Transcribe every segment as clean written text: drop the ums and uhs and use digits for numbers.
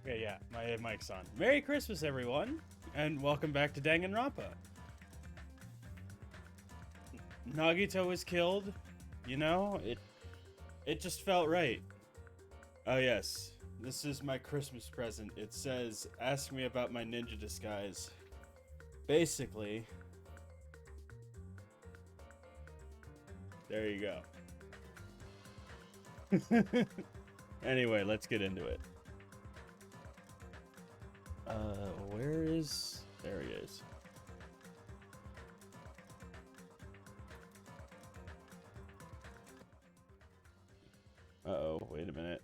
Okay, yeah, my mic's on. Merry Christmas, everyone, and welcome back to Danganronpa. Nagito was killed. You know, it just felt right. Oh yes, this is my Christmas present. It says, "Ask me about my ninja disguise." Basically, there you go. Anyway, let's get into it. Where is... There he is. Uh-oh, wait a minute.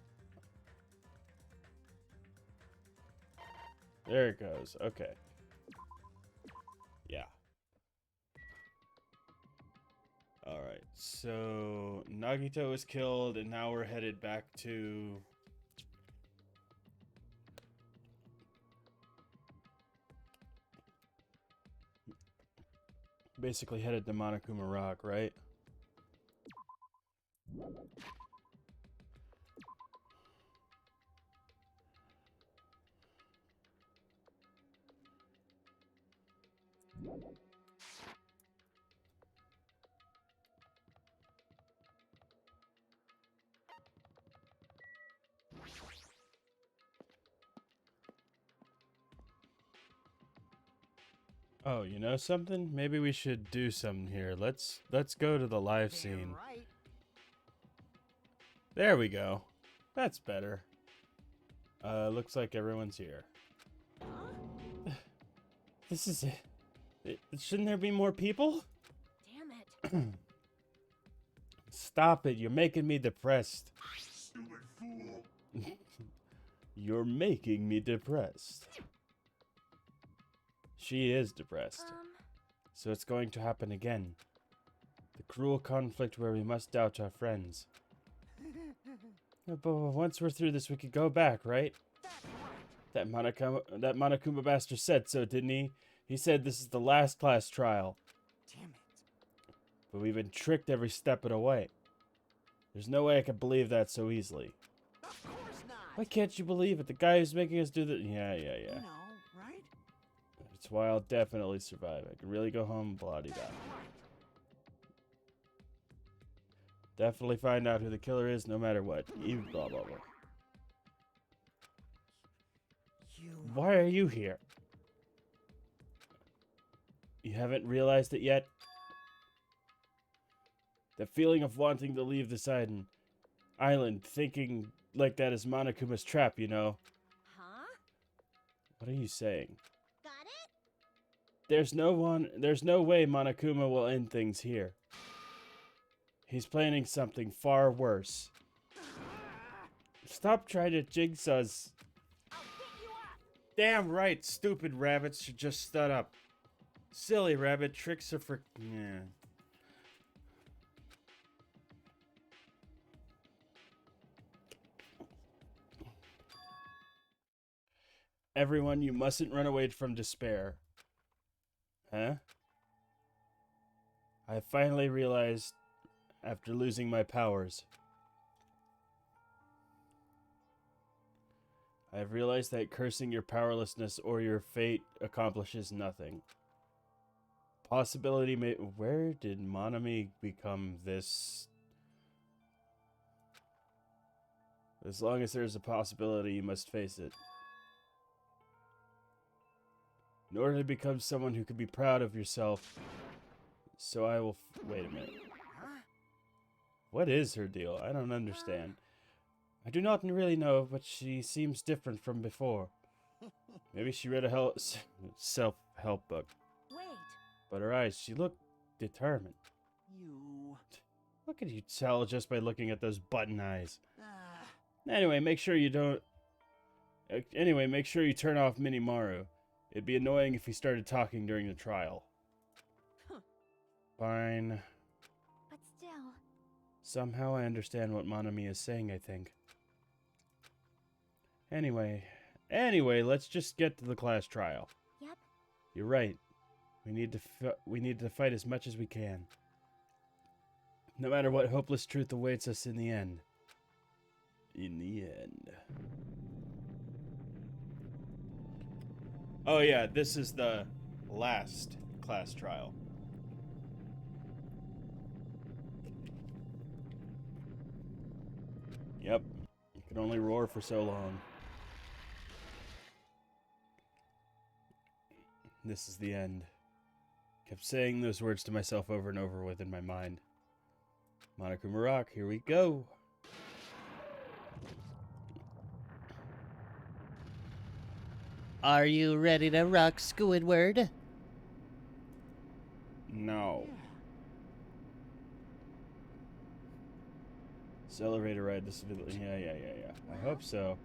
There it goes. Okay. Yeah. Alright, so Nagito was killed, and now we're headed back to... Basically headed to Monokuma Rock, right? Oh, you know something? Maybe we should do something here. Let's go to the live scene. Right. There we go. That's better. Looks like everyone's here. Huh? This is it. Shouldn't there be more people? Damn it. Stop it. You're making me depressed. Stupid fool! You're making me depressed. She is depressed. So it's going to happen again. The cruel conflict where we must doubt our friends. But once we're through this, we could go back, right? That Monokuma bastard said so, didn't he? He said this is the last class trial. Damn it. But we've been tricked every step of the way. There's no way I can believe that so easily. Of course not. Why can't you believe it? The guy who's making us do the... Yeah. You know, right? It's why I'll definitely survive. I can really go home bloody-da. Definitely find out who the killer is no matter what. Even blah blah blah. Why are you here? You haven't realized it yet? The feeling of wanting to leave this island, thinking like that is Monokuma's trap, you know? Huh? What are you saying? Got it? There's no way Monokuma will end things here. He's planning something far worse. Stop trying to jinx us. I'll get you up. Damn right, stupid rabbits should just stud up. Silly rabbit tricks are for... Yeah. Everyone, you mustn't run away from despair. Huh? I finally realized, after losing my powers, I've realized that cursing your powerlessness or your fate accomplishes nothing. Possibility may... Where did Monami become this? As long as there's a possibility, you must face it. In order to become someone who can be proud of yourself, so I will... Wait a minute. Huh? What is her deal? I don't understand. I do not really know, but she seems different from before. Maybe she read a self-help book. Wait. But her eyes, she looked determined. You. What could you tell just by looking at those button eyes? Ah. Anyway, make sure you don't... Anyway, make sure you turn off Minimaru. It'd be annoying if he started talking during the trial. Huh. Fine. But still. Somehow I understand what Monami is saying, I think. Anyway, let's just get to the class trial. Yep. You're right. We need to fight as much as we can. No matter what hopeless truth awaits us in the end. In the end. Oh yeah, this is the last class trial. Yep. You can only roar for so long. This is the end. Kept saying those words to myself over and over within my mind. Monokuma Rock, here we go. Are you ready to rock, Squidward? No. Accelerator ride disability. Yeah. I hope so.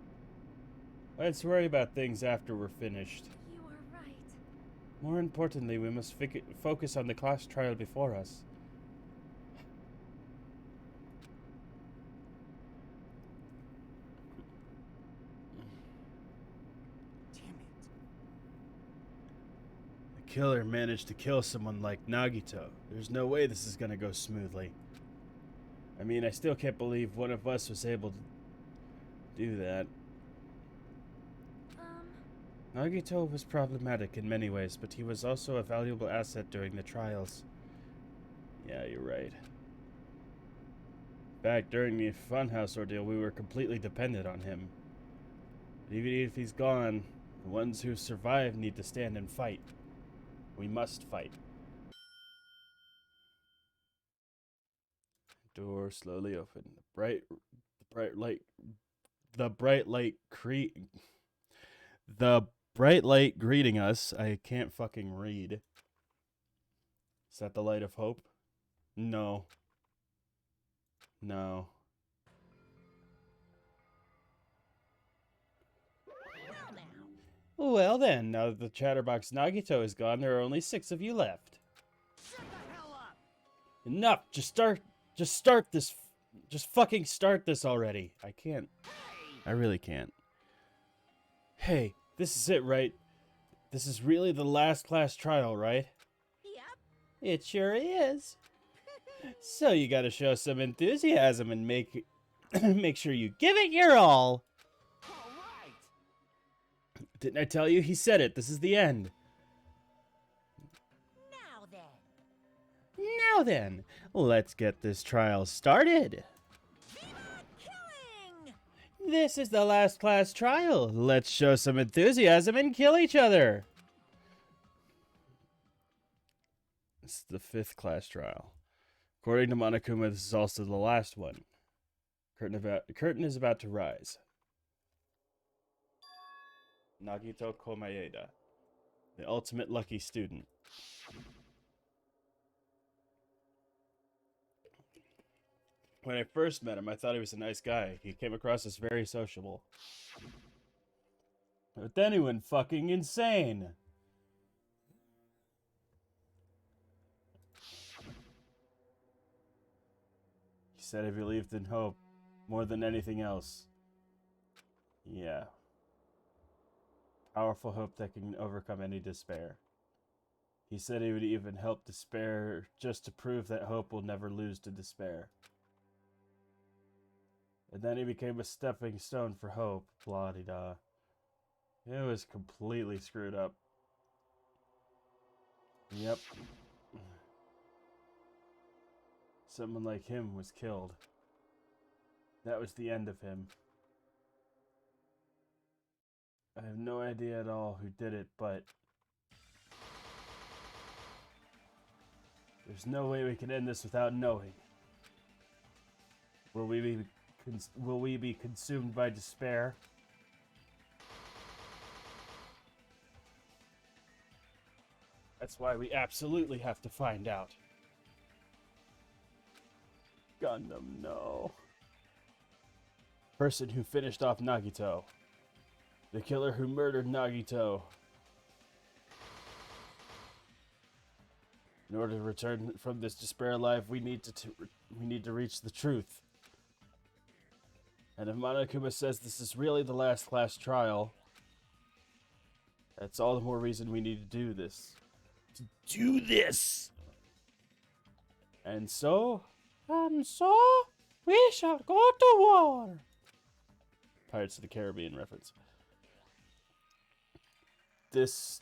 Let's worry about things after we're finished. You are right. More importantly, we must focus on the class trial before us. Damn it. The killer managed to kill someone like Nagito. There's no way this is gonna go smoothly. I mean, I still can't believe one of us was able to do that. Nagito was problematic in many ways, but he was also a valuable asset during the trials. Yeah, you're right. Back during the Funhouse ordeal, we were completely dependent on him. But even if he's gone, the ones who survive need to stand and fight. We must fight. Door slowly opened. The bright light greeting us. I can't fucking read. Is that the light of hope? No. No. Well then, now that the chatterbox Nagito is gone, there are only 6 of you left. Shut the hell up! Enough! Just start this. Just fucking start this already. I can't. I really can't. Hey, this is it, right? This is really the last class trial, right? Yep. It sure is. So you gotta show some enthusiasm and make make sure you give it your all. All right. Didn't I tell you? He said it. This is the end. Now then, let's get this trial started. Killing! This is the last class trial. Let's show some enthusiasm and kill each other. This is the 5th class trial. According to Monokuma, this is also the last one. Curtain is about to rise. Nagito Komaeda, the ultimate lucky student. When I first met him, I thought he was a nice guy. He came across as very sociable. But then he went fucking insane. He said he believed in hope more than anything else. Yeah. Powerful hope that can overcome any despair. He said he would even help despair just to prove that hope will never lose to despair. And then he became a stepping stone for hope. Blah-de-da. It was completely screwed up. Yep. Someone like him was killed. That was the end of him. I have no idea at all who did it, but there's no way we can end this without knowing. Will we be consumed by despair? That's why we absolutely have to find out. Gundam, no. Person who finished off Nagito. The killer who murdered Nagito. In order to return from this despair alive, we need to reach the truth. And if Monokuma says this is really the last class trial, that's all the more reason we need to do this. To do this! And so we shall go to war. Pirates of the Caribbean reference. this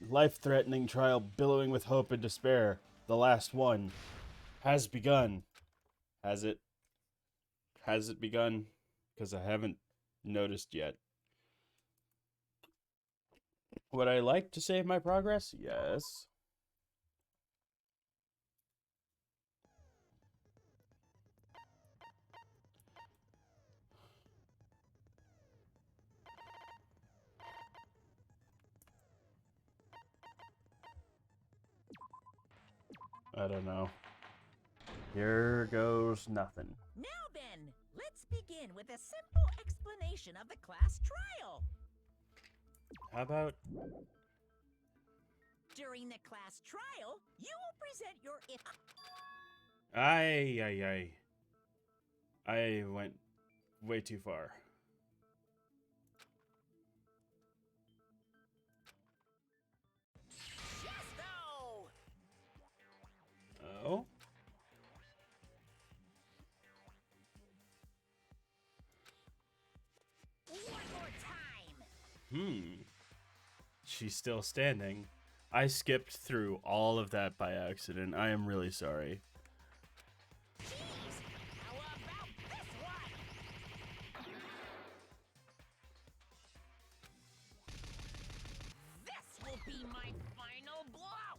life-threatening trial billowing with hope and despair, the last one, has begun. Has it? Has it begun? Because I haven't noticed yet. Would I like to save my progress? Yes. I don't know. Here goes nothing. Now then, let's begin with a simple explanation of the class trial. How about... During the class trial, you will present your I went way too far. Gesto! Oh? One more time! She's still standing. I skipped through all of that by accident. I am really sorry. Jeez! How about this one? This will be my final blow!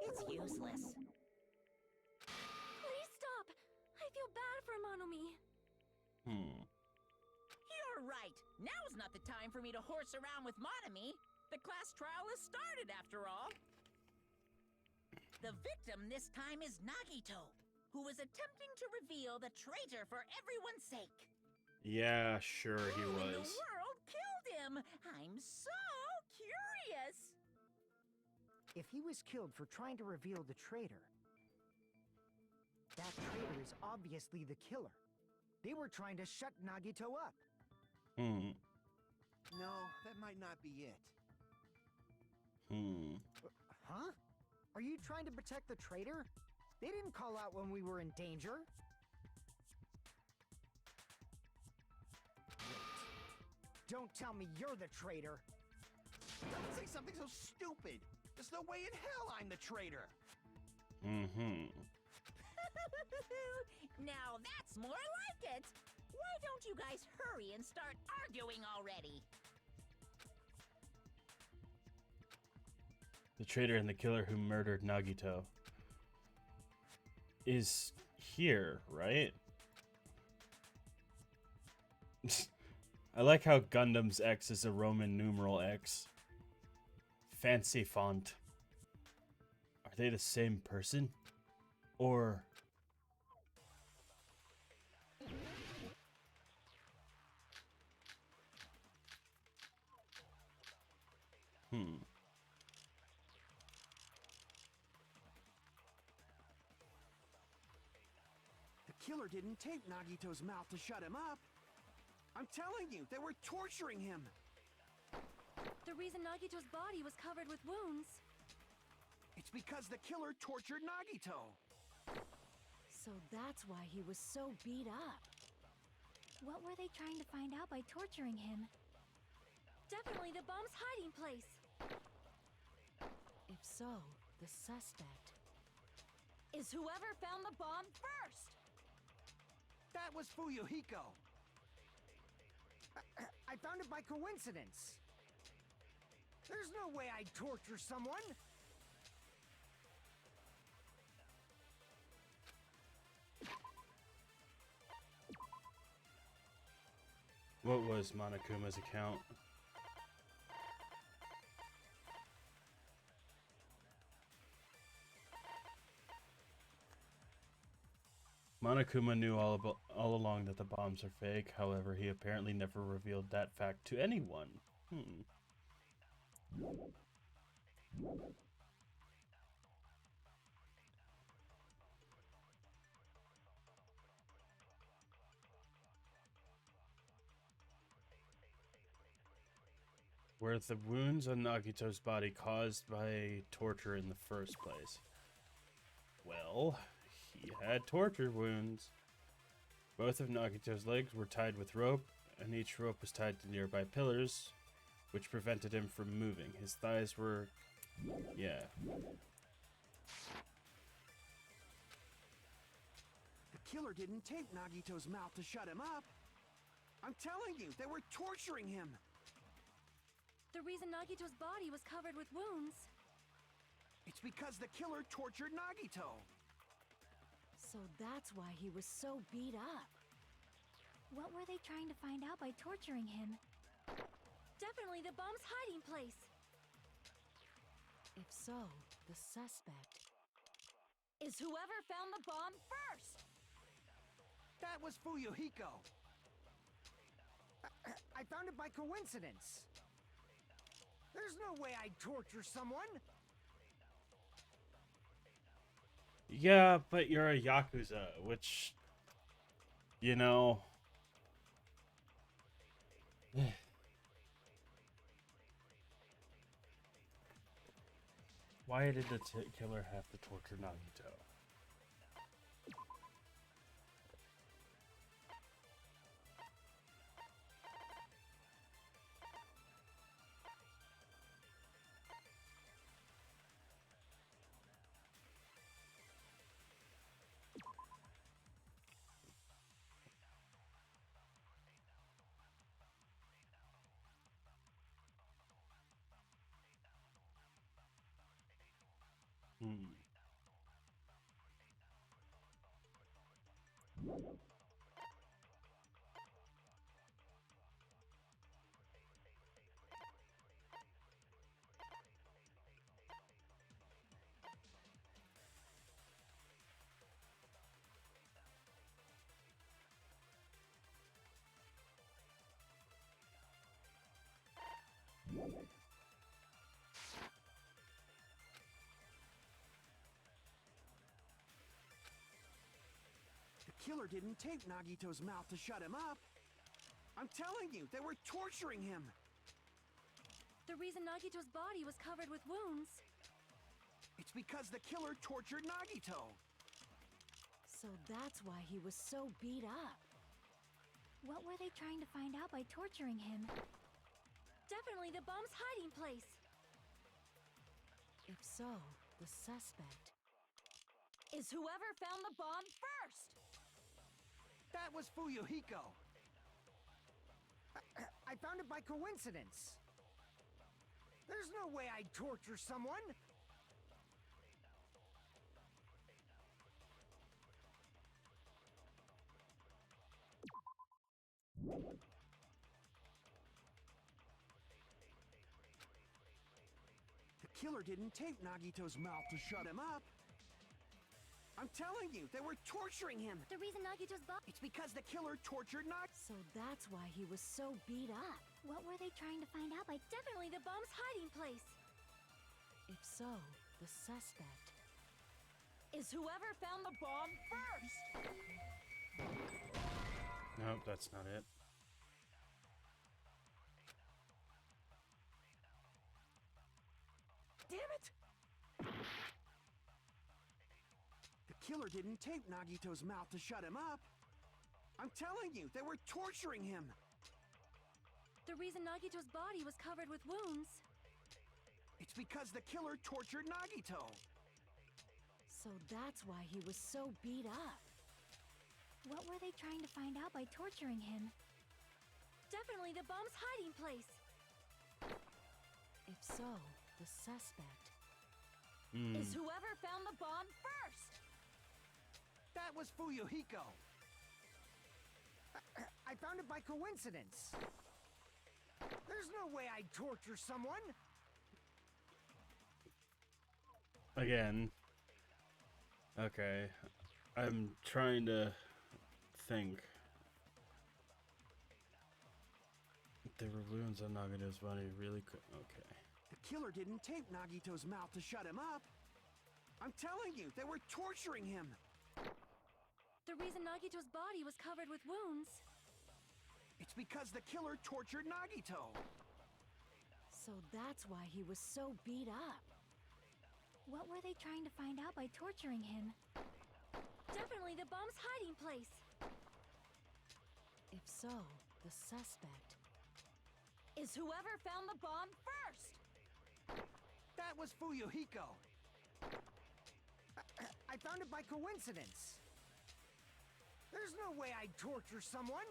It's useless. Please stop. I feel bad for Monomi. You're right. Now's not the time for me to horse around with Monomi. The class trial has started, after all. The victim this time is Nagito, who was attempting to reveal the traitor for everyone's sake. Yeah, sure he Who in the was. world killed him? I'm so curious. If he was killed for trying to reveal the traitor, that traitor is obviously the killer. They were trying to shut Nagito up. No, that might not be it. Huh? Are you trying to protect the traitor? They didn't call out when we were in danger. Wait. Don't tell me you're the traitor. Don't say something so stupid. There's no way in hell I'm the traitor. Now that's more like it. Why don't you guys hurry and start arguing already? The traitor and the killer who murdered Nagito is here, right? I like how Gundam's X is a Roman numeral X. Fancy font. Are they the same person? Or... The killer didn't tape Nagito's mouth to shut him up. I'm telling you, they were torturing him. The reason Nagito's body was covered with wounds. It's because the killer tortured Nagito. So that's why he was so beat up. What were they trying to find out by torturing him? Definitely the bomb's hiding place. If so, the suspect is whoever found the bomb first. That was Fuyuhiko. I found it by coincidence. There's no way I'd torture someone. What was Monokuma's account? Monokuma knew all along that the bombs are fake. However, he apparently never revealed that fact to anyone. Were the wounds on Nagito's body caused by torture in the first place? Well, he had torture wounds. Both of Nagito's legs were tied with rope, and each rope was tied to nearby pillars, which prevented him from moving. His thighs were... yeah. The killer didn't tape Nagito's mouth to shut him up. I'm telling you, they were torturing him. The reason Nagito's body was covered with wounds. It's because the killer tortured Nagito. So that's why he was so beat up. What were they trying to find out by torturing him? Definitely the bomb's hiding place. If so, the suspect is whoever found the bomb first. That was Fuyuhiko. I found it by coincidence. There's no way I'd torture someone. Yeah, but you're a Yakuza, which, you know... Why did the killer have to torture Nagito? The killer didn't tape Nagito's mouth to shut him up. I'm telling you, they were torturing him. The reason Nagito's body was covered with wounds. It's because the killer tortured Nagito. So that's why he was so beat up. What were they trying to find out by torturing him? Definitely the bomb's hiding place. If so, the suspect is whoever found the bomb first. That was Fuyuhiko. I found it by coincidence. There's no way I'd torture someone. The killer didn't tape Nagito's mouth to shut him up. I'm telling you, they were torturing him. The reason Nagito's body... It's because the killer tortured Nagito. So that's why he was so beat up. What were they trying to find out by... Definitely the bomb's hiding place. If so, the suspect is whoever found the bomb first. Nope, that's not it. Damn it! The killer didn't tape Nagito's mouth to shut him up. I'm telling you, they were torturing him. The reason Nagito's body was covered with wounds. It's because the killer tortured Nagito. So that's why he was so beat up. What were they trying to find out by torturing him? Definitely the bomb's hiding place. If so, the suspect is whoever found the bomb first. That was Fuyuhiko. I found it by coincidence. There's no way I'd torture someone. Again. Okay. I'm trying to think. There were wounds on Nagito's body. Really could. Okay. The killer didn't tape Nagito's mouth to shut him up. I'm telling you, they were torturing him. The reason Nagito's body was covered with wounds. It's because the killer tortured Nagito. So that's why he was so beat up. What were they trying to find out by torturing him? Definitely the bomb's hiding place. If so, the suspect is whoever found the bomb first! That was Fuyuhiko. I found it by coincidence. There's no way I'd torture someone.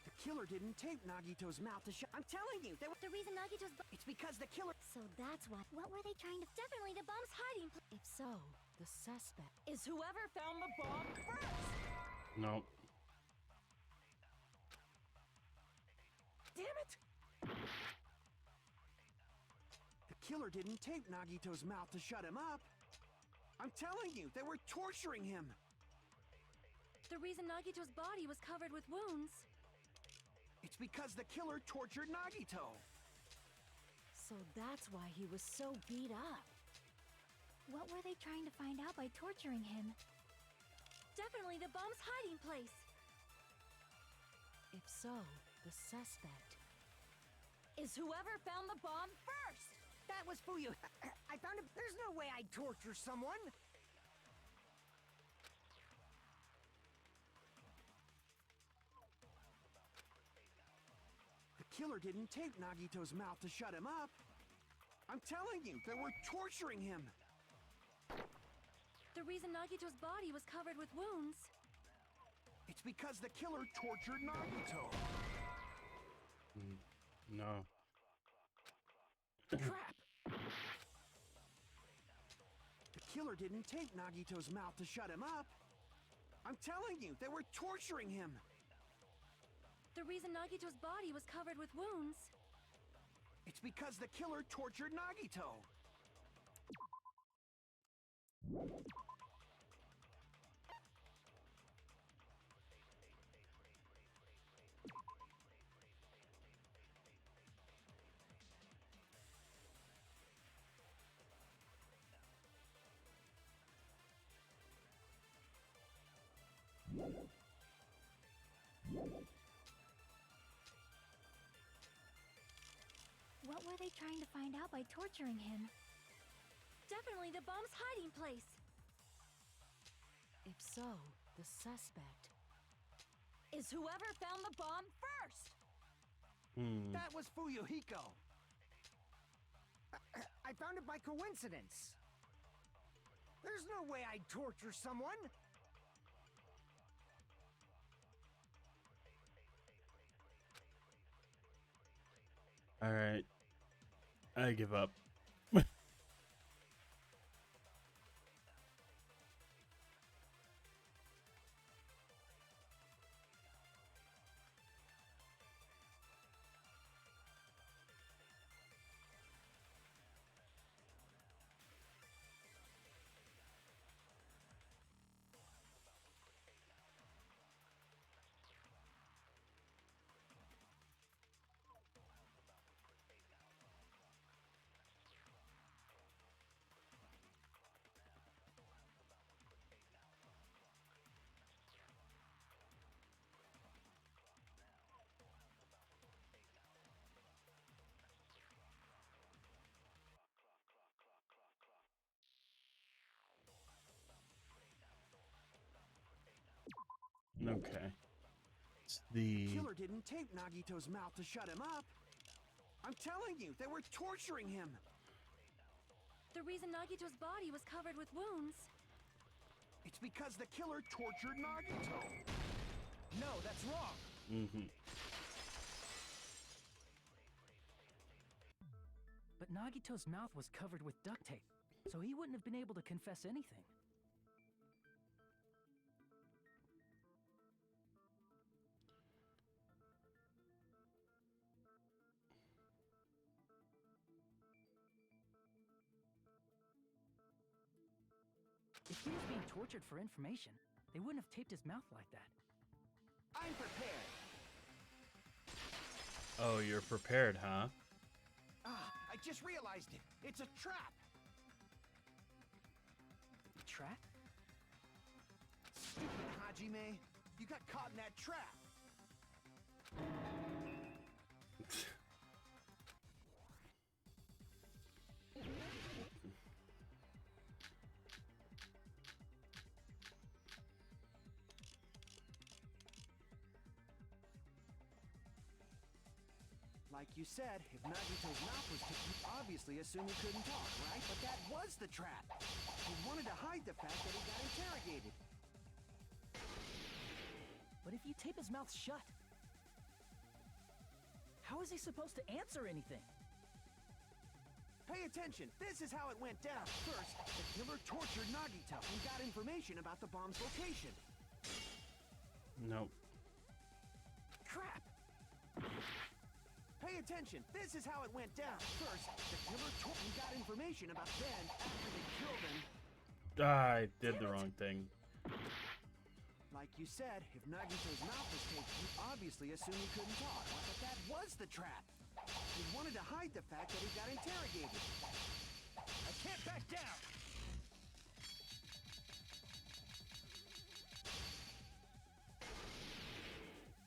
The killer didn't tape Nagito's mouth to shut. I'm telling you, The reason Nagito's it's because the killer. So that's why. What were they trying to? Definitely the bomb's hiding place. If so, the suspect is whoever found the bomb first! No. Damn it! The killer didn't tape Nagito's mouth to shut him up. I'm telling you, they were torturing him. The reason Nagito's body was covered with wounds. It's because the killer tortured Nagito. So that's why he was so beat up. What were they trying to find out by torturing him? Definitely the bomb's hiding place. If so, the suspect is whoever found the bomb first! That was Fuyu. I found it. There's no way I'd torture someone. The killer didn't tape Nagito's mouth to shut him up. I'm telling you, they were torturing him. The reason Nagito's body was covered with wounds. It's because the killer tortured Nagito. No. Crap! The killer didn't tape Nagito's mouth to shut him up. I'm telling you, they were torturing him. The reason Nagito's body was covered with wounds. It's because the killer tortured Nagito. What were they trying to find out by torturing him? Definitely the bomb's hiding place. If so, the suspect is whoever found the bomb first! That was Fuyuhiko. I found it by coincidence. There's no way I'd torture someone. Alright. I give up. Okay. It's The the... killer didn't tape Nagito's mouth to shut him up. I'm telling you, they were torturing him. The reason Nagito's body was covered with wounds. It's because the killer tortured Nagito. No, that's wrong. Mm-hmm. But Nagito's mouth was covered with duct tape, so he wouldn't have been able to confess anything. If he was being tortured for information, they wouldn't have taped his mouth like that. I'm prepared. Oh, you're prepared, huh? Ah, I just realized it. It's a trap. Trap? Stupid Hajime. You got caught in that trap. Like you said, if Nagito's mouth was taped, you obviously assume he couldn't talk, right? But that was the trap. He wanted to hide the fact that he got interrogated. But if you tape his mouth shut, how is he supposed to answer anything? Pay attention. This is how it went down. First, the killer tortured Nagito and got information about the bomb's location. Nope. Crap! Pay attention. This is how it went down. First, the killer got information about Ben after they killed him. I did the wrong thing. Like you said, if Nagito's mouth was taped, you obviously assume he couldn't talk. But that was the trap. He wanted to hide the fact that he got interrogated. I can't back down!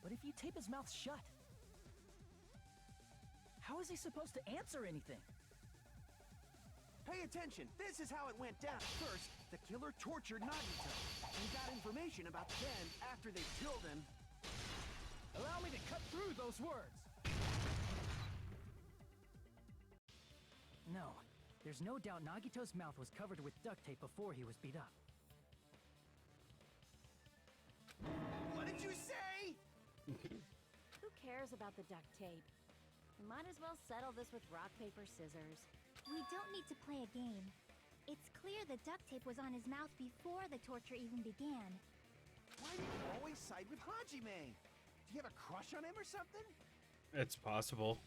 But if you tape his mouth shut, how is he supposed to answer anything? Pay attention. This is how it went down. First, the killer tortured Nagito and got information about Ben after they killed him. Allow me to cut through those words! No, there's no doubt Nagito's mouth was covered with duct tape before he was beat up. What did you say? Who cares about the duct tape? We might as well settle this with rock, paper, scissors. We don't need to play a game. It's clear the duct tape was on his mouth before the torture even began. Why do you always side with Hajime? Do you have a crush on him or something? It's possible.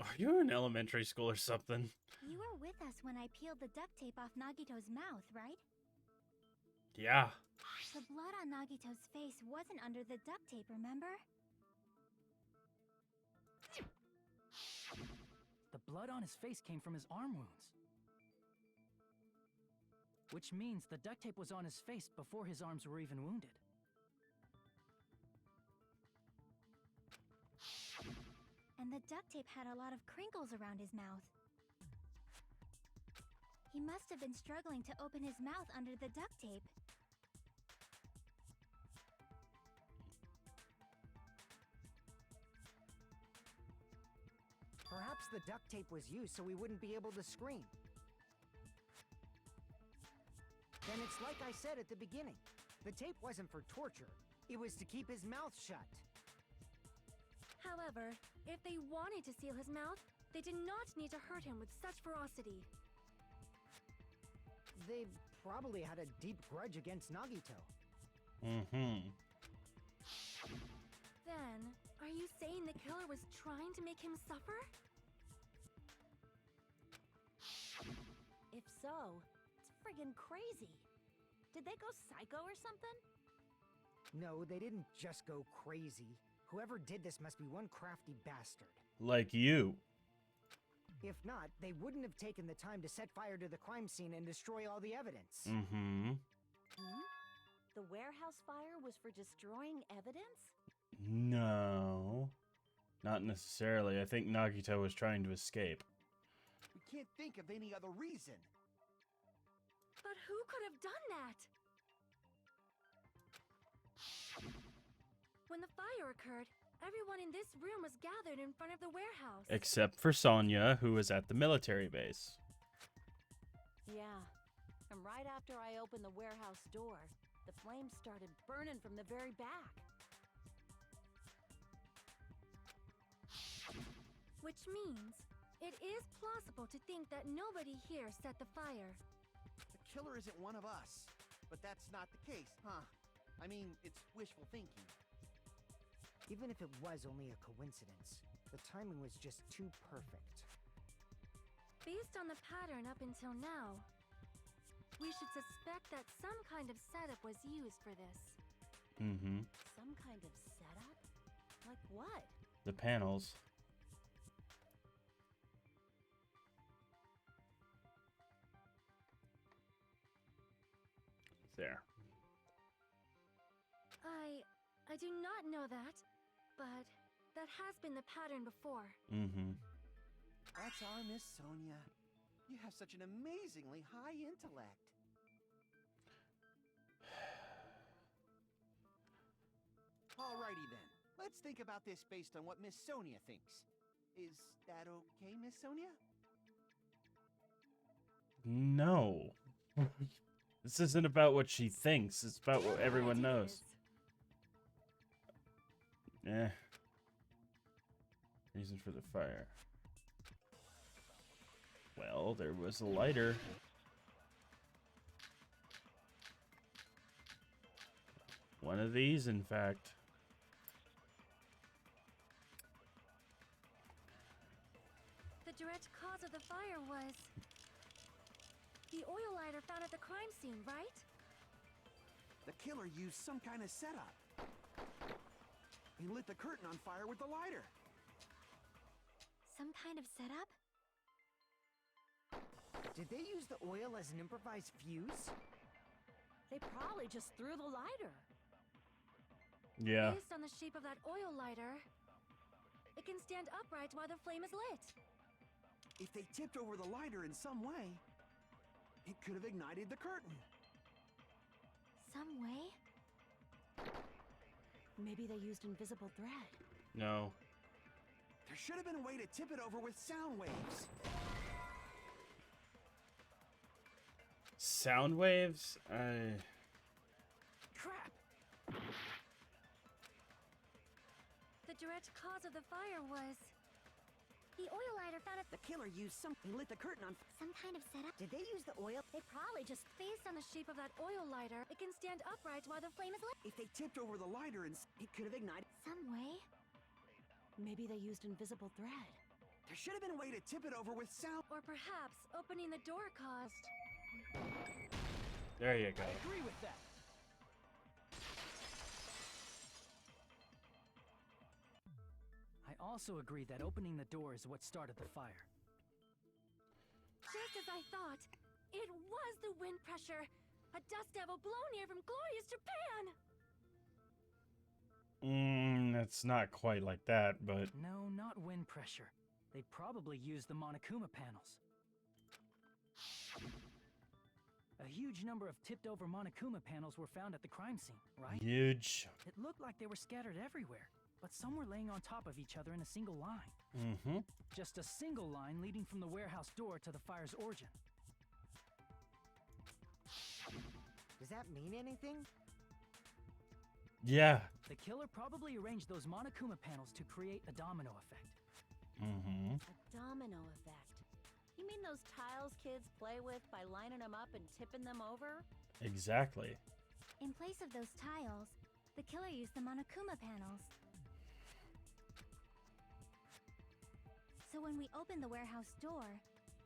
Are you in elementary school or something? You were with us when I peeled the duct tape off Nagito's mouth, right? Yeah. The blood on Nagito's face wasn't under the duct tape, remember? The blood on his face came from his arm wounds. Which means the duct tape was on his face before his arms were even wounded. And the duct tape had a lot of crinkles around his mouth. He must have been struggling to open his mouth under the duct tape. Perhaps the duct tape was used so we wouldn't be able to scream. Then it's like I said at the beginning. The tape wasn't for torture. It was to keep his mouth shut. However, if they wanted to seal his mouth, they did not need to hurt him with such ferocity. They probably had a deep grudge against Nagito. Mm-hmm. Then, are you saying the killer was trying to make him suffer? If so, it's friggin' crazy. Did they go psycho or something? No, they didn't just go crazy. Whoever did this must be one crafty bastard. Like you. If not, they wouldn't have taken the time to set fire to the crime scene and destroy all the evidence. Mm-hmm. The warehouse fire was for destroying evidence? No. Not necessarily. I think Nagito was trying to escape. We can't think of any other reason. But who could have done that? When the fire occurred, everyone in this room was gathered in front of the warehouse. Except for Sonya, who was at the military base. Yeah. And right after I opened the warehouse door, the flames started burning from the very back. Which means, it is plausible to think that nobody here set the fire. The killer isn't one of us. But that's not the case, huh? I mean, it's wishful thinking. Even if it was only a coincidence, the timing was just too perfect. Based on the pattern up until now, we should suspect that some kind of setup was used for this. Mm-hmm. Some kind of setup? Like what? The panels. There. I do not know that, but that has been the pattern before. Mm-hmm. That's our Miss Sonya. You have such an amazingly high intellect. Alrighty then. let's think about this based on what Miss Sonia thinks. Is that okay, Miss Sonia? No. This isn't about what she thinks. It's about what everyone Right, it knows. is. Eh. Reason for the fire. Well, there was a lighter. One of these, in fact. The direct cause of the fire was the oil lighter found at the crime scene, right? The killer used some kind of setup. He lit the curtain on fire with the lighter. Some kind of setup? Did they use the oil as an improvised fuse? They probably just threw the lighter. Yeah. Based on the shape of that oil lighter, it can stand upright while the flame is lit. If they tipped over the lighter in some way, it could have ignited the curtain. Some way? Maybe they used invisible thread. No. There should have been a way to tip it over with sound waves. Sound waves? Crap! The direct cause of the fire was the oil lighter found at The killer used some. He lit the curtain on. Some kind of setup? Did they use the oil? They probably just based on the shape of that oil lighter, it can stand upright while the flame is lit. If they tipped over the lighter and it could have ignited. Some way? Maybe they used invisible thread. There should have been a way to tip it over with sound. Or perhaps opening the door caused. There you go. I agree with that. I also agree that opening the door is what started the fire. Just as I thought, it was the wind pressure. A dust devil blown here from glorious Japan. It's not quite like that, but No, not wind pressure. They probably used the Monokuma panels. A huge number of tipped-over Monokuma panels were found at the crime scene, right? huge. It looked like they were scattered everywhere, but some were laying on top of each other in a single line. Mm-hmm. Just a single line leading from the warehouse door to the fire's origin. Does that mean anything? Yeah. The killer probably arranged those Monokuma panels to create a domino effect. Mm-hmm. A domino effect. You mean those tiles kids play with by lining them up and tipping them over? Exactly. In place of those tiles, the killer used the Monokuma panels. So when we opened the warehouse door,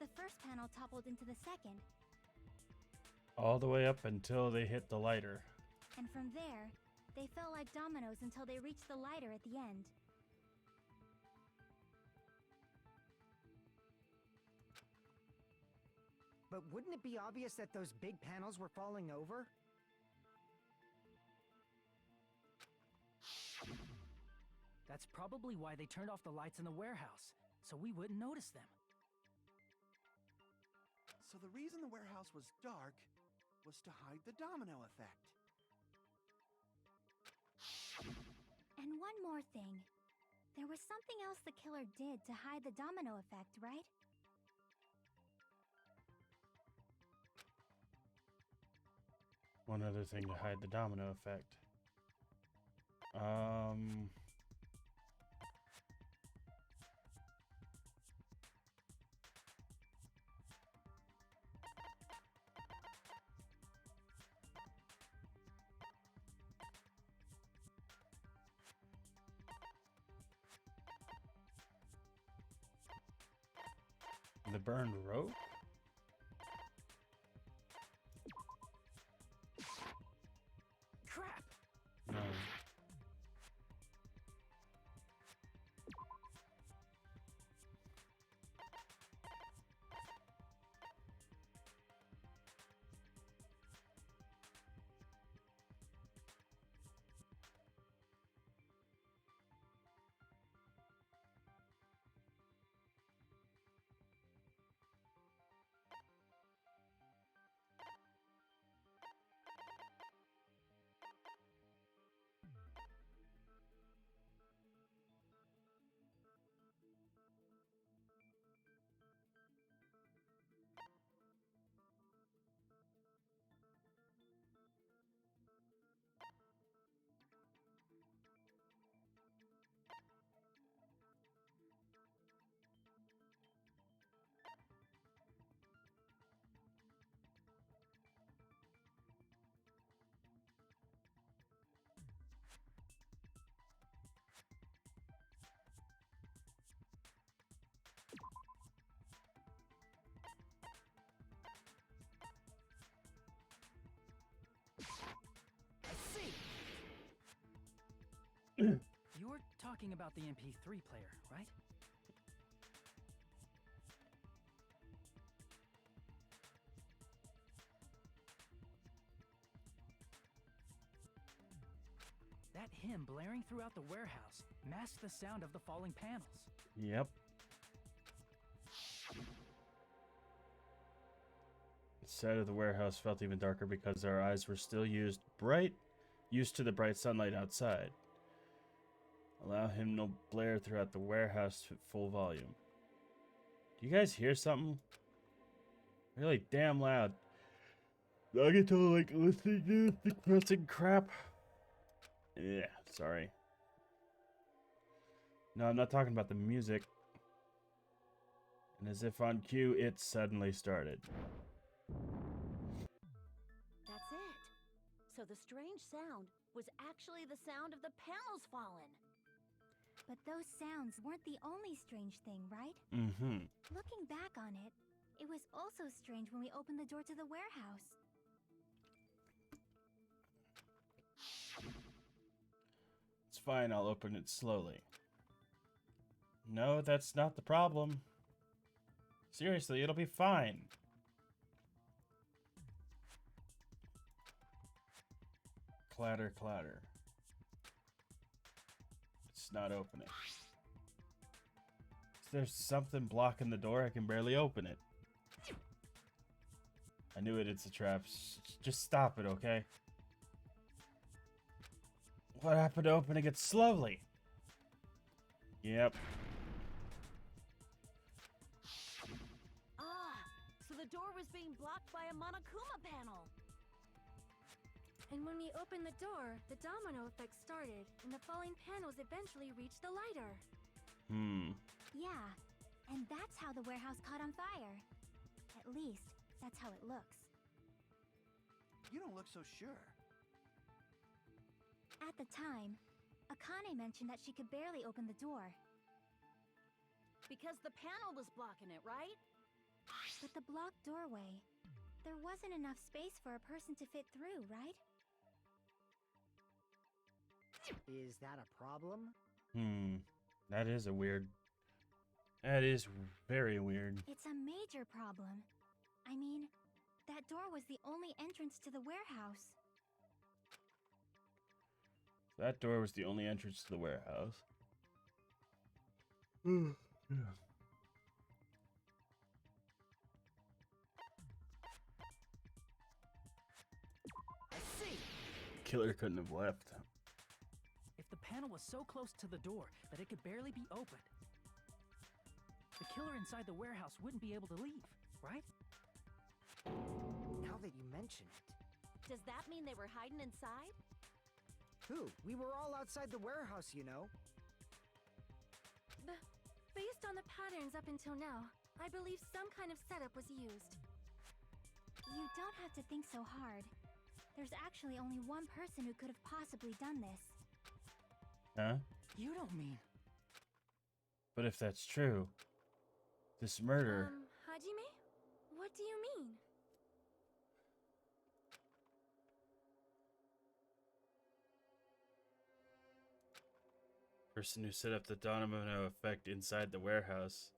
the first panel toppled into the second, All the way up until they hit the lighter. and from there, they fell like dominoes until they reached the lighter at the end. But wouldn't it be obvious that those big panels were falling over? That's probably why they turned off the lights in the warehouse, so we wouldn't notice them. So the reason the warehouse was dark was to hide the domino effect. And one more thing. There was something else the killer did to hide the domino effect, right? One other thing to hide the domino effect. The burned rope? Crap! No. talking about the MP3 player, right? That hymn blaring throughout the warehouse masked the sound of the falling panels. Yep. The side of the warehouse felt even darker because our eyes were still used to the bright sunlight outside. Allow him to blare throughout the warehouse at full volume. Do you guys hear something? Really damn loud. Nagito like listening to this depressing crap. Yeah, sorry. No, I'm not talking about the music. And as if on cue, it suddenly started. That's it. So the strange sound was actually the sound of the panels falling. But those sounds weren't the only strange thing, right? Mm-hmm. Looking back on it, it was also strange when we opened the door to the warehouse. It's fine, I'll open it slowly. No, that's not the problem. Seriously, it'll be fine. Clatter, clatter. It's not opening. There's something blocking the door. I can barely open it. I knew it. It's a trap. Just stop it, okay? What happened to opening it slowly? Yep. Ah, so the door was being blocked by a Monokuma panel. And when we opened the door, the domino effect started, and the falling panels eventually reached the lighter. Yeah, and that's how the warehouse caught on fire. At least, that's how it looks. You don't look so sure. At the time, Akane mentioned that she could barely open the door. Because the panel was blocking it, right? But the blocked doorway, there wasn't enough space for a person to fit through, right? Is that a problem? That is That is very weird. It's a major problem. I mean, that door was the only entrance to the warehouse. That door was the only entrance to the warehouse. Yeah. I see. Killer couldn't have left. If the panel was so close to the door that it could barely be opened, the killer inside the warehouse wouldn't be able to leave, right? Now that you mention it. Does that mean they were hiding inside? Who? We were all outside the warehouse, you know. Based on the patterns up until now, I believe some kind of setup was used. You don't have to think so hard. There's actually only one person who could have possibly done this. Huh? You don't mean... But if that's true, this murder... Hajime? What do you mean? Person who set up the domino effect inside the warehouse.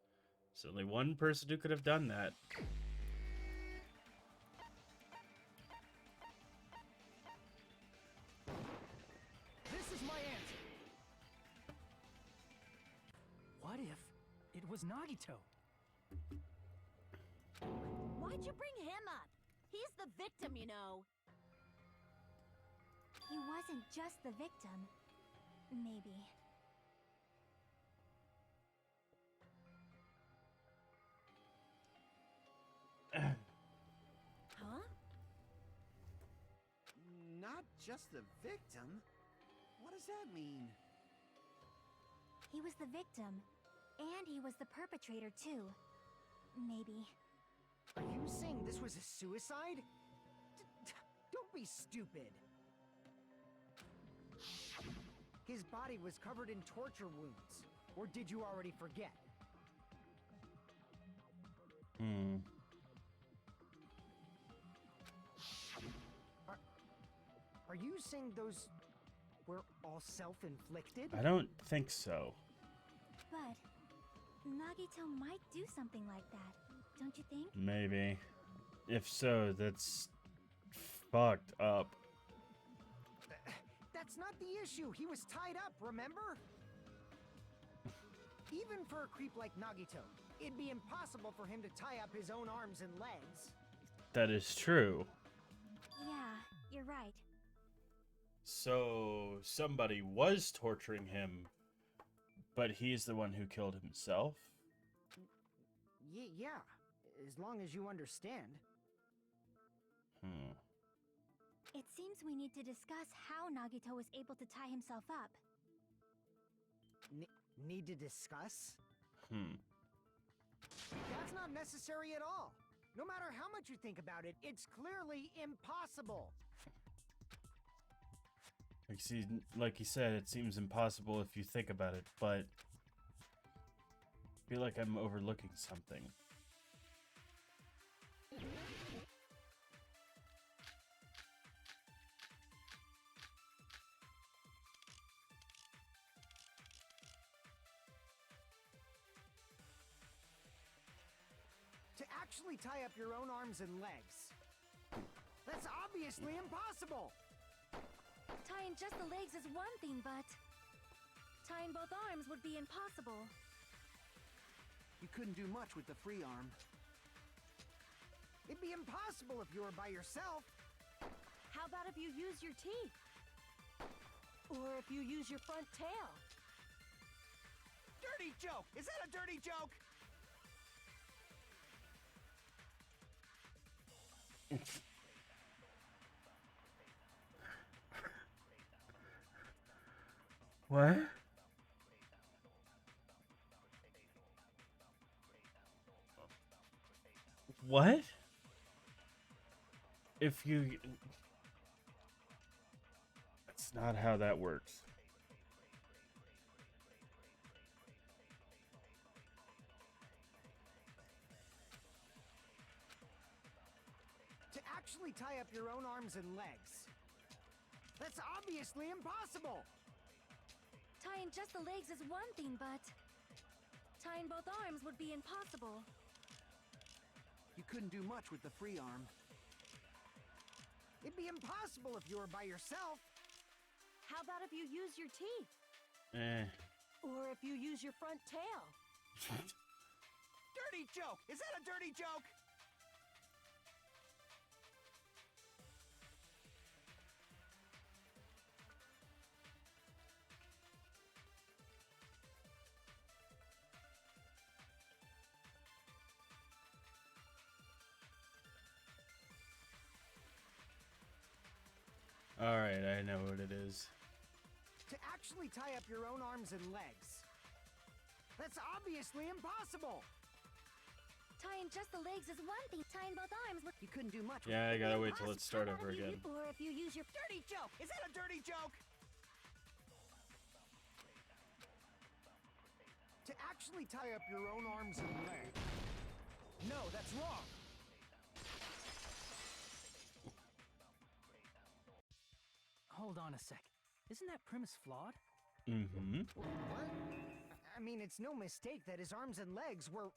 There's only one person who could have done that. This is my answer! What if it was Nagito? Why'd you bring him up? He's the victim, you know. He wasn't just the victim. Maybe. Huh? Not just the victim? What does that mean? He was the victim. And he was the perpetrator, too. Maybe. Are you saying this was a suicide? Don't be stupid. His body was covered in torture wounds. Or did you already forget? Are you saying those were all self-inflicted? I don't think so. But Nagito might do something like that, don't you think? Maybe. If so, that's fucked up. That's not the issue. He was tied up, remember? Even for a creep like Nagito, it'd be impossible for him to tie up his own arms and legs. That is true. Yeah, you're right. So somebody was torturing him, but he's the one who killed himself? Yeah, as long as you understand. It seems we need to discuss how Nagito was able to tie himself up. Need to discuss? That's not necessary at all. No matter how much you think about it, it's clearly impossible. Like you said, it seems impossible if you think about it, but I feel like I'm overlooking something. To actually tie up your own arms and legs. That's obviously impossible! Tying just the legs is one thing, but tying both arms would be impossible. You couldn't do much with the free arm. It'd be impossible if you were by yourself. How about if you use your teeth? Or if you use your front tail? Dirty joke! Is that a dirty joke? What? What? If you... That's not how that works. To actually tie up your own arms and legs. That's obviously impossible! Tying just the legs is one thing, but tying both arms would be impossible. You couldn't do much with the free arm. It'd be impossible if you were by yourself. How about if you use your teeth? Or if you use your front tail? Dirty joke! Is that a dirty joke? Alright, I know what it is. To actually tie up your own arms and legs. That's obviously impossible! Tying just the legs is one thing. Tying both arms would... You couldn't do much with Yeah, I gotta wait till it start over again. Or if you use your... Dirty joke! Is that a dirty joke? To actually tie up your own arms and legs. No, that's wrong! Hold on a sec. Isn't that premise flawed? What? I mean, it's no mistake that his arms and legs were...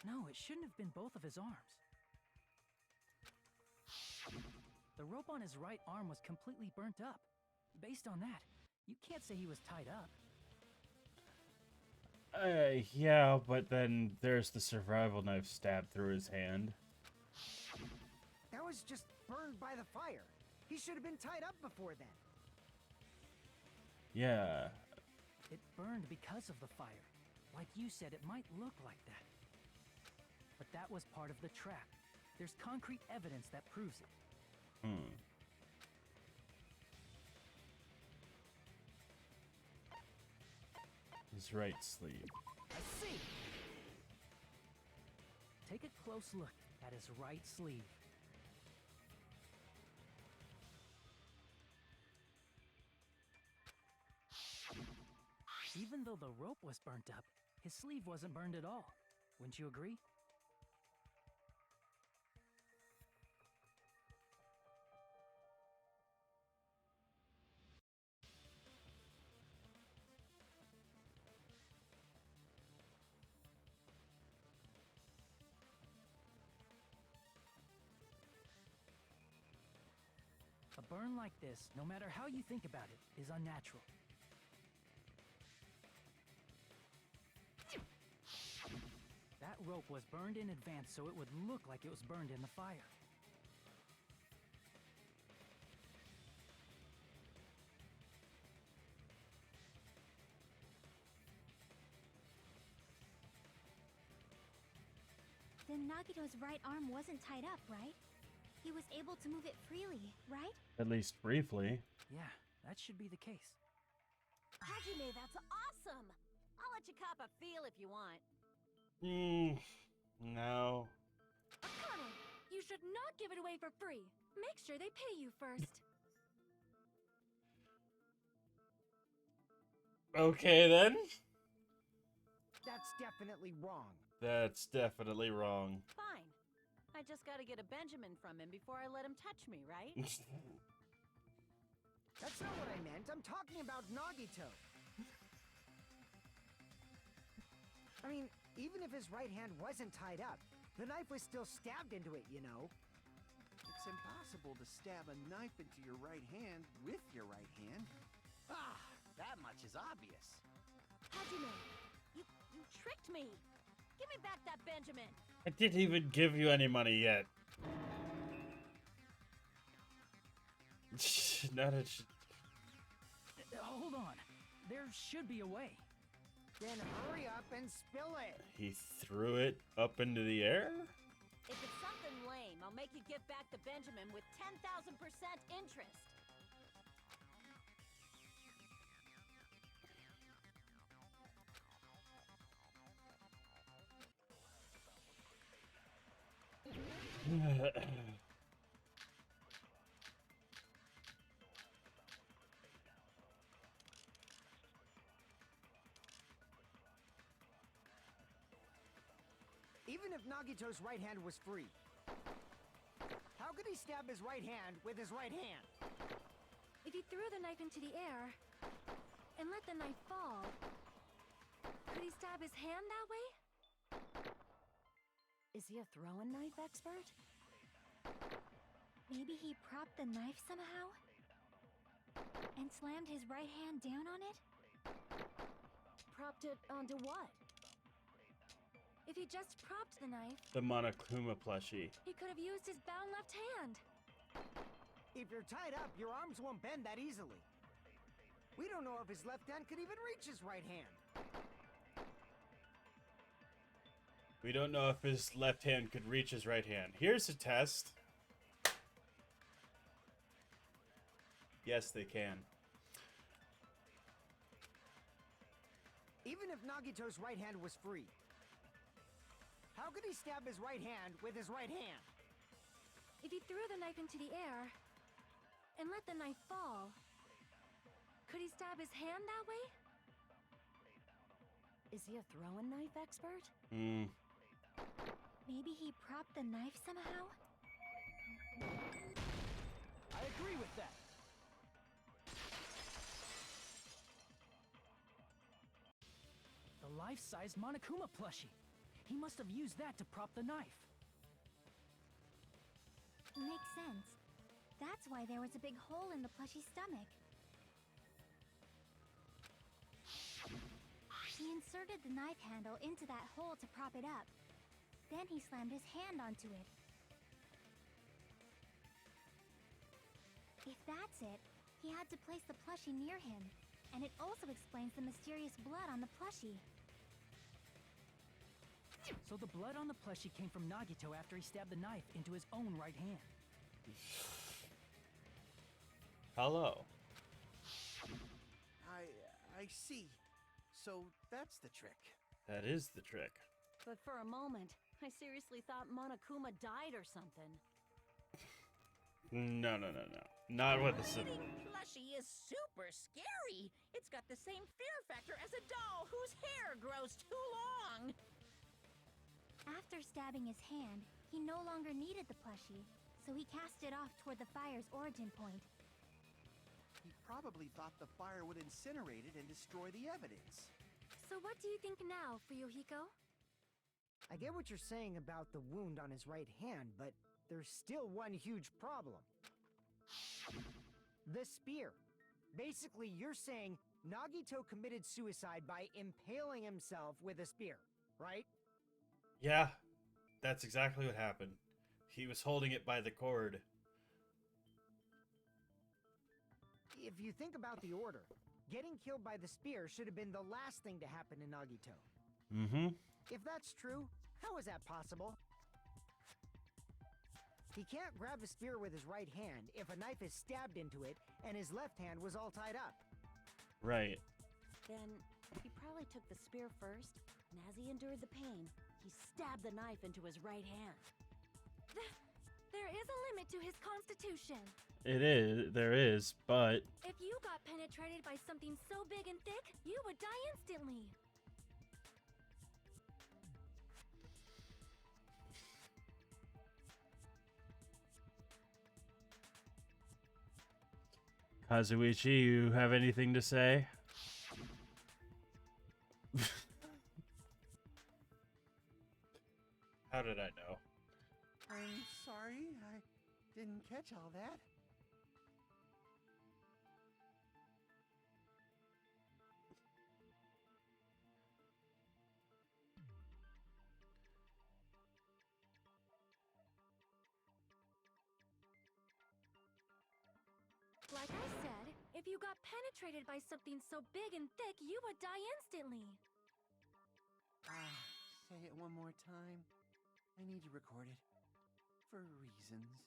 No, it shouldn't have been both of his arms. The rope on his right arm was completely burnt up. Based on that, you can't say he was tied up. Yeah, but then there's the survival knife stabbed through his hand. That was just burned by the fire. He should have been tied up before then. Yeah. It burned because of the fire. Like you said, it might look like that. But that was part of the trap. There's concrete evidence that proves it. His right sleeve. I see! Take a close look at his right sleeve. Even though the rope was burnt up, his sleeve wasn't burned at all. Wouldn't you agree? burn like this, no matter how you think about it, is unnatural. That rope was burned in advance so it would look like it was burned in the fire. Then Nagito's right arm wasn't tied up, right? He was able to move it freely, right? At least briefly. Yeah, that should be the case. Hajime, that's awesome! I'll let you cop a feel if you want. No. Akane, you should not give it away for free. Make sure they pay you first. Okay then. That's definitely wrong. That's definitely wrong. Fine. I just gotta get a Benjamin from him before I let him touch me, right? That's not what I meant. I'm talking about Nagito. I mean, even if his right hand wasn't tied up, the knife was still stabbed into it, you know? It's impossible to stab a knife into your right hand with your right hand. Ah, that much is obvious. Hajime, you tricked me. Give me back that Benjamin. I didn't even give you any money yet. Not a. Hold on. There should be a way. Then hurry up and spill it. He threw it up into the air? If it's something lame, I'll make you give back the Benjamin with 10,000% interest. Even if Nagito's right hand was free, how could he stab his right hand with his right hand? If he threw the knife into the air and let the knife fall, could he stab his hand that way? Is he a throwing knife expert? Maybe he propped the knife somehow? And slammed his right hand down on it? Propped it onto what? If he just propped the knife, The Monokuma plushie. he could have used his bound left hand. If you're tied up, your arms won't bend that easily. We don't know if his left hand could even reach his right hand. We don't know if his left hand could reach his right hand. Here's a test. Yes, they can. Even if Nagito's right hand was free, how could he stab his right hand with his right hand? If he threw the knife into the air and let the knife fall, could he stab his hand that way? Is he a throwing knife expert? Maybe he propped the knife somehow? I agree with that. The life-size Monokuma plushie. He must have used that to prop the knife. Makes sense. That's why there was a big hole in the plushie's stomach. He inserted the knife handle into that hole to prop it up. Then he slammed his hand onto it. If that's it, he had to place the plushie near him. And it also explains the mysterious blood on the plushie. So the blood on the plushie came from Nagito after he stabbed the knife into his own right hand. Hello. I see. So that's the trick. That is the trick. But for a moment, I seriously thought Monokuma died or something. No. Not with the Eating plushie is super scary. It's got the same fear factor as a doll whose hair grows too long. After stabbing his hand, he no longer needed the plushie, so he cast it off toward the fire's origin point. He probably thought the fire would incinerate it and destroy the evidence. So what do you think now, Fuyuhiko? I get what you're saying about the wound on his right hand, but there's still one huge problem. The spear. Basically, you're saying Nagito committed suicide by impaling himself with a spear, right? Yeah, that's exactly what happened. He was holding it by the cord. If you think about the order, getting killed by the spear should have been the last thing to happen to Nagito. Mm-hmm. If that's true, how is that possible? He can't grab a spear with his right hand if a knife is stabbed into it and his left hand was all tied up. Right. Then he probably took the spear first, and as he endured the pain, he stabbed the knife into his right hand. There is a limit to his constitution. It is. There is, but If you got penetrated by something so big and thick, you would die instantly. Kazuichi, you have anything to say? How did I know? I'm sorry, I didn't catch all that. Like I said, if you got penetrated by something so big and thick, you would die instantly. Say it one more time. I need to record it. For reasons.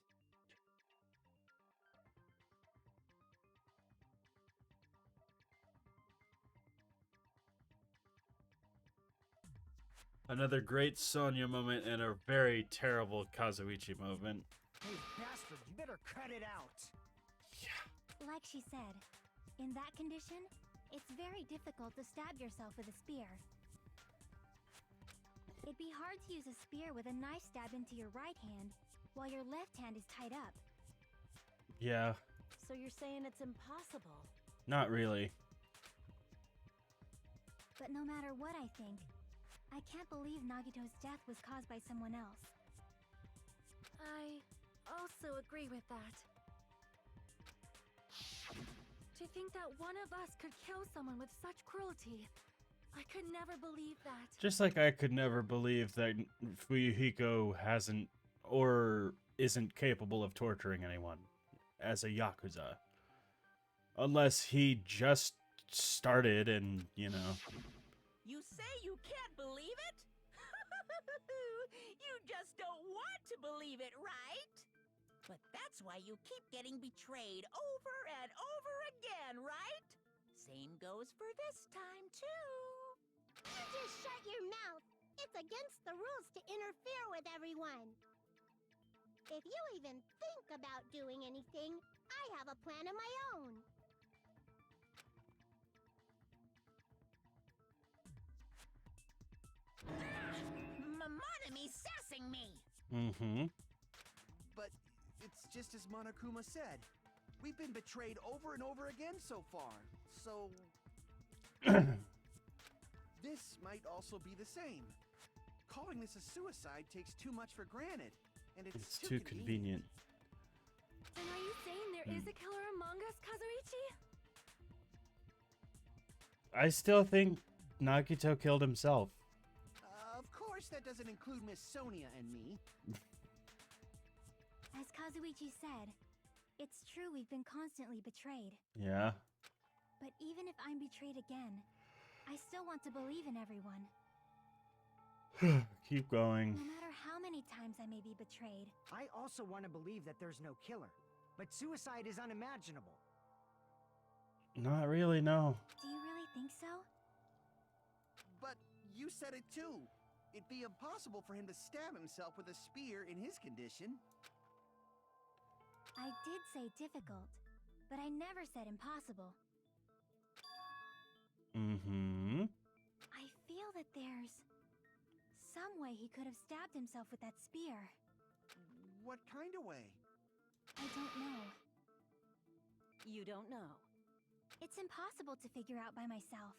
Another great Sonya moment and a very terrible Kazuichi moment. Hey, bastard, you better cut it out. Like she said, in that condition, it's very difficult to stab yourself with a spear. It'd be hard to use a spear with a knife stab into your right hand while your left hand is tied up. Yeah, So you're saying it's impossible? not really. But no matter what I think, I can't believe Nagito's death was caused by someone else. I also agree with that. To think that one of us could kill someone with such cruelty, I could never believe that. Just like I could never believe that Fuyuhiko hasn't or isn't capable of torturing anyone as a Yakuza. Unless he just started and, you know. You say you can't believe it? You just don't want to believe it, right? But that's why you keep getting betrayed over and over again, right? Same goes for this time, too. You just shut your mouth. It's against the rules to interfere with everyone. If you even think about doing anything, I have a plan of my own. Monami sassing me! Mm-hmm. But it's just as Monokuma said. We've been betrayed over and over again so far. So this might also be the same. Calling this a suicide takes too much for granted, and it's too convenient. And are you saying there is a killer among us, Kazuichi? I still think Nagito killed himself. Of course, that doesn't include Miss Sonia and me. As Kazuichi said, it's true we've been constantly betrayed. Yeah. But even if I'm betrayed again, I still want to believe in everyone. Keep going. No matter how many times I may be betrayed. I also want to believe that there's no killer, but suicide is unimaginable. Not really, no. Do you really think so? But you said it too. It'd be impossible for him to stab himself with a spear in his condition. I did say difficult, but I never said impossible. Mm-hmm. I feel that there's some way he could have stabbed himself with that spear. What kind of way? I don't know. You don't know. It's impossible to figure out by myself.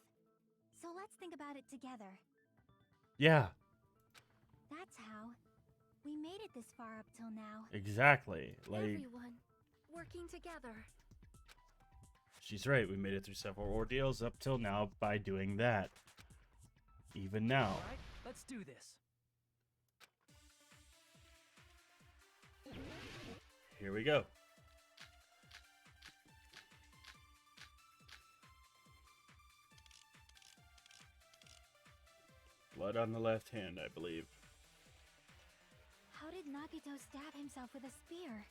So let's think about it together. Yeah, That's how. We made it this far up till now. exactly. Like, Everyone working together. She's right, we made it through several ordeals up till now by doing that. Even now. All right, let's do this. Here we go. Blood on the left hand, I believe. How did Nagito stab himself with a spear?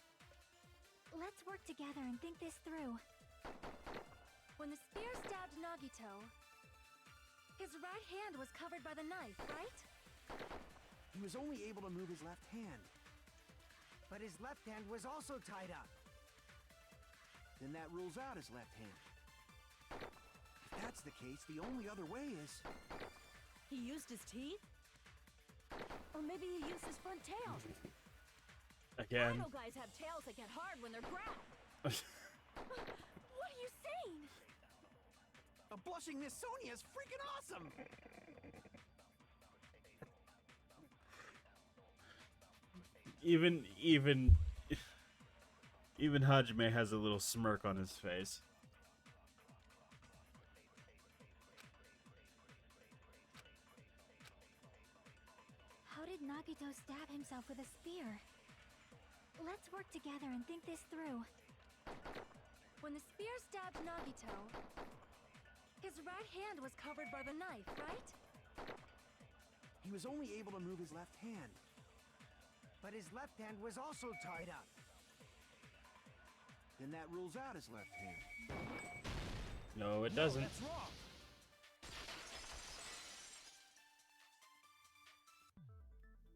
Let's work together and think this through. When the spear stabbed Nagito, his right hand was covered by the knife, right? He was only able to move his left hand. But his left hand was also tied up. Then that rules out his left hand. If that's the case, the only other way is... He used his teeth? Or maybe he used his front tail. Again. I know guys have tails that get hard when they're grabbed. What are you saying? A blushing Miss Sonia is freaking awesome! Even Hajime has a little smirk on his face. How did Nagito stab himself with a spear? Let's work together and think this through. When the spear stabbed Nagito, his right hand was covered by the knife, right? He was only able to move his left hand. But his left hand was also tied up. Then that rules out his left hand. No, it doesn't. That's wrong.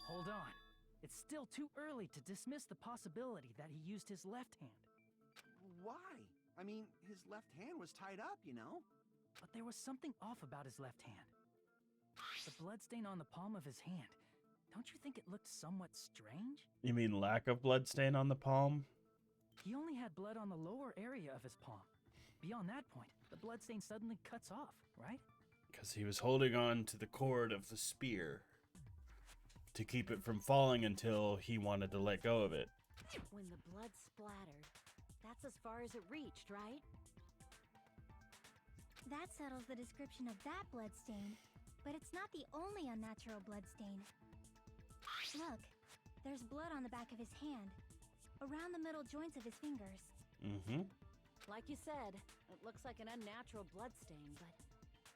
Hold on. It's still too early to dismiss the possibility that he used his left hand. Why? I mean, his left hand was tied up, you know? But there was something off about his left hand. The bloodstain on the palm of his hand. Don't you think it looked somewhat strange? You mean lack of bloodstain on the palm? He only had blood on the lower area of his palm. Beyond that point, the bloodstain suddenly cuts off, right? Because he was holding on to the cord of the spear to keep it from falling until he wanted to let go of it. When the blood splattered, that's as far as it reached, right? That settles the description of that bloodstain, but it's not the only unnatural bloodstain. Look, there's blood on the back of his hand, around the middle joints of his fingers. Mm-hmm. Like you said, it looks like an unnatural bloodstain, but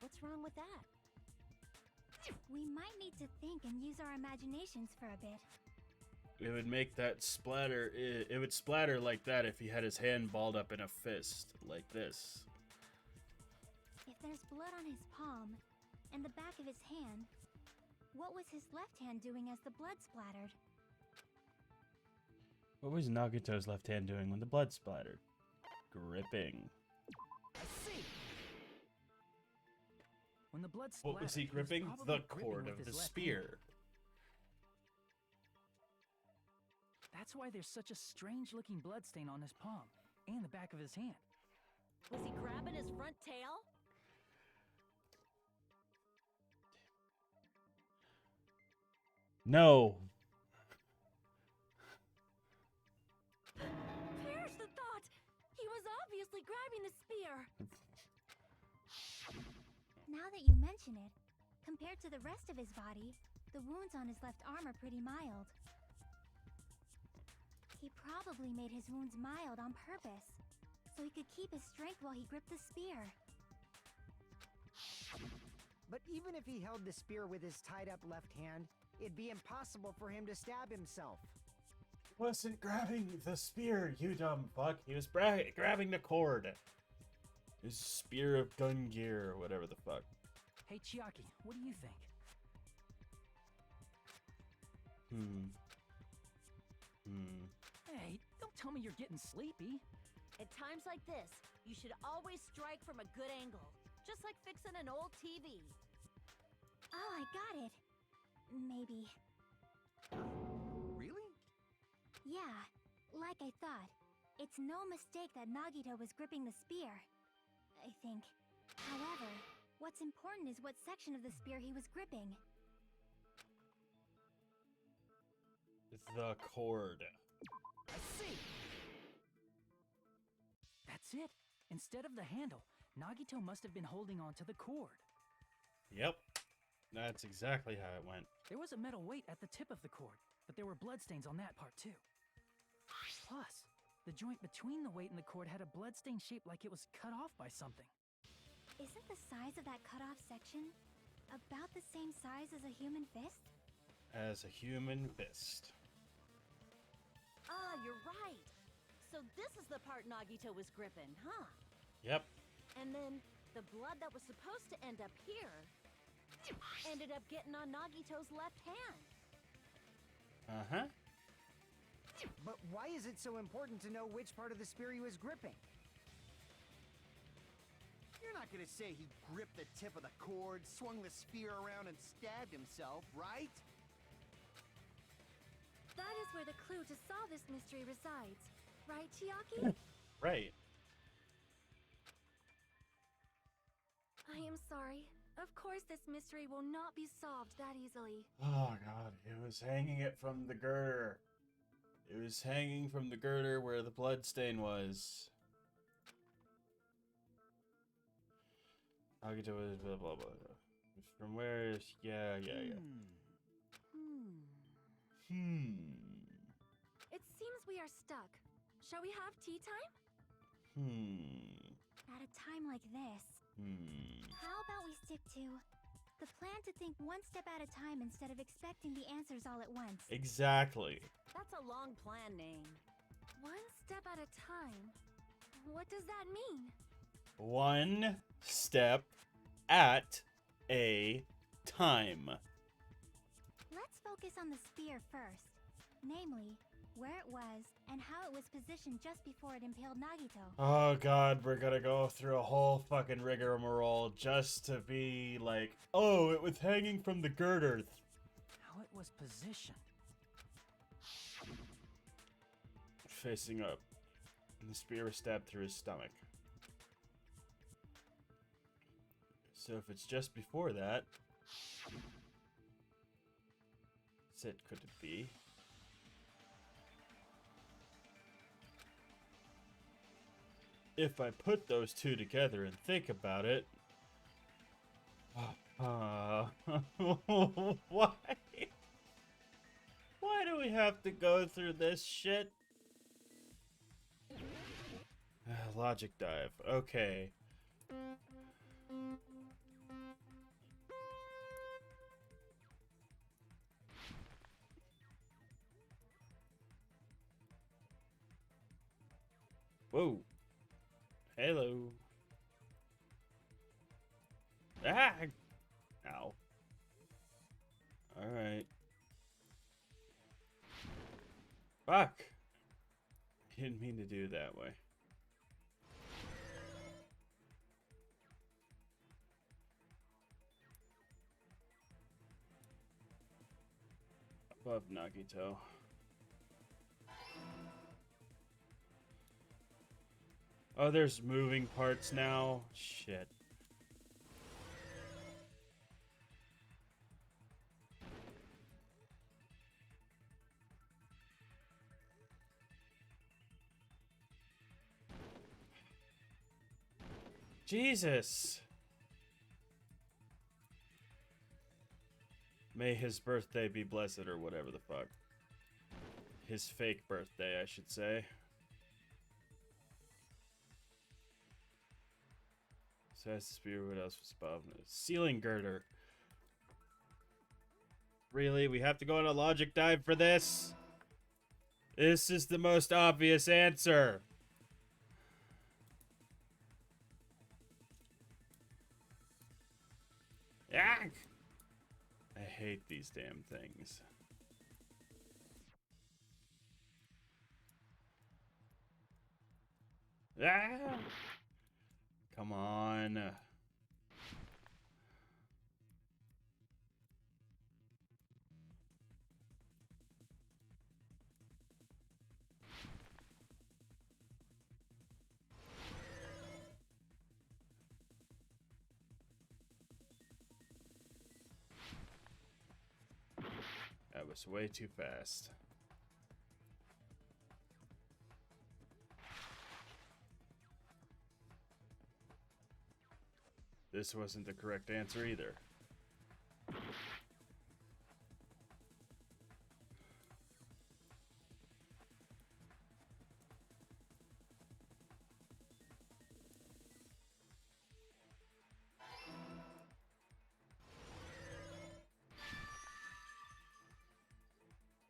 what's wrong with that? We might need to think and use our imaginations for a bit. It would make that splatter. It would splatter like that if he had his hand balled up in a fist, like this. If there's blood on his palm and the back of his hand, what was his left hand doing as the blood splattered? What was Nagito's left hand doing when the blood splattered? Gripping. I see. When the blood splattered, What was he gripping? The cord of the spear. That's why there's such a strange-looking bloodstain on his palm and the back of his hand. Was he grabbing his front tail? No. Perish the thought! He was obviously grabbing the spear! Now that you mention it, compared to the rest of his body, the wounds on his left arm are pretty mild. He probably made his wounds mild on purpose, so he could keep his strength while he gripped the spear. But even if he held the spear with his tied-up left hand, it'd be impossible for him to stab himself. Wasn't grabbing the spear, you dumb fuck. He was grabbing the cord. His spear of gun gear, or whatever the fuck. Hey, Chiaki, what do you think? Hey, don't tell me you're getting sleepy. At times like this, you should always strike from a good angle, just like fixing an old TV. Oh, I got it. Maybe. Really? Yeah, like I thought. It's no mistake that Nagito was gripping the spear, I think. However, what's important is what section of the spear he was gripping. The cord. I see. That's it. Instead of the handle, Nagito must have been holding on to the cord. Yep. That's exactly how it went. There was a metal weight at the tip of the cord, but there were bloodstains on that part too. Plus, the joint between the weight and the cord had a bloodstain shaped like it was cut off by something. Isn't the size of that cut-off section about the same size as a human fist? As a human fist. Ah, you're right. So this is the part Nagito was gripping, huh? Yep. And then the blood that was supposed to end up here ended up getting on Nagito's left hand. Uh-huh. But why is it so important to know which part of the spear he was gripping? You're not gonna say he gripped the tip of the cord, swung the spear around, and stabbed himself, right? That is where the clue to solve this mystery resides. Right, Chiaki? Right. I am sorry. Of course this mystery will not be solved that easily. Oh god, it was hanging it from the girder. It was hanging from the girder where the blood stain was. Nagito was blah blah blah. From where is yeah. It seems we are stuck. Shall we have tea time? At a time like this, how about we stick to the plan to think one step at a time instead of expecting the answers all at once? Exactly. That's a long plan name. One step at a time? What does that mean? One step at a time. Let's focus on the spear first. Namely, where it was and how it was positioned just before it impaled Nagito. Oh god, we're gonna go through a whole fucking rigmarole just to be like, oh, it was hanging from the girder. How it was positioned. Facing up. And the spear was stabbed through his stomach. So if it's just before that, it could it be? If I put those two together and think about it, why? Why do we have to go through this shit? Logic dive. Okay. Whoa. Hello. Ah! Ow. Alright. Fuck! Didn't mean to do it that way. Above Nagito. Oh, there's moving parts now? Shit. Jesus! May his birthday be blessed or whatever the fuck. His fake birthday, I should say. Says the spear, what else was above? Ceiling girder. Really? We have to go on a logic dive for this? This is the most obvious answer. Yak! I hate these damn things. Ah! Come on. That was way too fast. This wasn't the correct answer either.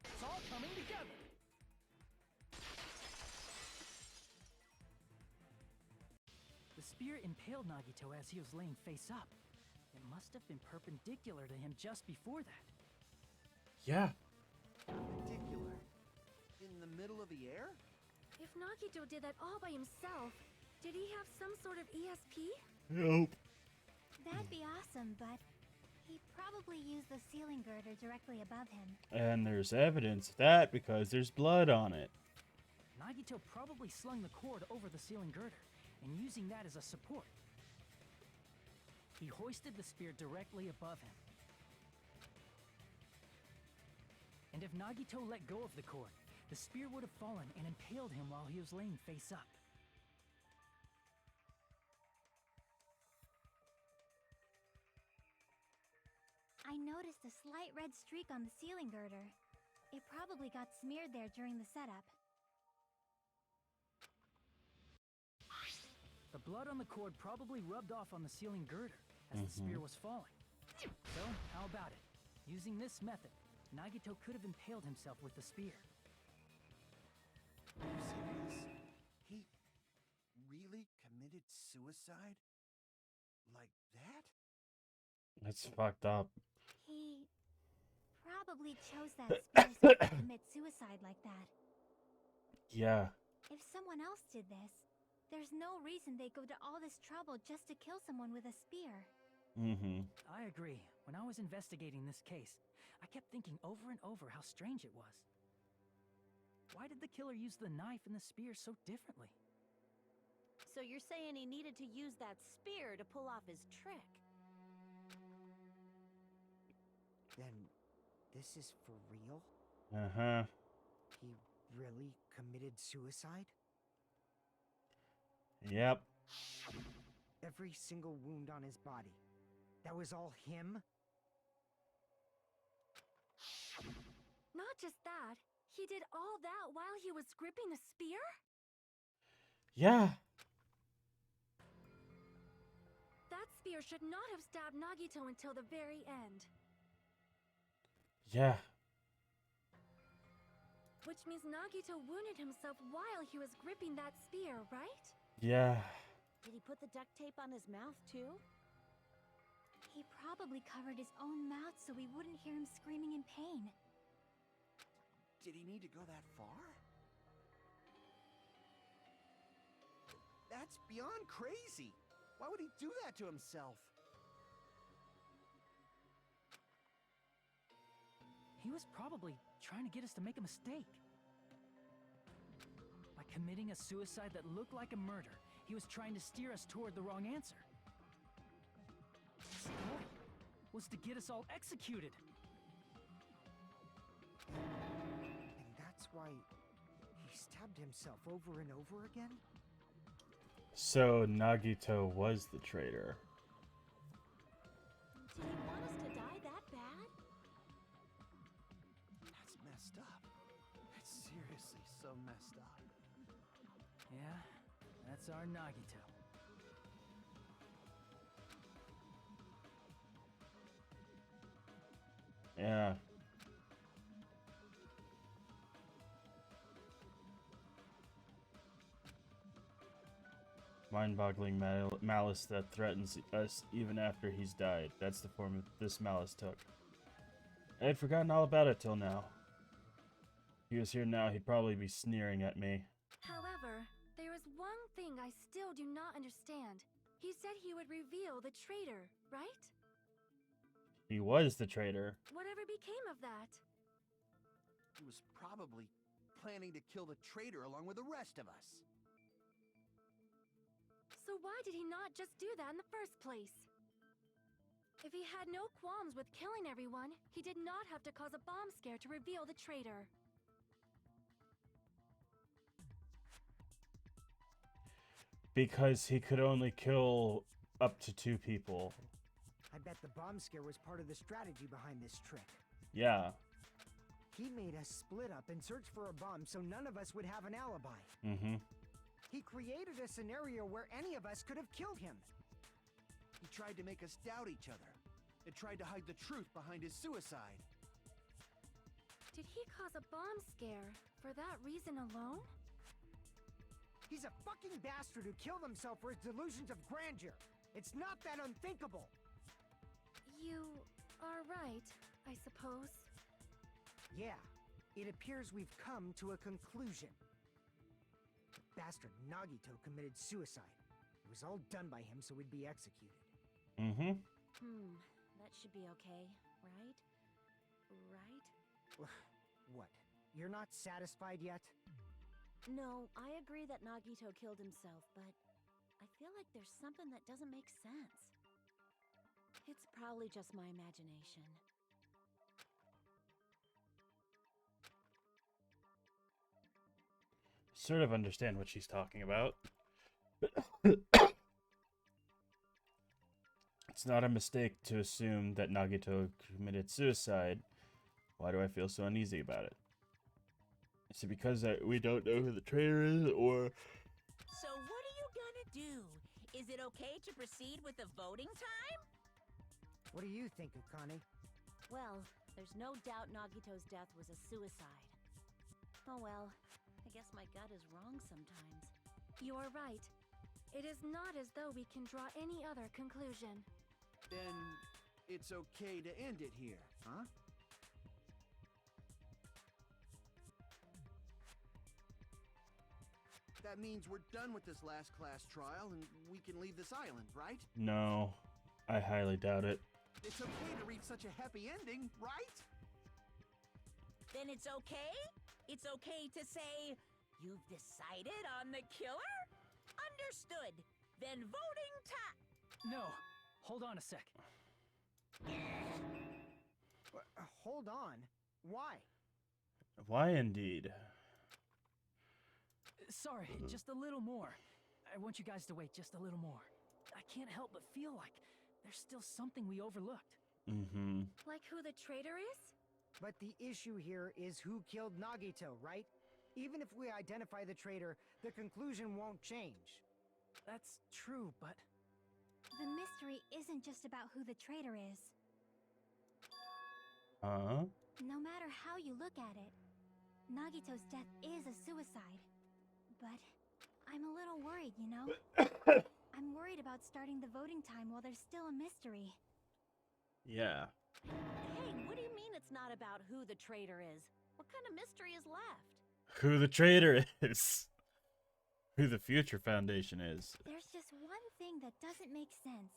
It's all coming together. The spear impaled Nagito as he was laying face up. It must have been perpendicular to him just before that. Yeah. Perpendicular? In the middle of the air? If Nagito did that all by himself, did he have some sort of ESP? Nope. That'd be awesome, but he probably used the ceiling girder directly above him. And there's evidence of that because there's blood on it. Nagito probably slung the cord over the ceiling girder and using that as a support. He hoisted the spear directly above him. And if Nagito let go of the cord, the spear would have fallen and impaled him while he was laying face up. I noticed a slight red streak on the ceiling girder. It probably got smeared there during the setup. The blood on the cord probably rubbed off on the ceiling girder as the spear was falling. So, how about it? Using this method, Nagito could have impaled himself with the spear. Are you serious? He really committed suicide? Like that? That's fucked up. He probably chose that spear so he could commit suicide like that. Yeah. If someone else did this, there's no reason they go to all this trouble just to kill someone with a spear. I agree. When I was investigating this case, I kept thinking over and over how strange it was. Why did the killer use the knife and the spear so differently? So you're saying he needed to use that spear to pull off his trick? Then this is for real? Uh-huh. He really committed suicide? Yep. Every single wound on his body. That was all him? Not just that, he did all that while he was gripping the spear? Yeah. That spear should not have stabbed Nagito until the very end. Yeah. Which means Nagito wounded himself while he was gripping that spear, right? Yeah. Did he put the duct tape on his mouth too? He probably covered his own mouth so we wouldn't hear him screaming in pain. Did he need to go that far? That's beyond crazy. Why would he do that to himself? He was probably trying to get us to make a mistake. By committing a suicide that looked like a murder, he was trying to steer us toward the wrong answer. His goal was to get us all executed. And that's why he stabbed himself over and over again? So Nagito was the traitor. Did he want us to die that bad? That's messed up. That's seriously so messed up. Yeah, that's our Nagito. Yeah. Mind-boggling malice that threatens us even after he's died. That's the form this malice took. I had forgotten all about it till now. If he was here now, he'd probably be sneering at me. However, there is one thing I still do not understand. He said he would reveal the traitor, right? He was the traitor. Whatever became of that? He was probably planning to kill the traitor along with the rest of us. So why did he not just do that in the first place? If he had no qualms with killing everyone, he did not have to cause a bomb scare to reveal the traitor. Because he could only kill up to 2 people. I bet the bomb scare was part of the strategy behind this trick. Yeah. He made us split up and search for a bomb so none of us would have an alibi. Mm-hmm. He created a scenario where any of us could have killed him. He tried to make us doubt each other. And tried to hide the truth behind his suicide. Did he cause a bomb scare for that reason alone? He's a fucking bastard who killed himself for his delusions of grandeur. It's not that unthinkable. You are right, I suppose. Yeah, it appears we've come to a conclusion. The bastard Nagito committed suicide. It was all done by him so he'd be executed. Mm-hmm. That should be okay, right? Right? What? You're not satisfied yet? No, I agree that Nagito killed himself, but I feel like there's something that doesn't make sense. It's probably just my imagination. Sort of understand what she's talking about. It's not a mistake to assume that Nagito committed suicide. Why do I feel so uneasy about it? Is it because we don't know who the traitor is, or... So what are you gonna do? Is it okay to proceed with the voting time? What do you think, Akane? Well, there's no doubt Nagito's death was a suicide. Oh well, I guess my gut is wrong sometimes. You are right. It is not as though we can draw any other conclusion. Then it's okay to end it here, huh? That means we're done with this last class trial and we can leave this island, right? No, I highly doubt it. It's okay to reach such a happy ending, right? Then it's okay? It's okay to say, you've decided on the killer? Understood. Then voting time. No, hold on a sec. Hold on. Why? Why indeed? Sorry, just a little more. I want you guys to wait just a little more. I can't help but feel like there's still something we overlooked. Mm-hmm. Like who the traitor is? But the issue here is who killed Nagito, right? Even if we identify the traitor, the conclusion won't change. That's true, but... The mystery isn't just about who the traitor is. No matter how you look at it, Nagito's death is a suicide. But I'm a little worried, you know? I'm worried about starting the voting time while there's still a mystery. Yeah. Hey, what do you mean it's not about who the traitor is? What kind of mystery is left? Who the traitor is. Who the Future Foundation is. There's just one thing that doesn't make sense.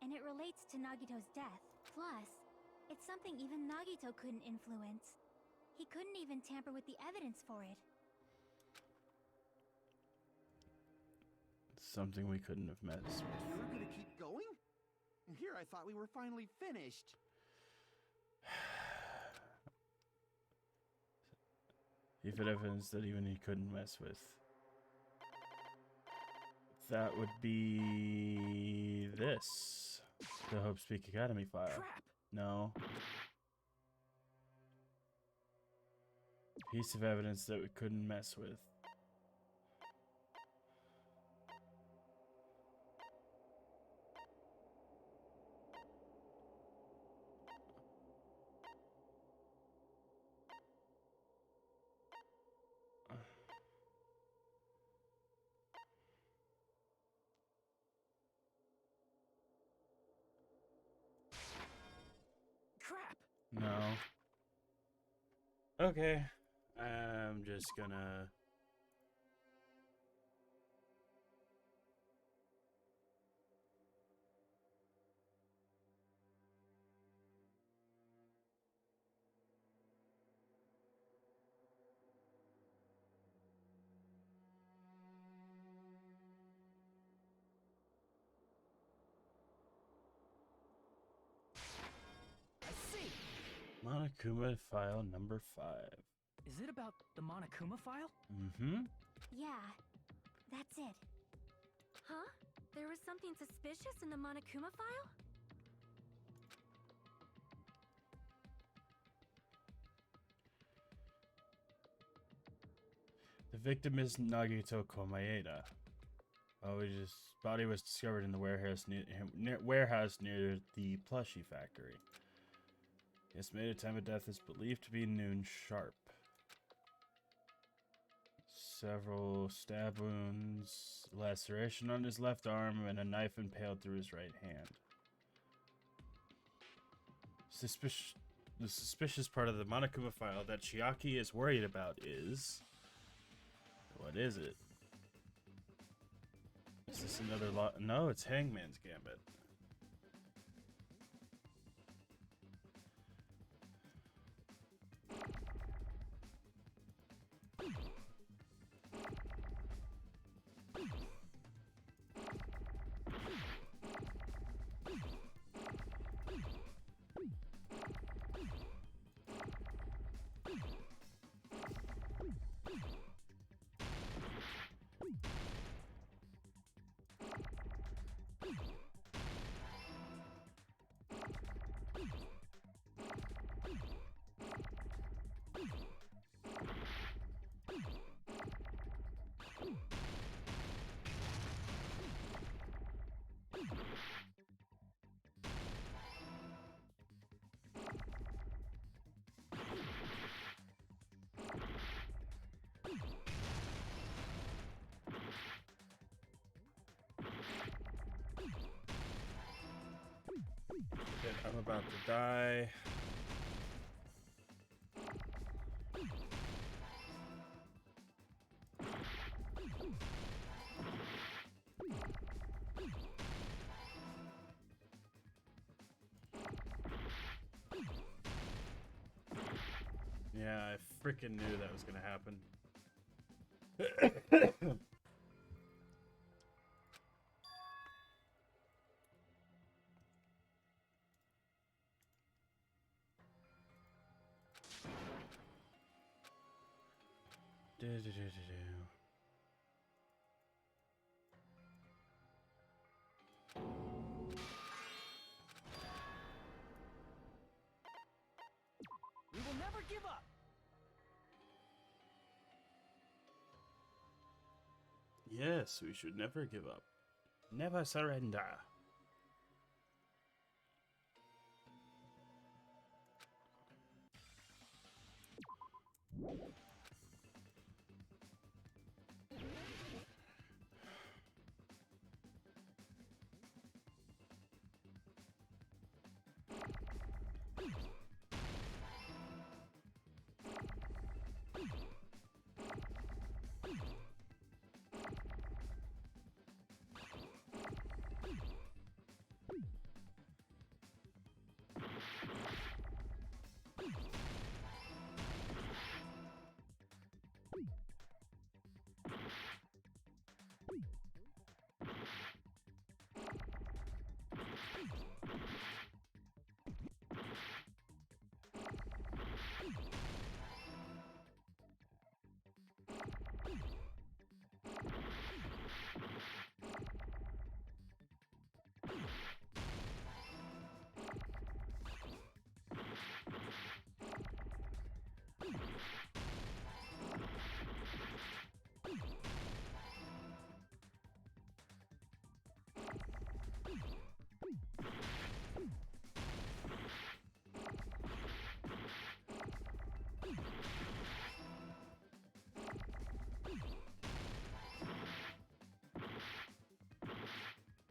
And it relates to Nagito's death. Plus, it's something even Nagito couldn't influence. He couldn't even tamper with the evidence for it. Something we couldn't have messed with. You were gonna keep going? Here I thought we were finally finished. Even evidence that even he couldn't mess with. That would be this. The Hope Speak Academy file. Crap! No. Piece of evidence that we couldn't mess with. Crap! No. Okay. I'm just gonna... I see! Monokuma file number 5. Is it about the Monokuma file? Mm-hmm. Yeah, that's it. Huh? There was something suspicious in the Monokuma file? The victim is Nagito Komaeda. Oh, his body was discovered in the warehouse near the plushie factory. The estimated time of death is believed to be noon sharp. Several stab wounds, laceration on his left arm, and a knife impaled through his right hand. The suspicious part of the Monokuma file that Chiaki is worried about is... What is it? Is this another lot? No, it's Hangman's Gambit. Shit, I'm about to die. Yeah, I freaking knew that was gonna happen. We will never give up! Yes, we should never give up. Never surrender.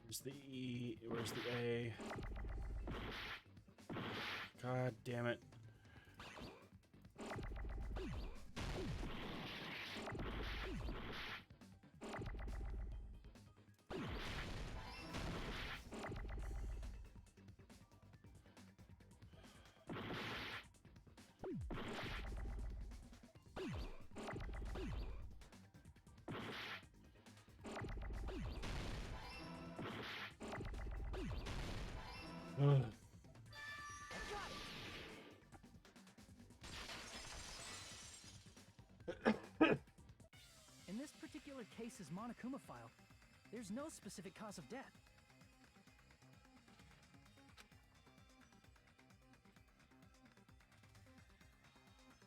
Where's the E? Where's the A? God damn it. Ugh. In this particular case's Monokuma file, There's no specific cause of death.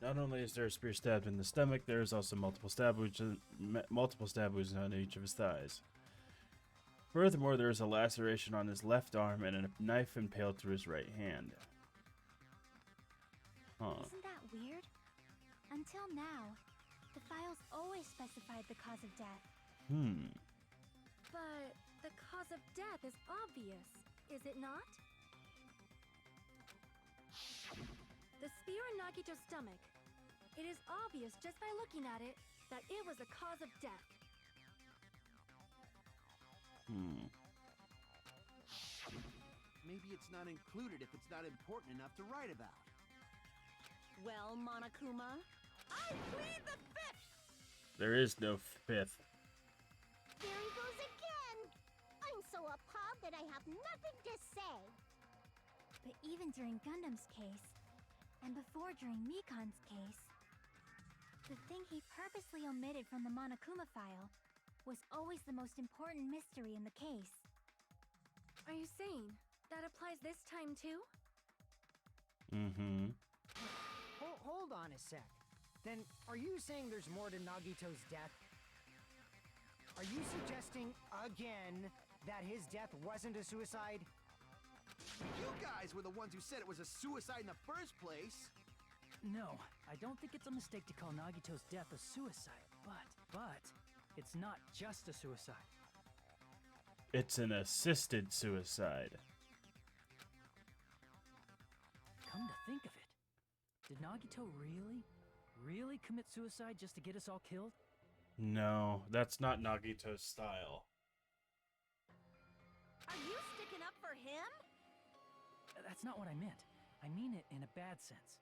Not only is there a spear stabbed in the stomach, there is also multiple stab wounds on each of his thighs. Furthermore, there is a laceration on his left arm and a knife impaled through his right hand. Huh. Isn't that weird? Until now, the files always specified the cause of death. But the cause of death is obvious, is it not? The spear in Nagito's stomach. It is obvious just by looking at it that it was the cause of death. Maybe it's not included if it's not important enough to write about. Well, Monokuma, I plead the fifth! There is no fifth. There he goes again! I'm so appalled that I have nothing to say. But even during Gundham's case, and before during Mikan's case, the thing he purposely omitted from the Monokuma file was always the most important mystery in the case. Are you saying that applies this time too? Hold on a sec. Then, are you saying there's more to Nagito's death? Are you suggesting, again, that his death wasn't a suicide? You guys were the ones who said it was a suicide in the first place. No, I don't think it's a mistake to call Nagito's death a suicide, but it's not just a suicide. It's an assisted suicide. Come to think of it, did Nagito really commit suicide just to get us all killed? No, that's not Nagito's style. are you sticking up for him? That's not what I meant. I mean it in a bad sense.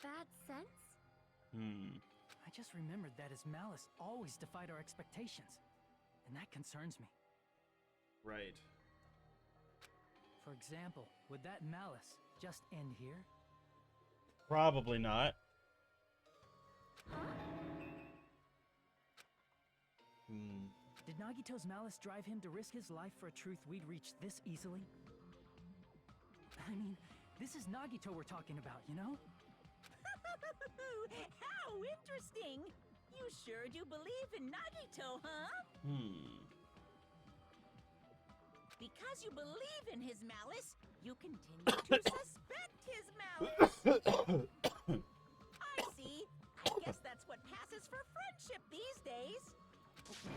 Bad sense? I just remembered that his malice always defied our expectations, and that concerns me. Right. For example, would that malice just end here? Probably not. Did Nagito's malice drive him to risk his life for a truth we'd reach this easily? I mean, this is Nagito we're talking about, you know? How interesting! You sure do believe in Nagito, huh? Because you believe in his malice, you continue to suspect his malice. I see. I guess that's what passes for friendship these days.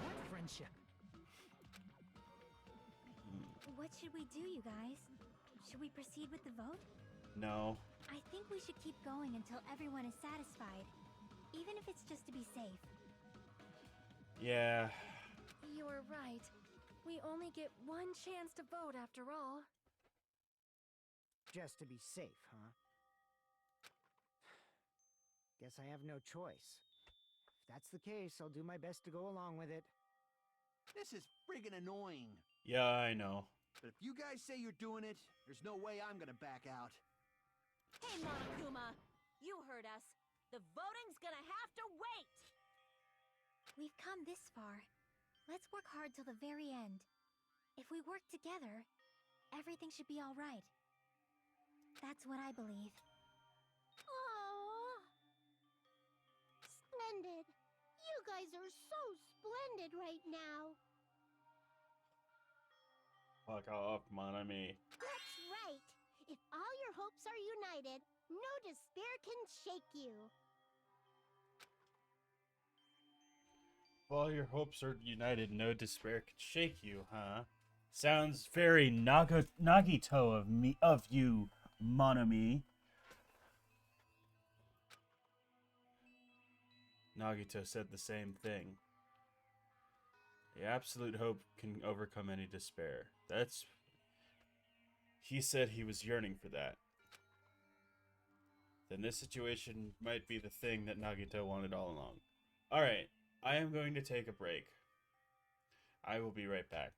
What friendship? What should we do, you guys? Should we proceed with the vote? No. I think we should keep going until everyone is satisfied, even if it's just to be safe. Yeah. You're right. We only get one chance to vote after all. Just to be safe, huh? Guess I have no choice. If that's the case, I'll do my best to go along with it. This is friggin' annoying. Yeah, I know. But if you guys say you're doing it, there's no way I'm gonna back out. Hey, Monokuma, you heard us. The voting's gonna have to wait! We've come this far. Let's work hard till the very end. If we work together, everything should be all right. That's what I believe. Aww. Splendid. You guys are so splendid right now. Fuck off, Monami. That's right. If all your hopes are united, no despair can shake you. If all your hopes are united, no despair can shake you, huh? Sounds very Nagito of you, Monami. Nagito said the same thing. The absolute hope can overcome any despair. He said he was yearning for that. Then this situation might be the thing that Nagito wanted all along. Alright, I am going to take a break. I will be right back.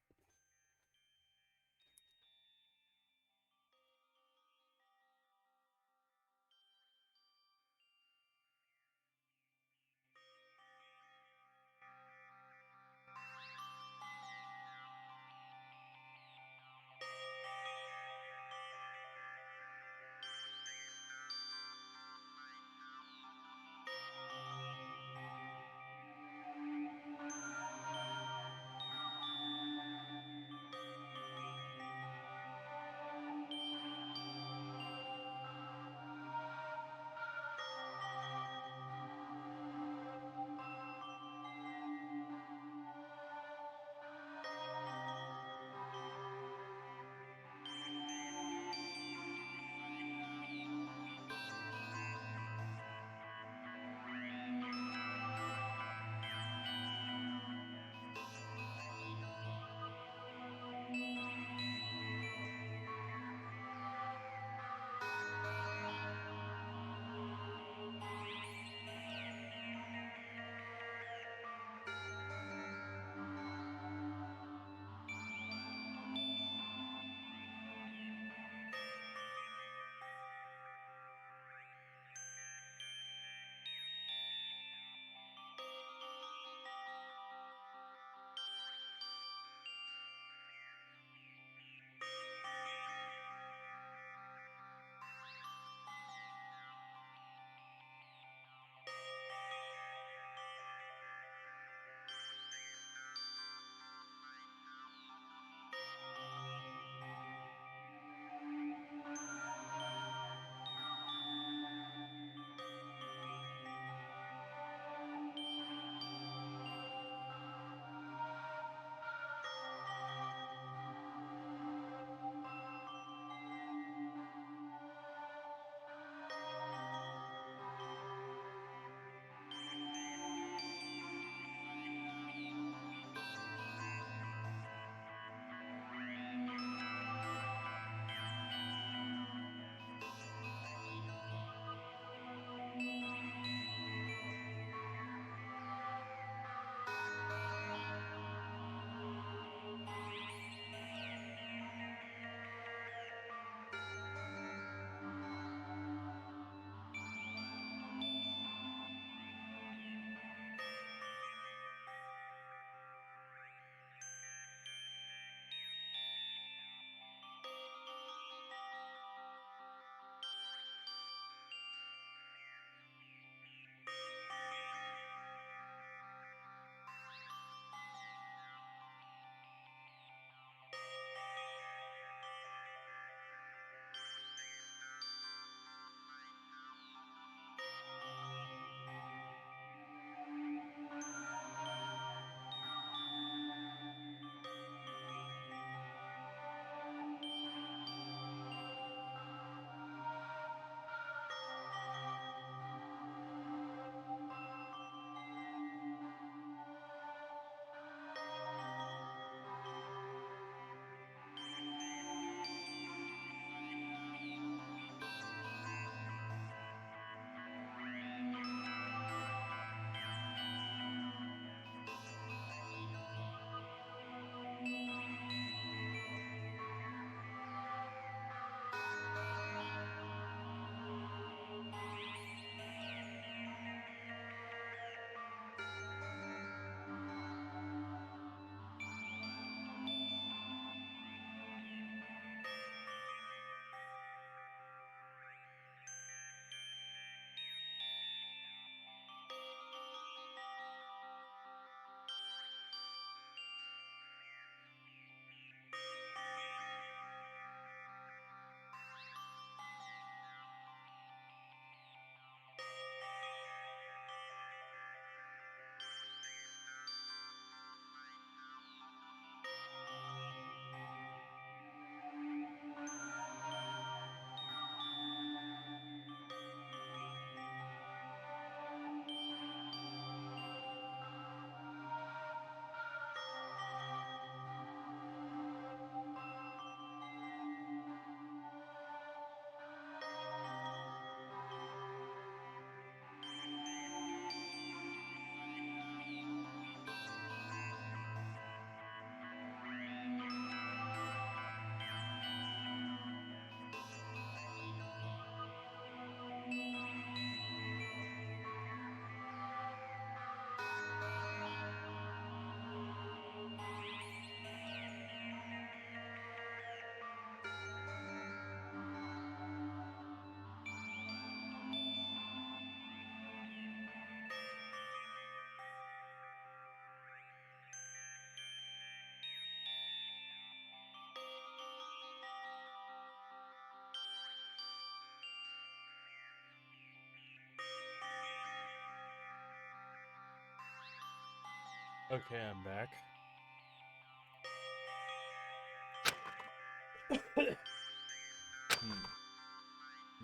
Okay, I'm back.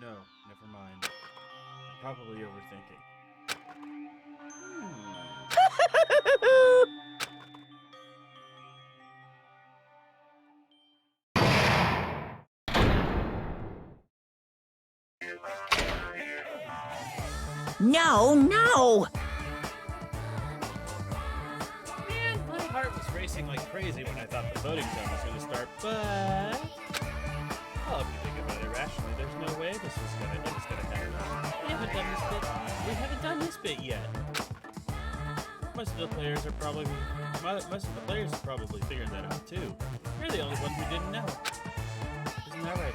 No, never mind. I'm probably overthinking. No, no! Man, my heart was racing like crazy when I thought the voting time was going to start, but... Well, if you think about it rationally, there's no way this is gonna happen. We haven't done this bit yet. Most of the players have probably figured that out too. We're the only ones who didn't know. Isn't that right?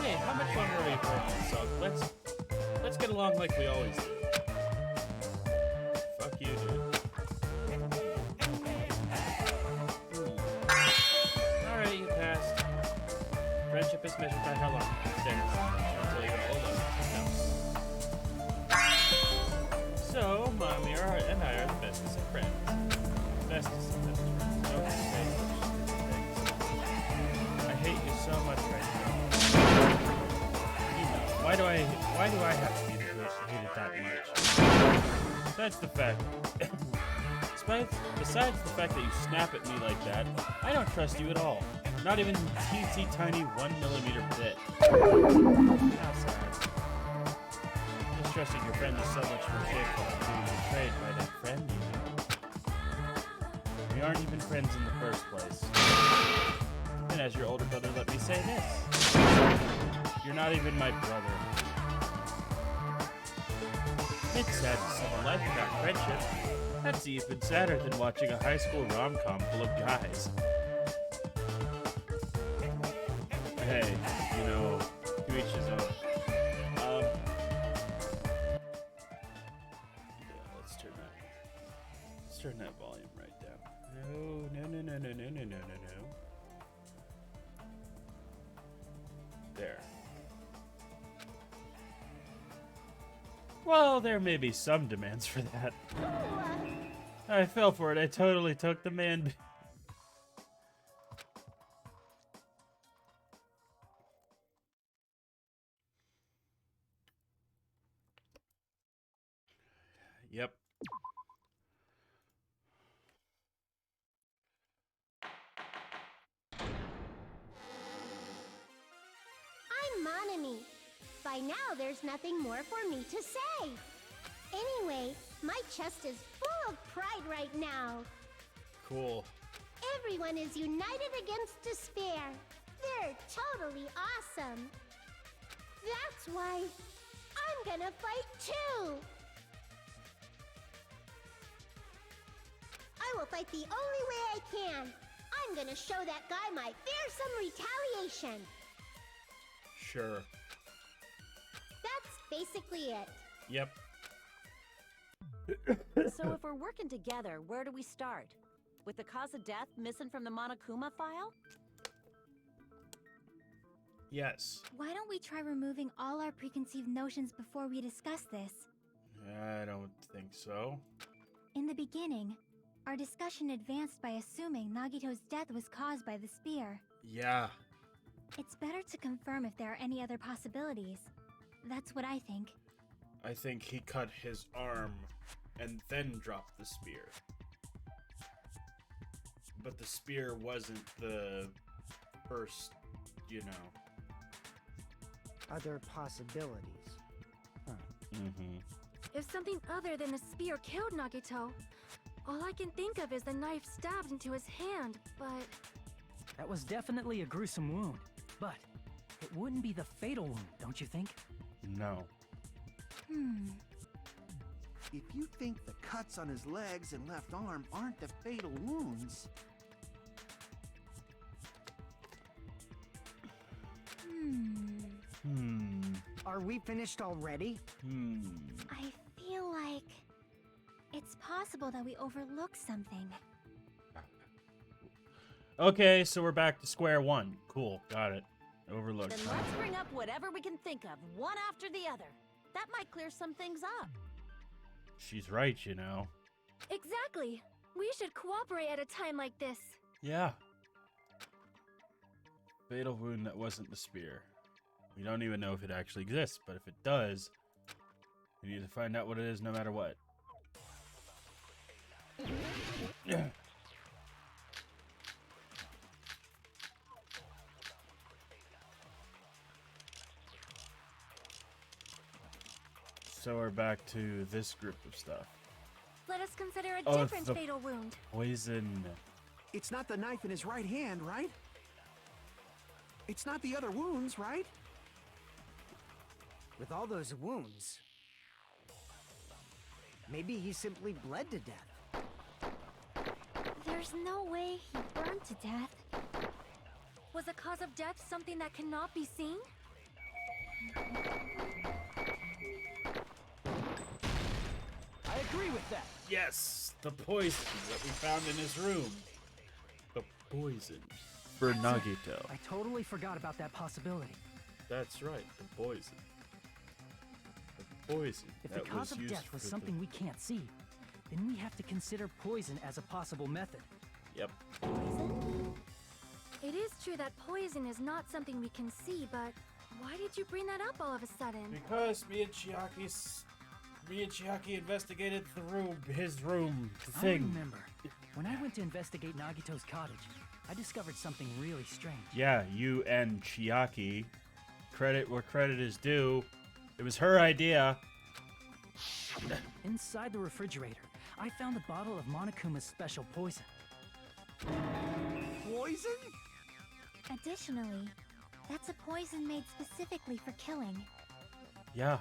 Hey, how much longer are we playing this song? Let's get along like we always do. Fuck you, dude. Alright, you passed. Friendship is measured by how long you can stare until you're all alone. No. So, Mommy and I are the bestest of friends. Bestest of best friends. Don't say such things. I hate you so much right now. You know, why do I have to be the person who hated that much? Besides the fact that you snap at me like that, I don't trust you at all. Not even teensy tiny 1 millimeter bit. How sad. Trusting your friend is so much more shameful than being betrayed by that friend you know. We aren't even friends in the first place. And as your older brother, let me say this. You're not even my brother. It's sad to see a life without friendship. That's even sadder than watching a high school rom-com full of guys. Hey, you know, to each his own. Turn that volume right down. No. There. Well, there may be some demands for that. I fell for it. I totally took the man. Yep. I'm Monami. By now, there's nothing more for me to say. Anyway, my chest is full of pride right now. Cool. Everyone is united against despair. They're totally awesome. That's why I'm gonna fight too. I will fight the only way I can. I'm gonna show that guy my fearsome retaliation. Sure. That's basically it. Yep. So if we're working together, where do we start? With the cause of death missing from the Monokuma file? Yes. Why don't we try removing all our preconceived notions before we discuss this? I don't think so. In the beginning, our discussion advanced by assuming Nagito's death was caused by the spear. Yeah. It's better to confirm if there are any other possibilities. That's what I think. I think he cut his arm and then dropped the spear. But the spear wasn't the first, you know. Other possibilities. Huh. Mm-hmm. If something other than the spear killed Nagito, all I can think of is the knife stabbed into his hand, but... That was definitely a gruesome wound, but it wouldn't be the fatal wound, don't you think? No. If you think the cuts on his legs and left arm aren't the fatal wounds... Are we finished already? I feel like it's possible that we overlooked something. Okay, so we're back to square one. Cool, got it. Overlooked. Then let's bring up whatever we can think of, one after the other. That might clear some things up. she's right, you know. Exactly. We should cooperate at a time like this. Yeah. Fatal wound that wasn't the spear. We don't even know if it actually exists, but if it does, we need to find out what it is no matter what. So we're back to this group of stuff. Let us consider a Oh, different the fatal wound. Poison. It's not the knife in his right hand, right? It's not the other wounds, right? With all those wounds, maybe he simply bled to death. There's no way he burned to death. Was the cause of death something that cannot be seen? I agree with that. Yes, the poison that we found in his room. The poison for Nagito. I totally forgot about that possibility. That's right, the poison. The poison. If the that cause was of used death was for something we can't see, then we have to consider poison as a possible method. Yep. Poison? It is true that poison is not something we can see, but why did you bring that up all of a sudden? Because me and Chiaki investigated his room, the I thing. remember. When I went to investigate Nagito's cottage, I discovered something really strange. Yeah, you and Chiaki. Credit where credit is due. It was her idea. Inside the refrigerator, I found a bottle of Monokuma's special poison. Poison? Additionally, that's a poison made specifically for killing. Yeah.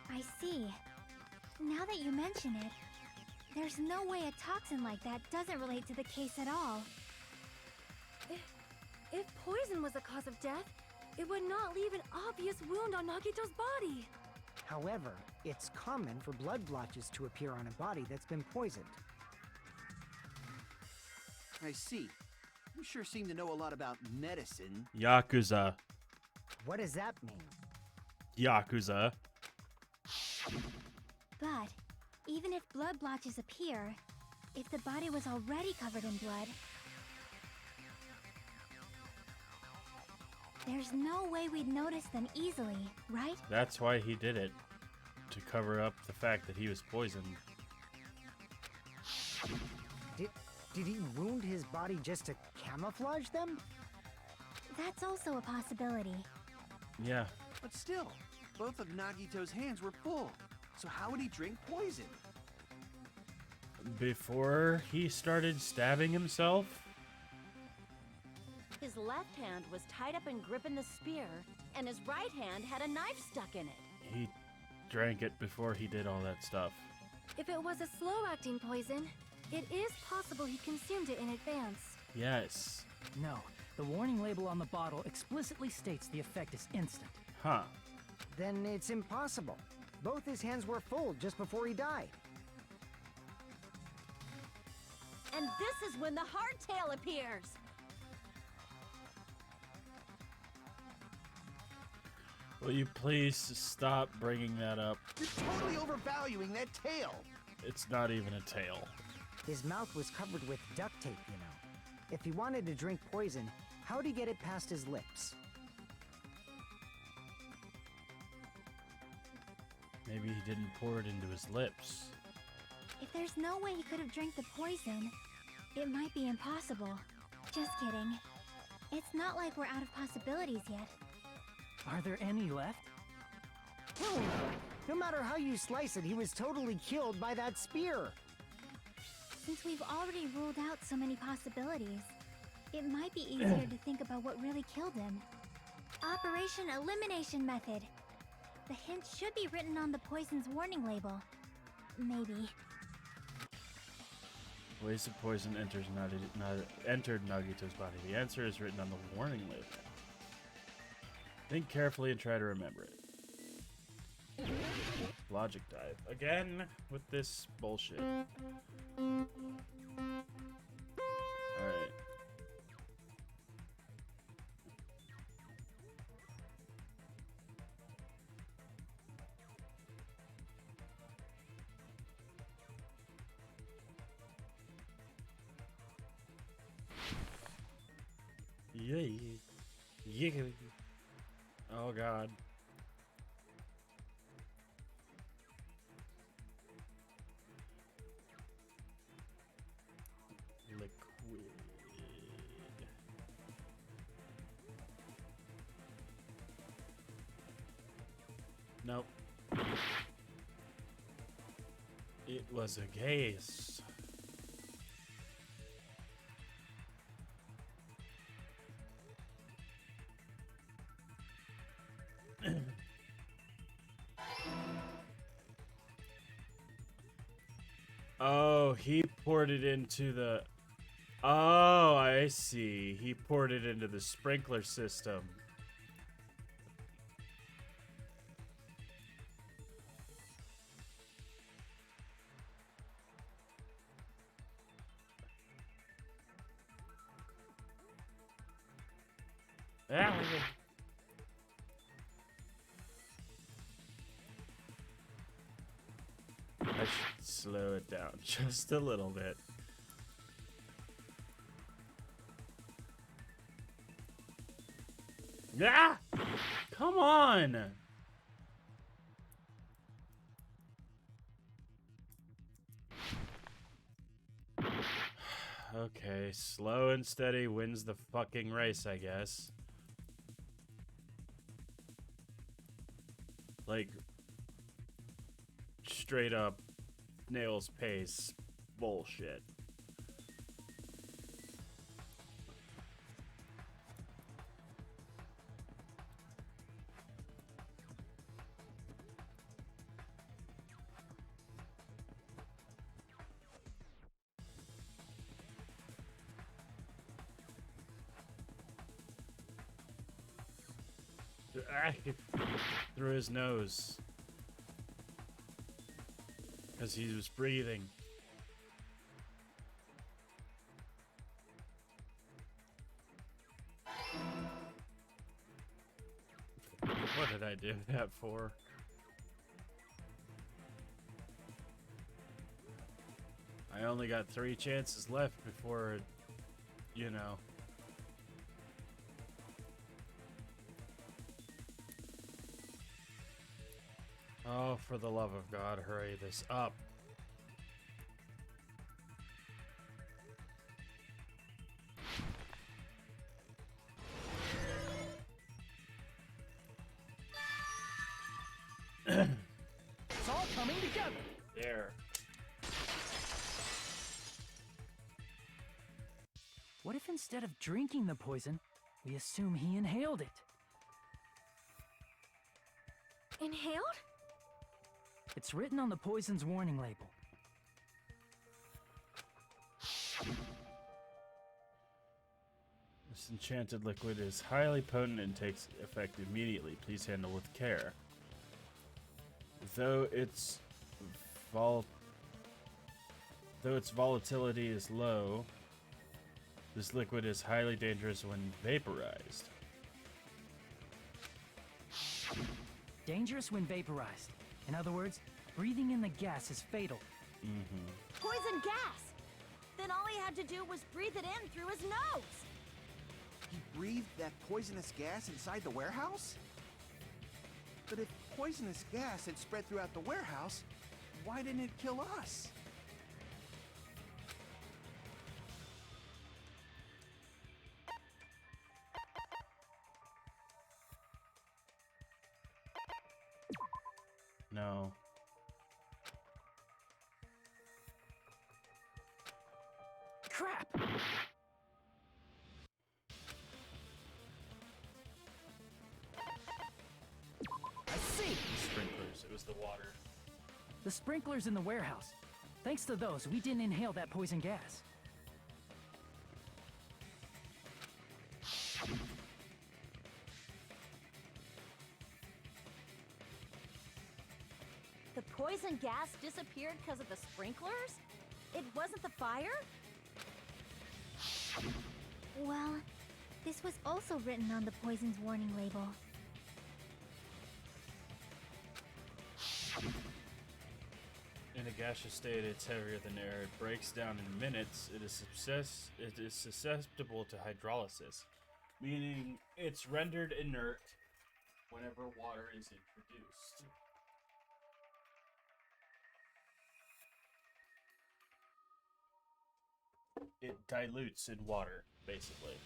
I see. Now that you mention it, there's no way a toxin like that doesn't relate to the case at all. If poison was the cause of death, it would not leave an obvious wound on Nagito's body. However, it's common for blood blotches to appear on a body that's been poisoned. I see. You sure seem to know a lot about medicine. Yakuza. What does that mean? Yakuza. But even if blood blotches appear, if the body was already covered in blood, there's no way we'd notice them easily, right? That's why he did it. To cover up the fact that he was poisoned. Did he wound his body just to camouflage them? That's also a possibility. Yeah. But still, both of Nagito's hands were full. So how would he drink poison? Before he started stabbing himself? His left hand was tied up and gripping the spear, and his right hand had a knife stuck in it. He drank it before he did all that stuff. If it was a slow-acting poison, it is possible he consumed it in advance. Yes. No, the warning label on the bottle explicitly states the effect is instant. Huh. Then it's impossible. Both his hands were full just before he died. And this is when the hardtail appears. Will you please stop bringing that up? You're totally overvaluing that tail. It's not even a tail. His mouth was covered with duct tape, you know. If he wanted to drink poison, how'd he get it past his lips? Maybe he didn't pour it into his lips. If there's no way he could have drank the poison, it might be impossible. Just kidding. It's not like we're out of possibilities yet. Are there any left? No matter how you slice it, he was totally killed by that spear. Since we've already ruled out so many possibilities, it might be easier to think about what really killed him. Operation Elimination Method. The hint should be written on the poison's warning label. Maybe. Ways of poison entered Nagito's body. The answer is written on the warning label. Think carefully and try to remember it. Logic dive. Again with this bullshit. Alright. Yeah. Oh god. Liquid. Nope. It was a gas. Oh, he poured it into the... Oh, I see. He poured it into the sprinkler system. Ah. I should slow it down just a little bit. Yeah! Come on! Okay, slow and steady wins the fucking race, I guess. Like, straight up snail's pace bullshit. Through his nose. Because he was breathing. What did I do that for? I only got 3 chances left before, you know. Oh, for the love of God, hurry this up. It's all coming together. There. What if instead of drinking the poison, we assume he inhaled it? Inhaled? It's written on the poison's warning label. This enchanted liquid is highly potent and takes effect immediately. Please handle with care. Though its volatility is low, this liquid is highly dangerous when vaporized. Dangerous when vaporized. In other words, breathing in the gas is fatal. Poison gas! Then all he had to do was breathe it in through his nose! He breathed that poisonous gas inside the warehouse? But if poisonous gas had spread throughout the warehouse, why didn't it kill us? No. Crap! I see! Sprinklers. It was the water. The sprinklers in the warehouse. Thanks to those, we didn't inhale that poison gas. The poison gas disappeared because of the sprinklers? It wasn't the fire? Well, this was also written on the poison's warning label. In a gaseous state, it's heavier than air. It breaks down in minutes. It is susceptible to hydrolysis. Meaning it's rendered inert whenever water is introduced. It dilutes in water, basically.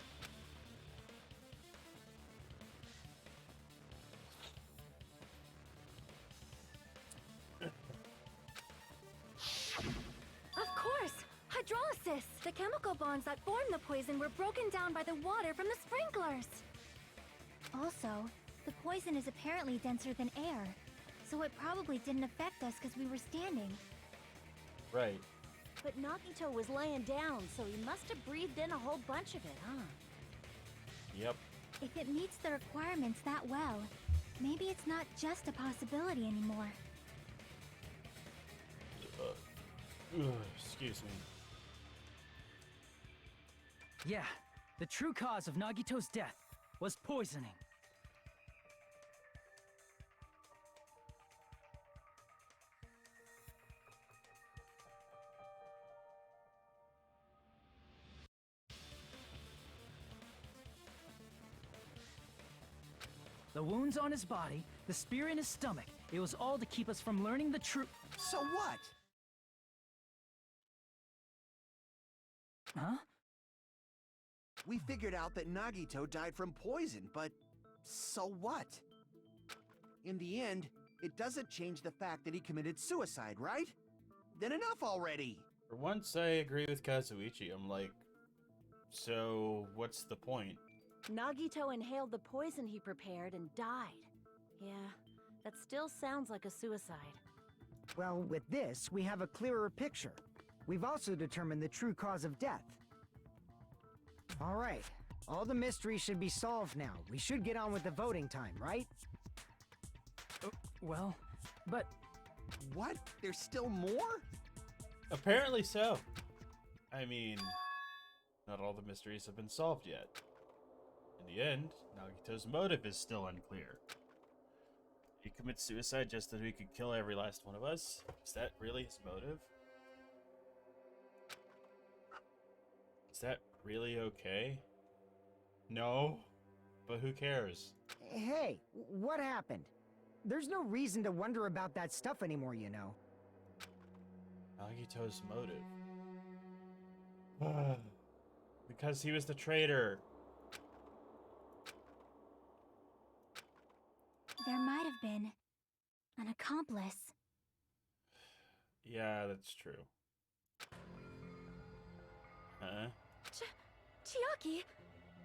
Of course! Hydrolysis! The chemical bonds that form the poison were broken down by the water from the sprinklers! Also, the poison is apparently denser than air, so it probably didn't affect us because we were standing. Right. But Nagito was laying down, so he must have breathed in a whole bunch of it, huh? Yep. If it meets the requirements that well, maybe it's not just a possibility anymore. Excuse me. Yeah, the true cause of Nagito's death was poisoning. The wounds on his body, the spear in his stomach, it was all to keep us from learning the truth. So what? Huh? We figured out that Nagito died from poison, but so what? In the end, it doesn't change the fact that he committed suicide, right? Then enough already! For once, I agree with Kazuichi. I'm like, so what's the point? Nagito inhaled the poison he prepared and died. Yeah, that still sounds like a suicide. Well, with this, we have a clearer picture. We've also determined the true cause of death. All right, all the mysteries should be solved now. We should get on with the voting time, right? Well, but... What? There's still more? Apparently so. I mean, not all the mysteries have been solved yet. In the end, Nagito's motive is still unclear. He commits suicide just so he could kill every last one of us? Is that really his motive? Is that really okay? No, but who cares? Hey, what happened? There's no reason to wonder about that stuff anymore, you know. Nagito's motive. Because he was the traitor. There might have been an accomplice. Yeah, that's true. Huh? Chiaki,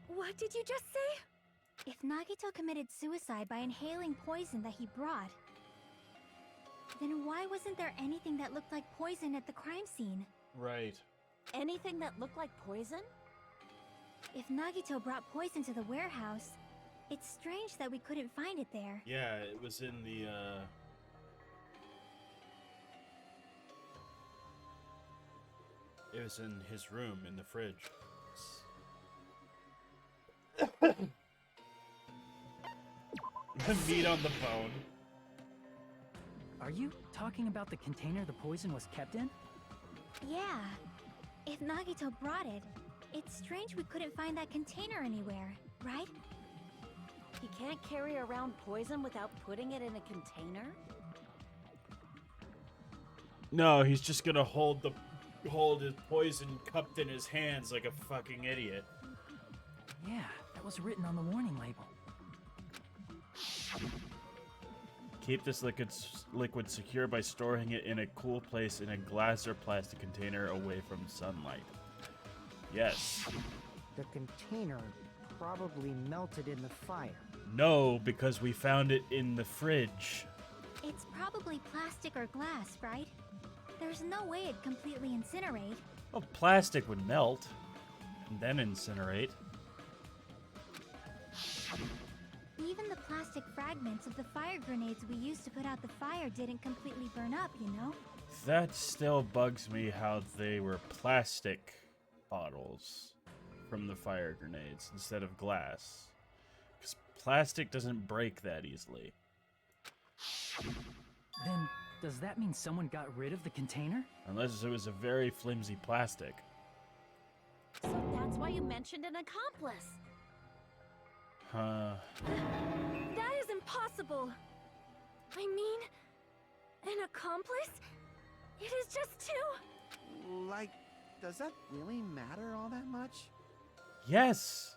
what did you just say? If Nagito committed suicide by inhaling poison that he brought, then why wasn't there anything that looked like poison at the crime scene? Right. Anything that looked like poison? If Nagito brought poison to the warehouse, it's strange that we couldn't find it there. Yeah, it was in the, it was in his room, in the fridge. The meat on the bone. Are you talking about the container the poison was kept in? Yeah. If Nagito brought it, it's strange we couldn't find that container anywhere, right? He can't carry around poison without putting it in a container? No, he's just gonna hold his poison cupped in his hands like a fucking idiot. Yeah, that was written on the warning label. Keep this liquid secure by storing it in a cool place in a glass or plastic container away from sunlight. Yes. The container probably melted in the fire. No, because we found it in the fridge. It's probably plastic or glass, right? There's no way it'd completely incinerate. Well, plastic would melt and then incinerate. Even the plastic fragments of the fire grenades we used to put out the fire didn't completely burn up, you know? That still bugs me how they were plastic bottles from the fire grenades instead of glass. Because plastic doesn't break that easily. Then, does that mean someone got rid of the container? Unless it was a very flimsy plastic. So that's why you mentioned an accomplice. That is impossible. I mean, an accomplice? It is just too... Like, does that really matter all that much? Yes.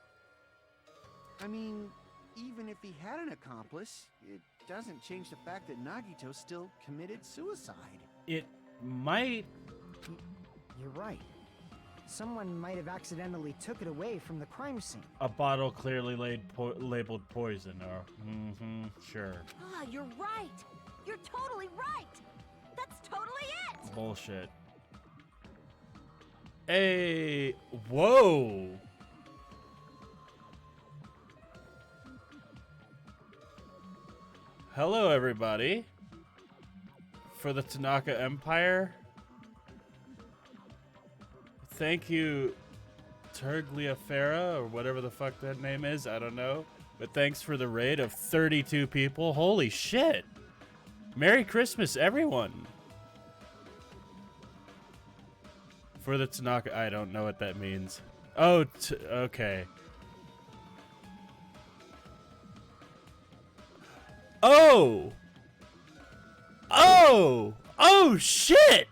I mean, even if he had an accomplice, it doesn't change the fact that Nagito still committed suicide. It might. You're right. Someone might have accidentally took it away from the crime scene. A bottle clearly labeled poison, or sure. Ah, you're right. You're totally right. That's totally it. Bullshit. Hey, whoa. Hello, everybody. For the Tanaka Empire. Thank you, Tergliafera, or whatever the fuck that name is. I don't know. But thanks for the raid of 32 people. Holy shit. Merry Christmas, everyone. For the Tanaka, I don't know what that means. Oh, okay. Oh! Oh! Oh, shit!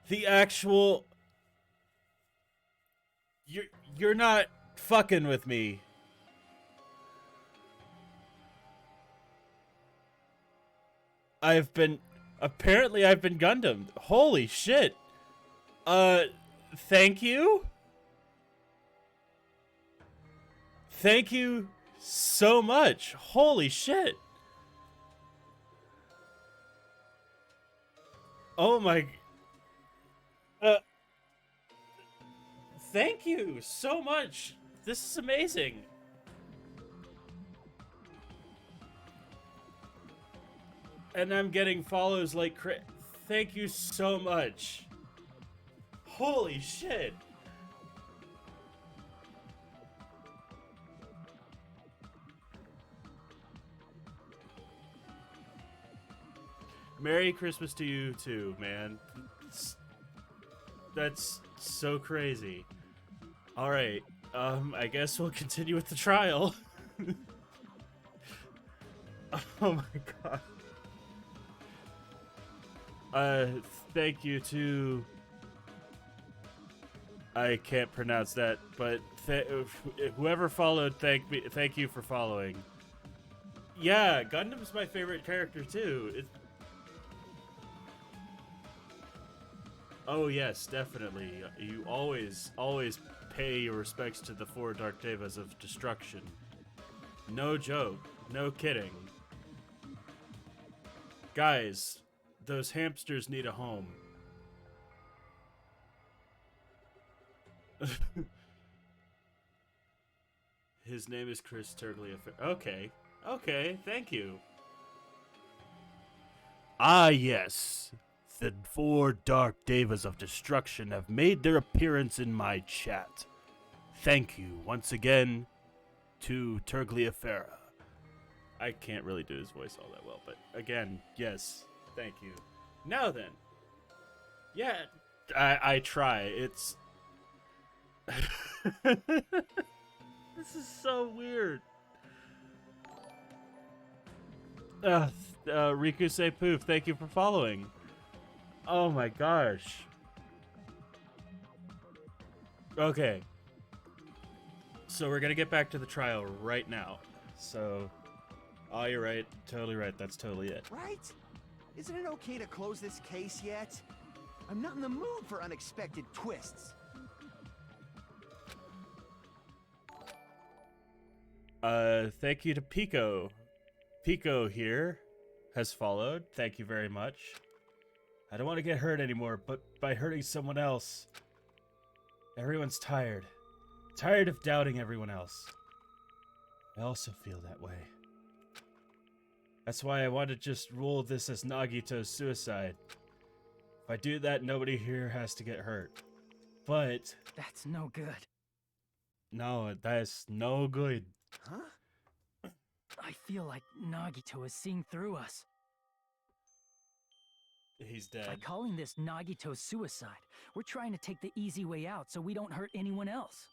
The actual... You're not fucking with me. Apparently I've been Gundhamed. Holy shit. Thank you? Thank you so much. Holy shit. Oh my... thank you so much. This is amazing. And I'm getting follows like thank you so much. Holy shit. Merry Christmas to you too, man. That's so crazy. All right, I guess we'll continue with the trial. Oh my god. Thank you to... I can't pronounce that, but whoever followed, thank you for following. Yeah, Gundam's my favorite character too. Oh yes, definitely. You always pay your respects to the 4 Dark Devas of Destruction. No joke. No kidding. Guys, those hamsters need a home. His name is Chris Tergliafera. Okay, thank you. Ah yes. The 4 Dark Devas of Destruction have made their appearance in my chat. Thank you once again to Tergliafera. I can't really do his voice all that well, but again, yes, thank you. Now then. Yeah, I try. It's... This is so weird. Riku Say Poof, thank you for following. Oh my gosh. Okay. So we're gonna get back to the trial right now. So, oh, you're right. Totally right. That's totally it. Right? Isn't it okay to close this case yet? I'm not in the mood for unexpected twists. Thank you to Pico. Pico here has followed. Thank you very much. I don't want to get hurt anymore, but by hurting someone else, everyone's tired. Tired of doubting everyone else. I also feel that way. That's why I want to just rule this as Nagito's suicide. If I do that, nobody here has to get hurt. But... That's no good. No, that's no good. Huh? I feel like Nagito is seeing through us. He's dead. By calling this Nagito's suicide, we're trying to take the easy way out so we don't hurt anyone else.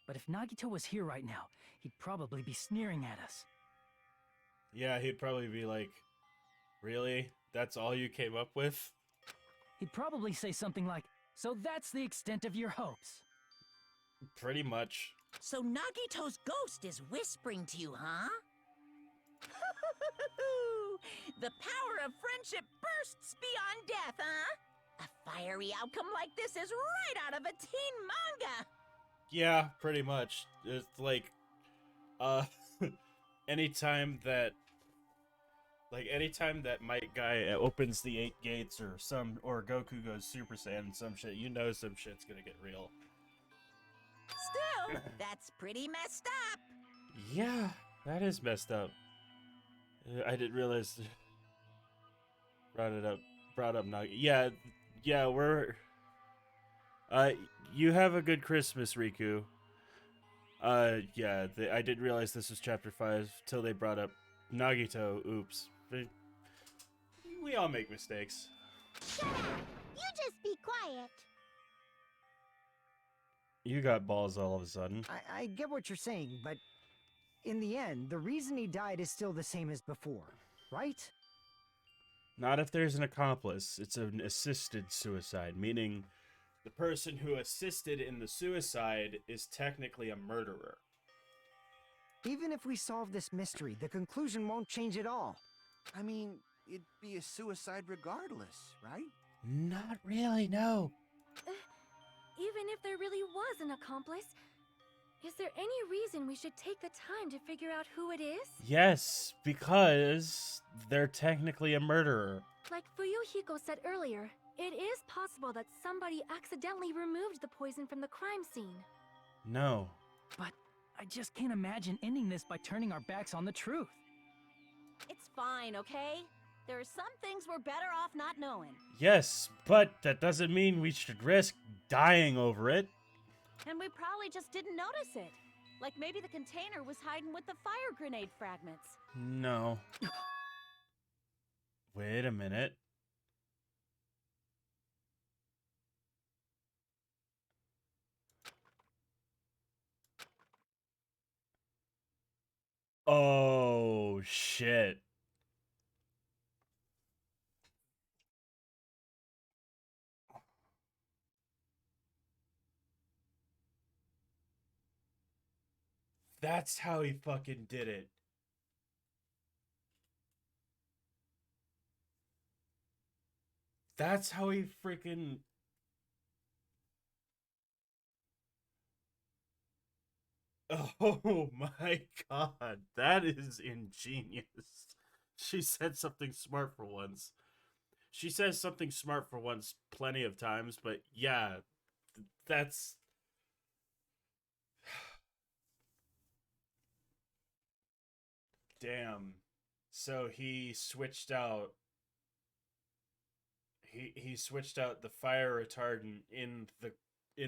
But if Nagito was here right now, he'd probably be sneering at us. Yeah, he'd probably be like, really? That's all you came up with? He'd probably say something like, so that's the extent of your hopes. Pretty much. So Nagito's ghost is whispering to you, huh? The power of friendship bursts beyond death, huh? A fiery outcome like this is right out of a teen manga. Yeah, pretty much. It's like, anytime that Might Guy opens the 8 gates or Goku goes Super Saiyan and some shit, you know some shit's gonna get real. Still, that's pretty messed up. Yeah, that is messed up. I didn't realize. Brought up Nagi. Yeah, we're. You have a good Christmas, Riku. Yeah, I didn't realize this was chapter 5 till they brought up Nagito. Oops. We all make mistakes. Shut up! You just be quiet. You got balls all of a sudden. I get what you're saying, but in the end, the reason he died is still the same as before, right? Not if there's an accomplice. It's an assisted suicide, meaning the person who assisted in the suicide is technically a murderer. Even if we solve this mystery, the conclusion won't change at all. I mean, it'd be a suicide regardless, right? Not really, no. Even if there really was an accomplice, is there any reason we should take the time to figure out who it is? Yes, because they're technically a murderer. Like Fuyuhiko said earlier, it is possible that somebody accidentally removed the poison from the crime scene. No. But I just can't imagine ending this by turning our backs on the truth. It's fine, okay? There are some things we're better off not knowing. Yes, but that doesn't mean we should risk dying over it. And we probably just didn't notice it. Like maybe the container was hiding with the fire grenade fragments. No. Wait a minute. Oh, shit. That's how he fucking did it. That's how he freaking... Oh my god, that is ingenious. She said something smart for once. She says something smart for once plenty of times, but yeah, that's... Damn. So he switched out... He switched out the fire retardant in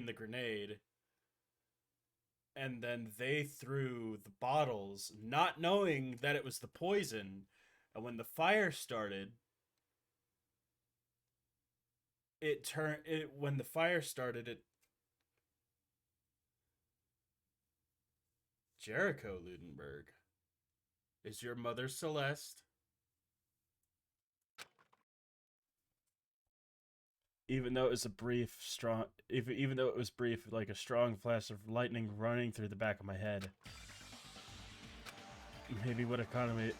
the grenade, and then they threw the bottles, not knowing that it was the poison. And when the fire started, when the fire started, Jericho Ludenberg. Is your mother Celeste? Even though it was a brief, even though it was brief, like a strong flash of lightning running through the back of my head. Maybe what economy?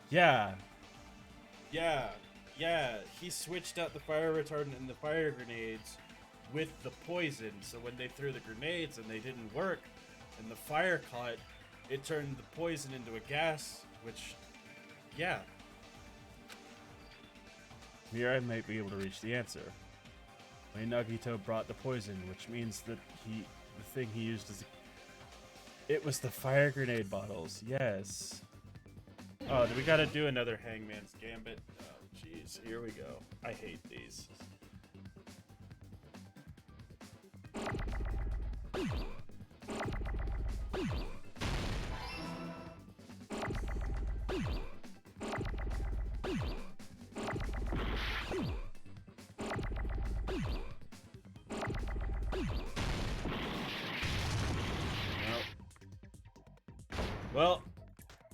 Yeah. He switched out the fire retardant and the fire grenades with the poison. So when they threw the grenades and they didn't work, and the fire caught, it turned the poison into a gas. Which, yeah. Here I might be able to reach the answer. Nagito brought the poison, which means that the thing he used is... It was the fire grenade bottles, yes. Oh, we gotta do another Hangman's Gambit. Oh, jeez, here we go. I hate these. Well,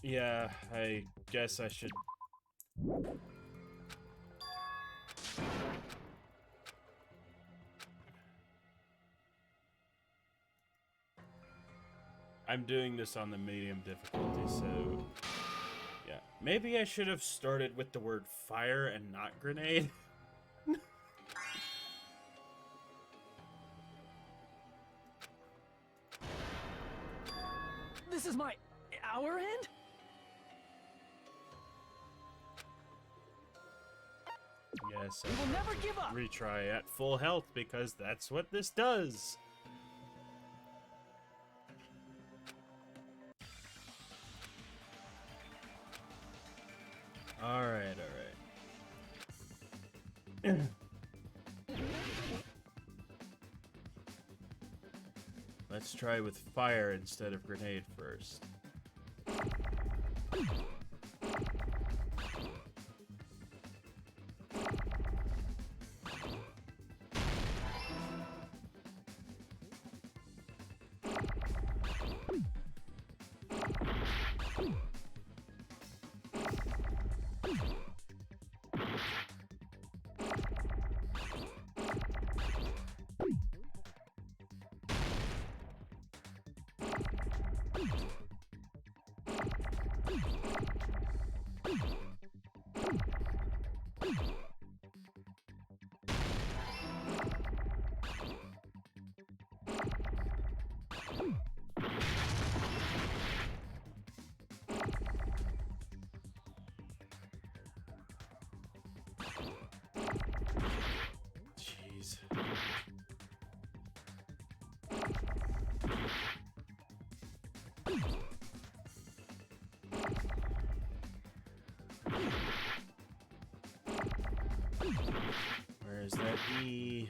yeah, I guess I should... I'm doing this on the medium difficulty, so... yeah. Maybe I should have started with the word fire and not grenade. This is our end? Yes, We will never give up! retry at full health because that's what this does. Alright. Let's try with fire instead of grenade first. Jeez. Where is that E?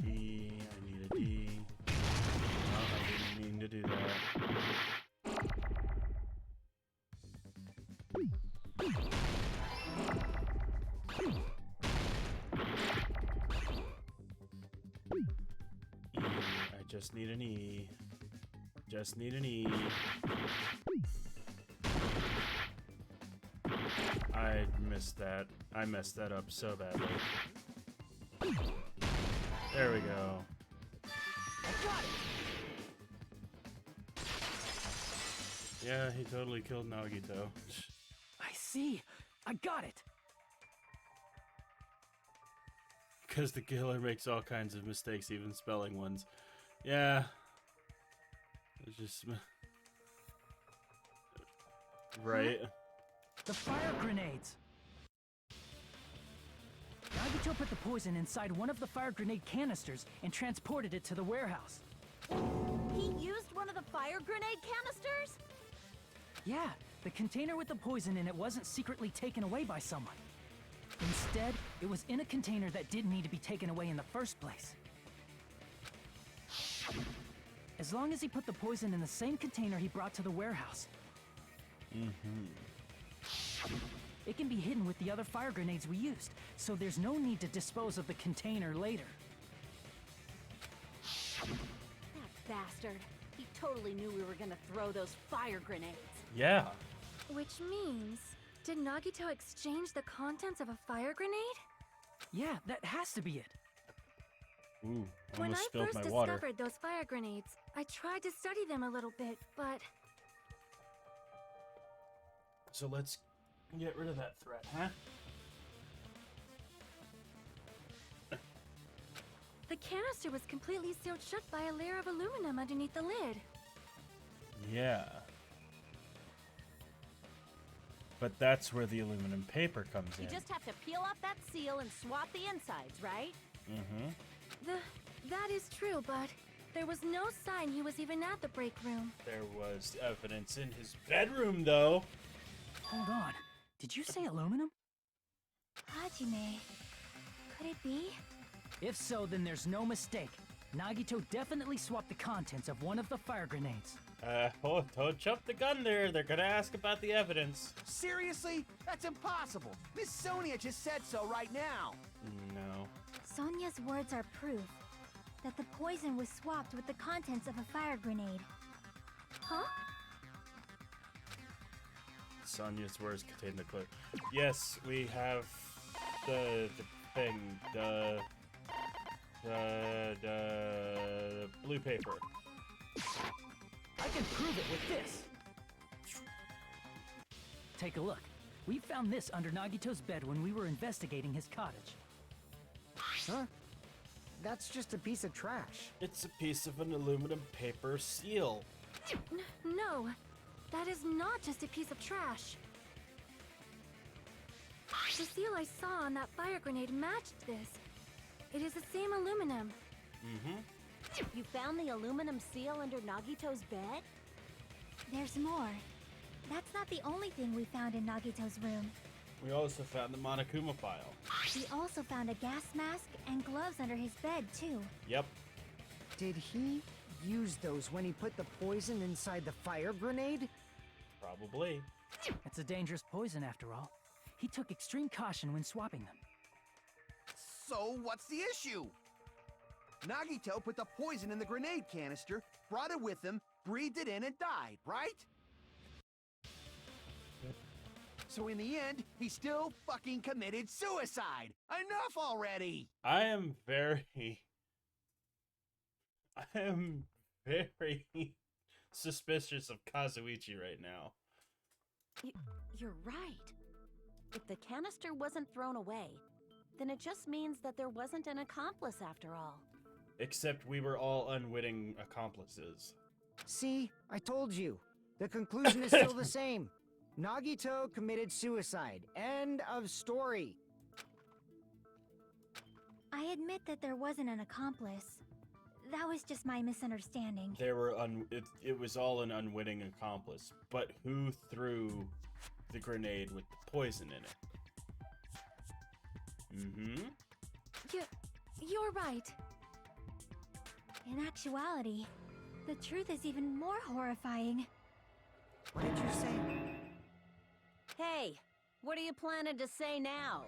D, I need a D. No, I didn't mean to do that. E, I just need an E. Just need an E. I missed that. I messed that up so badly. There we go. I got it! Yeah, he totally killed Nagito. I see. I got it. Because the killer makes all kinds of mistakes, even spelling ones. Yeah. It's just... right. The fire grenades. Nagito put the poison inside one of the fire grenade canisters and transported it to the warehouse. He used one of the fire grenade canisters? Yeah, the container with the poison in it wasn't secretly taken away by someone. Instead, it was in a container that didn't need to be taken away in the first place. As long as he put the poison in the same container he brought to the warehouse, it can be hidden with the other fire grenades we used, so there's no need to dispose of the container later. That bastard. He totally knew we were gonna throw those fire grenades. Yeah. Which means, did Nagito exchange the contents of a fire grenade? Yeah, that has to be it. Ooh, When almost I spilled first my water. discovered those fire grenades, I tried to study them a little bit, but So let's get rid of that threat, huh? The canister was completely sealed shut by a layer of aluminum underneath the lid. Yeah. But that's where the aluminum paper comes in. You just have to peel off that seal and swap the insides, right? Mm-hmm. That is true, but there was no sign he was even at the break room. There was evidence in his bedroom, though. Hold on. Did you say aluminum? Hajime, could it be? If so, then there's no mistake. Nagito definitely swapped the contents of one of the fire grenades. Don't jump the gun there. They're gonna ask about the evidence. Seriously? That's impossible. Miss Sonia just said so right now. No. Sonia's words are proof that the poison was swapped with the contents of a fire grenade. Huh? Sonia's words contain the clue. Yes, we have the thing, the blue paper. I can prove it with this. Take a look. We found this under Nagito's bed when we were investigating his cottage. Huh? That's just a piece of trash. It's a piece of an aluminum paper seal. No, that is not just a piece of trash. The seal I saw on that fire grenade matched this. It is the same aluminum. Mm-hmm. You found the aluminum seal under Nagito's bed? There's more. That's not the only thing we found in Nagito's room. We also found the Monokuma file. We also found a gas mask and gloves under his bed, too. Yep. Did he use those when he put the poison inside the fire grenade? Probably. It's a dangerous poison after all. He took extreme caution when swapping them. So what's the issue? Nagito put the poison in the grenade canister, brought it with him, breathed it in, and died, right? So in the end, he still fucking committed suicide! Enough already! I am very suspicious of Kazuichi right now. You're right. If the canister wasn't thrown away, then it just means that there wasn't an accomplice after all. Except we were all unwitting accomplices. See, I told you. The conclusion is still the same. Nagito committed suicide. End of story. I admit that there wasn't an accomplice. That was just my misunderstanding. There were it was all an unwitting accomplice. But who threw the grenade with the poison in it? Mm-hmm. You're right. In actuality, the truth is even more horrifying. What did you say? Hey, what are you planning to say now?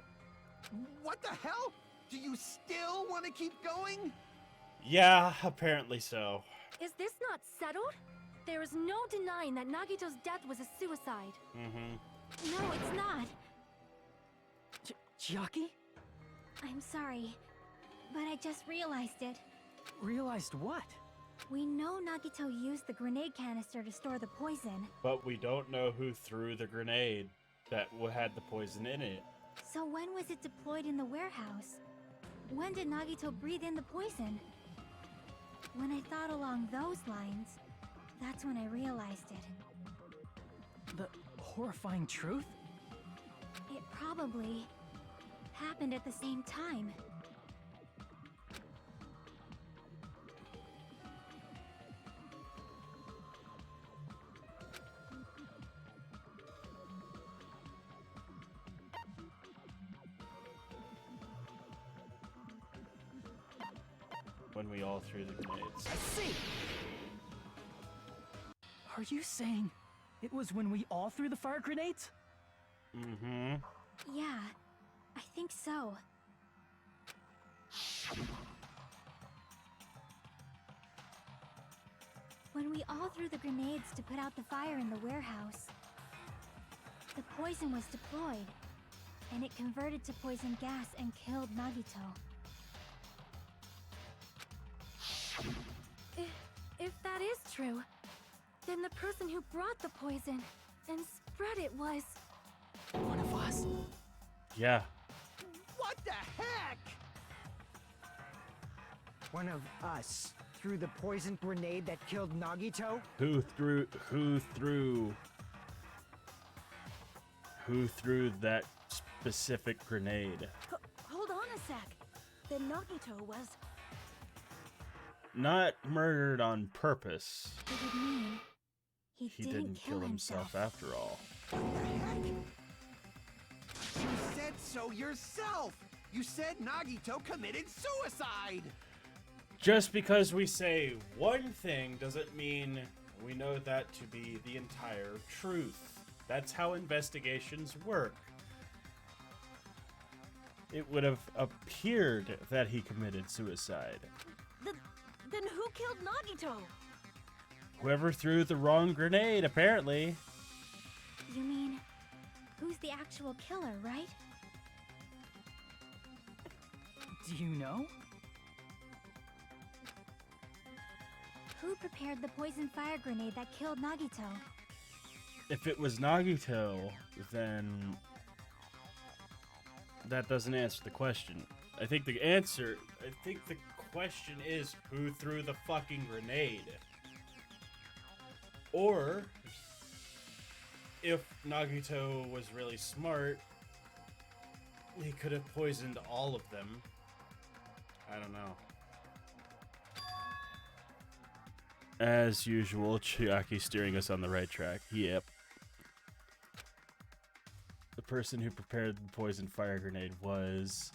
What the hell? Do you still want to keep going? Yeah, apparently so. Is this not settled? There is no denying that Nagito's death was a suicide. Mm-hmm. No, it's not. Chiaki? I'm sorry, but I just realized it. Realized what? We know Nagito used the grenade canister to store the poison. But we don't know who threw the grenade that had the poison in it. So when was it deployed in the warehouse? When did Nagito breathe in the poison? When I thought along those lines, that's when I realized it. The horrifying truth? It probably happened at the same time. When we all threw the grenades. I see! Are you saying it was when we all threw the fire grenades? Mm-hmm. Yeah, I think so. When we all threw the grenades to put out the fire in the warehouse, the poison was deployed, and it converted to poison gas and killed Nagito. If that is true, then the person who brought the poison and spread it was... One of us? Yeah. What the heck? one of us threw the poison grenade that killed Nagito? Who threw that specific grenade? Hold on a sec. Then Nagito was... Not murdered on purpose. It would mean He didn't kill himself after all. What the heck? You said so yourself! You said Nagito committed suicide! Just because we say one thing doesn't mean we know that to be the entire truth. That's how investigations work. It would have appeared that he committed suicide. Then who killed Nagito? Whoever threw the wrong grenade, apparently. You mean, who's the actual killer, right? Do you know? Who prepared the poison fire grenade that killed Nagito? If it was Nagito, then that doesn't answer the question. I think the question is who threw the fucking grenade? Or if Nagito was really smart, he could have poisoned all of them. I don't know. As usual, Chiaki steering us on the right track. Yep. The person who prepared the poison fire grenade was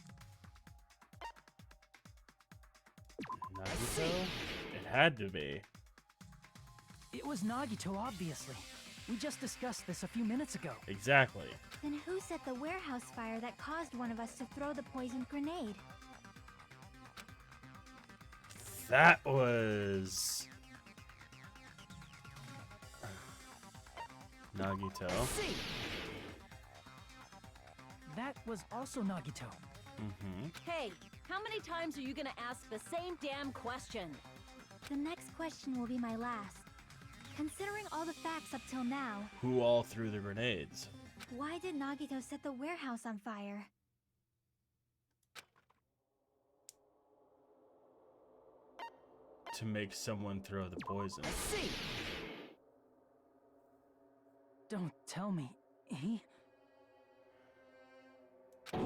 Nagito? It had to be. It was Nagito, obviously. We just discussed this a few minutes ago. Exactly. Then who set the warehouse fire that caused one of us to throw the poisoned grenade? That was Nagito. See. That was also Nagito. Mm-hmm. Hey, how many times are you gonna ask the same damn question? The next question will be my last. Considering all the facts up till now, Who all threw the grenades? why did Nagito set the warehouse on fire? To make someone throw the poison. See. Don't tell me. He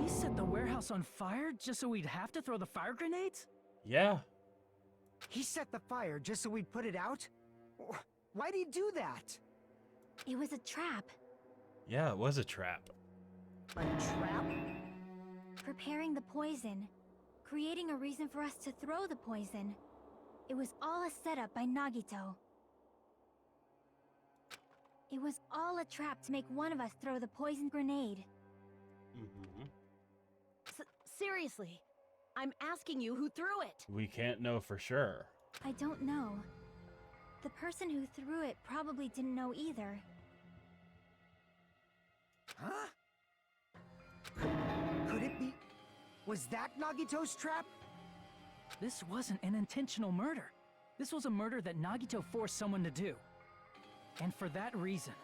set the warehouse on fire just so we'd have to throw the fire grenades? Yeah. He set the fire just so we'd put it out? Why'd he do that? It was a trap. Yeah, it was a trap. A trap? Preparing the poison. Creating a reason for us to throw the poison. It was all a setup by Nagito. It was all a trap to make one of us throw the poison grenade. Mm-hmm. Seriously, I'm asking you who threw it. We can't know for sure. I don't know. The person who threw it probably didn't know either. Huh? Could it be... Was that Nagito's trap? This wasn't an intentional murder. This was a murder that Nagito forced someone to do. And for that reason,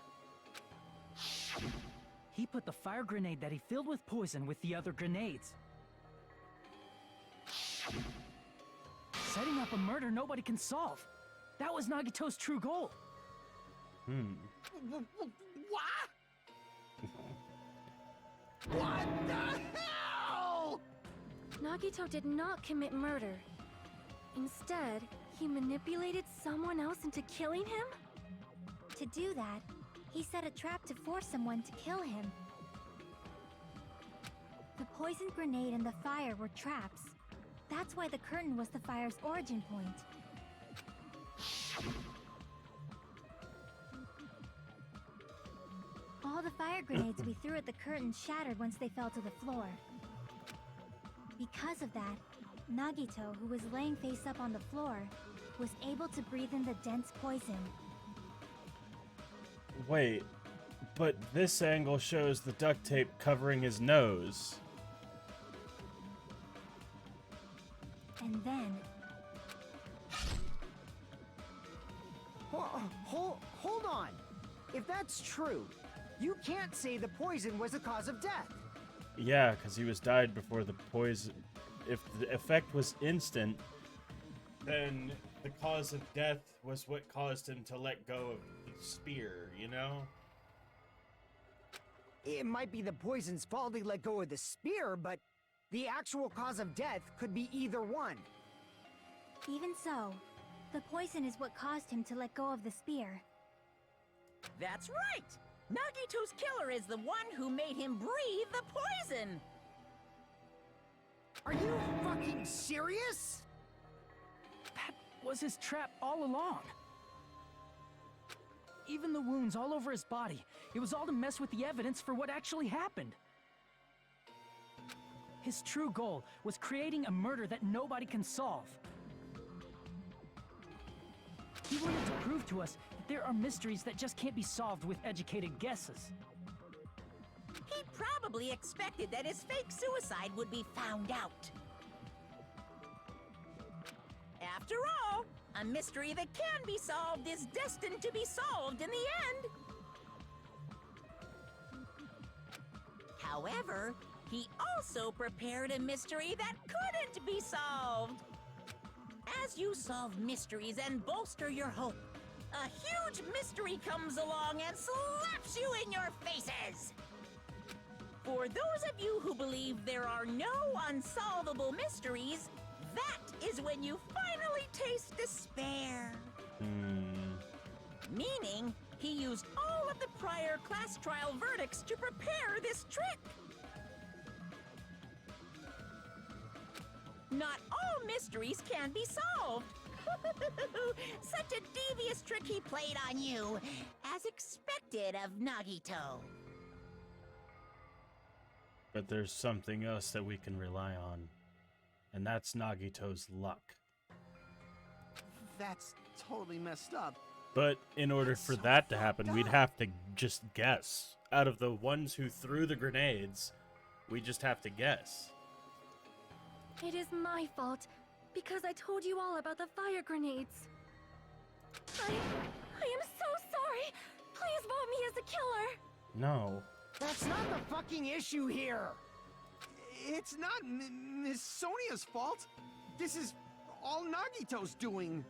he put the fire grenade that he filled with poison with the other grenades. Setting up a murder nobody can solve. That was Nagito's true goal. What? What the hell? Nagito did not commit murder. Instead, he manipulated someone else into killing him? To do that, he set a trap to force someone to kill him. The poison grenade and the fire were traps. That's why the curtain was the fire's origin point. All the fire grenades we threw at the curtain shattered once they fell to the floor. Because of that, Nagito, who was laying face up on the floor, was able to breathe in the dense poison. Wait, but this angle shows the duct tape covering his nose. And then... Hold on! If that's true, you can't say the poison was the cause of death. Yeah, because he was died before the poison. If the effect was instant, then the cause of death was what caused him to let go of the spear, you know? It might be the poison's fault he let go of the spear, but the actual cause of death could be either one. Even so, the poison is what caused him to let go of the spear. That's right! Nagito's killer is the one who made him breathe the poison! Are you fucking serious? That was his trap all along. Even the wounds all over his body, it was all to mess with the evidence for what actually happened. His true goal was creating a murder that nobody can solve. He wanted to prove to us that there are mysteries that just can't be solved with educated guesses. He probably expected that his fake suicide would be found out. After all, a mystery that can be solved is destined to be solved in the end. However, he also prepared a mystery that couldn't be solved. As you solve mysteries and bolster your hope, a huge mystery comes along and slaps you in your faces. For those of you who believe there are no unsolvable mysteries, that is when you finally taste despair. Meaning, he used all of the prior class trial verdicts to prepare this trick. Not all mysteries can be solved. Such a devious trick he played on you, as expected of Nagito. But there's something else that we can rely on, and that's Nagito's luck. That's totally messed up. But in order for that to happen, we'd have to just guess. Out of the ones who threw the grenades, we just have to guess. It is my fault, because I told you all about the fire grenades. I am so sorry! Please vote me as the killer! No. That's not the fucking issue here! It's not Miss Sonia's fault. This is all Nagito's doing.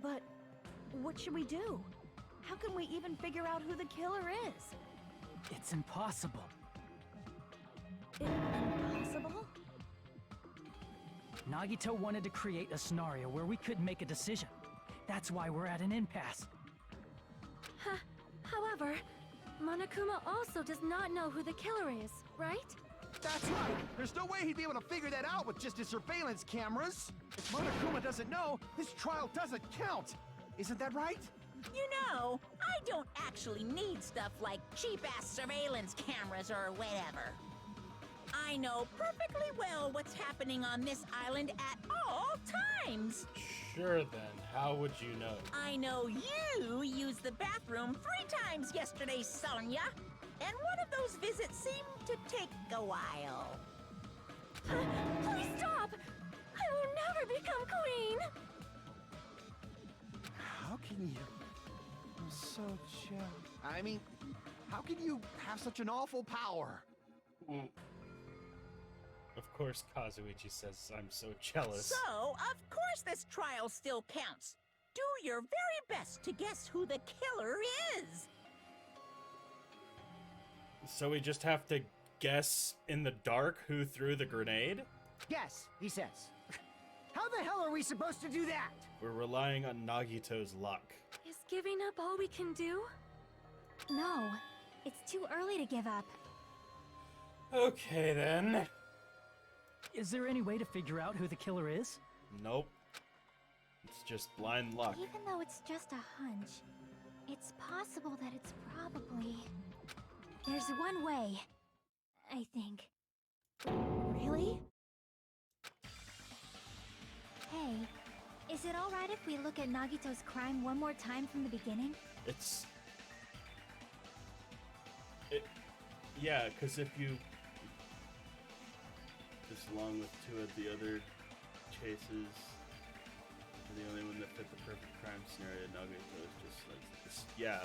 But what should we do? How can we even figure out who the killer is? It's impossible. Impossible? Nagito wanted to create a scenario where we couldn't make a decision. That's why we're at an impasse. However, Monokuma also does not know who the killer is, right? That's right. There's no way he'd be able to figure that out with just his surveillance cameras. If Monokuma doesn't know, this trial doesn't count. Isn't that right? You know, I don't actually need stuff like cheap-ass surveillance cameras or whatever. I know perfectly well what's happening on this island at all times. Sure then, how would you know? I know you used the bathroom 3 times yesterday, Sonia. And one of those visits seemed to take a while. Please stop! I will never become queen! How can you? I'm so jealous. I mean, how can you have such an awful power? Of course, Kazuichi says I'm so jealous. So, of course this trial still counts. Do your very best to guess who the killer is. So we just have to guess in the dark who threw the grenade? Yes, he says. How the hell are we supposed to do that? We're relying on Nagito's luck. Is giving up all we can do? No, it's too early to give up. Okay then. Is there any way to figure out who the killer is? Nope. It's just blind luck. Even though it's just a hunch, it's possible that it's probably... There's one way, I think. Really? Hey, is it alright if we look at Nagito's crime one more time from the beginning? Yeah, because if you... Just along with 2 of the other chases, the only one that fit the perfect crime scenario, Nagito is just like this. Yeah,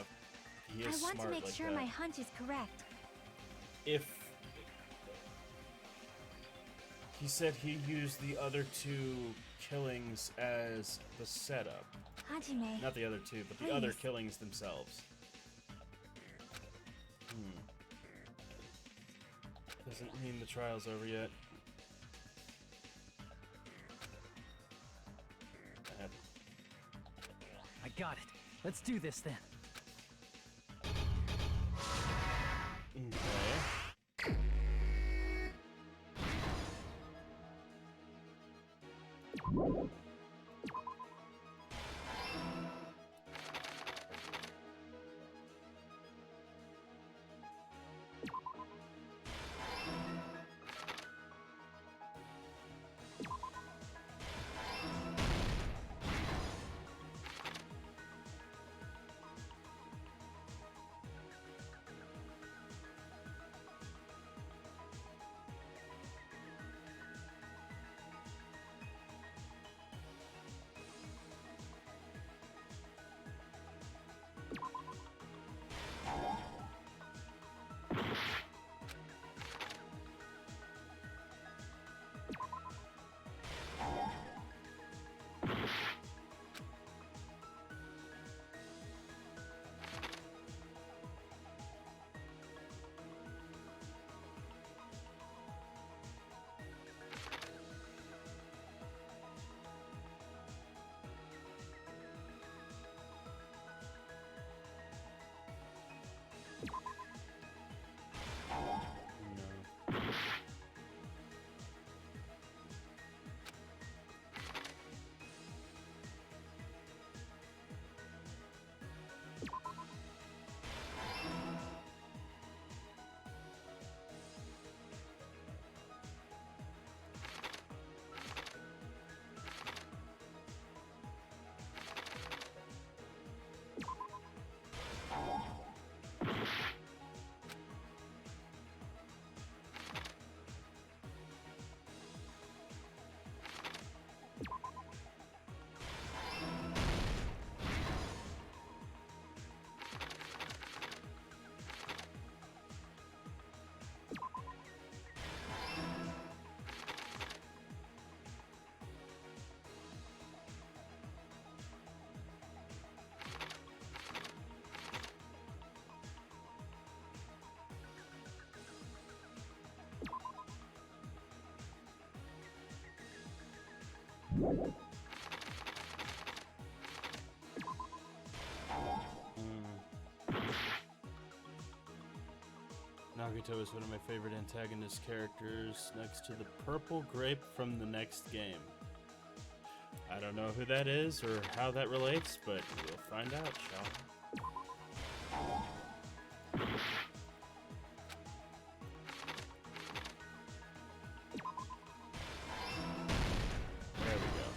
he is I want smart to make like sure that. my hunch is correct. If he said he used the other 2 killings as the setup. Hajime. Not the other two, but the other killings themselves. Doesn't mean the trial's over yet. I got it. Let's do this then. Okay. Nagito is one of my favorite antagonist characters, next to the purple grape from the next game. I don't know who that is or how that relates, but we'll find out, shall we? There we go.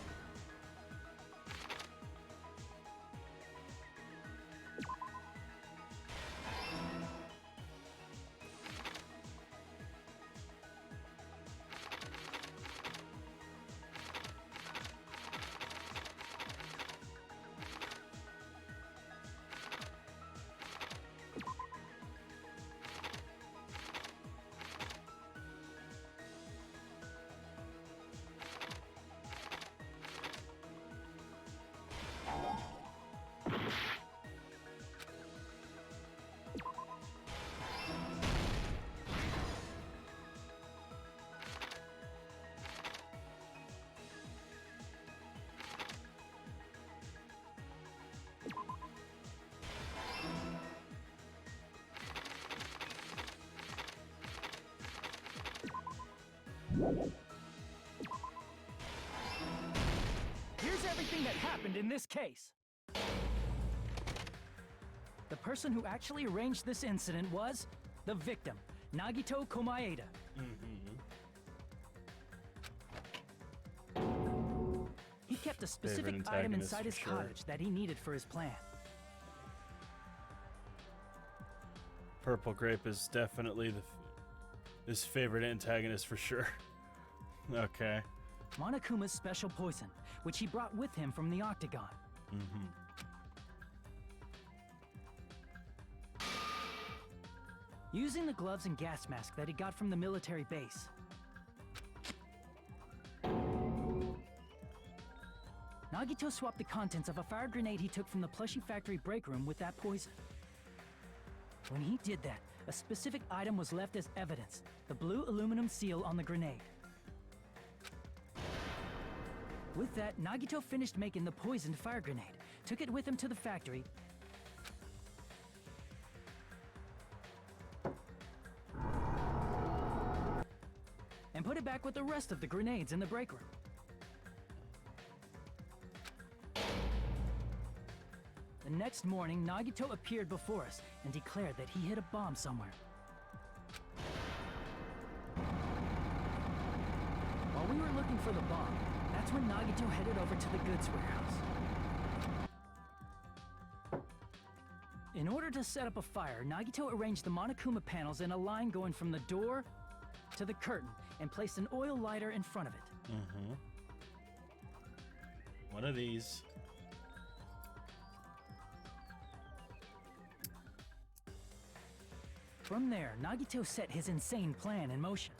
Here's everything that happened in this case. The person who actually arranged this incident was the victim, Nagito Komaeda. He kept a specific item inside his cottage that he needed for his plan. Purple grape is definitely his favorite antagonist for sure. Okay. Monokuma's special poison, which he brought with him from the Octagon. Using the gloves and gas mask that he got from the military base. Nagito swapped the contents of a fire grenade he took from the plushie factory break room with that poison. When he did that, a specific item was left as evidence, the blue aluminum seal on the grenade. With that, Nagito finished making the poisoned fire grenade, took it with him to the factory, and put it back with the rest of the grenades in the break room. The next morning, Nagito appeared before us and declared that he hid a bomb somewhere. While we were looking for the bomb, that's when Nagito headed over to the goods warehouse. In order to set up a fire, Nagito arranged the Monokuma panels in a line going from the door to the curtain and placed an oil lighter in front of it. Mm-hmm. One of these. From there, Nagito set his insane plan in motion.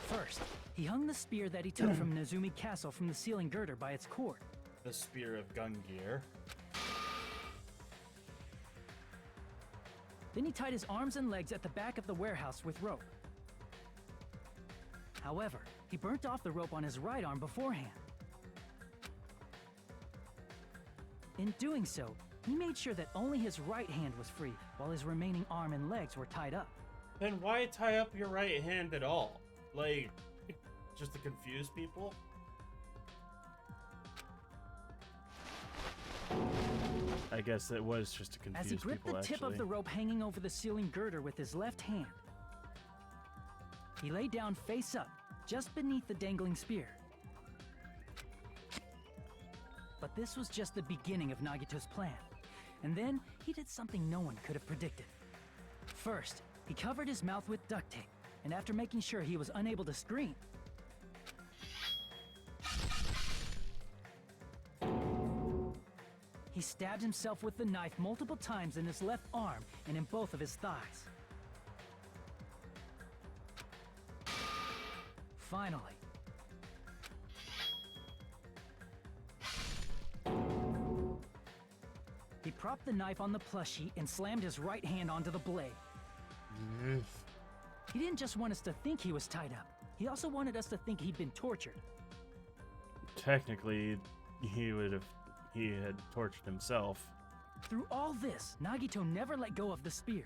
First, he hung the spear that he took from Nezumi Castle from the ceiling girder by its cord. The spear of Gungear. Then he tied his arms and legs at the back of the warehouse with rope. However, he burnt off the rope on his right arm beforehand. In doing so, he made sure that only his right hand was free, while his remaining arm and legs were tied up. Then why tie up your right hand at all? Like, just to confuse people? I guess it was just to confuse As he gripped people, the tip of the rope hanging over the ceiling girder with his left hand, he lay down face up, just beneath the dangling spear. But this was just the beginning of Nagito's plan. And then, he did something no one could have predicted. First, he covered his mouth with duct tape, and after making sure he was unable to scream, he stabbed himself with the knife multiple times in his left arm and in both of his thighs. Finally, he propped the knife on the plushie and slammed his right hand onto the blade. He didn't just want us to think he was tied up. He also wanted us to think he'd been tortured. Technically, he had tortured himself. Through all this, Nagito never let go of the spear.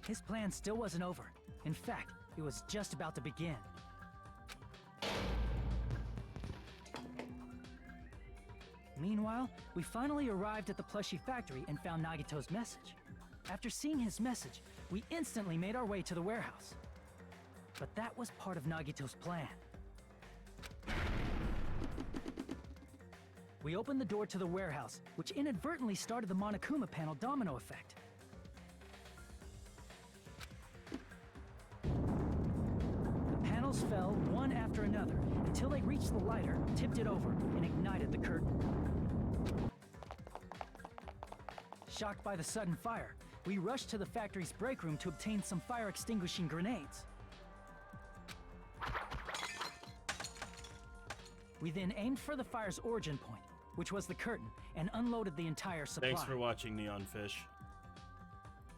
His plan still wasn't over. In fact, it was just about to begin. Meanwhile, we finally arrived at the plushie factory and found Nagito's message. After seeing his message, we instantly made our way to the warehouse. But that was part of Nagito's plan. We opened the door to the warehouse, which inadvertently started the Monokuma panel domino effect. The panels fell one after another until they reached the lighter, tipped it over, and ignited the curtain. Shocked by the sudden fire, we rushed to the factory's break room to obtain some fire-extinguishing grenades. We then aimed for the fire's origin point, which was the curtain, and unloaded the entire supply. Thanks for watching, Neon Fish.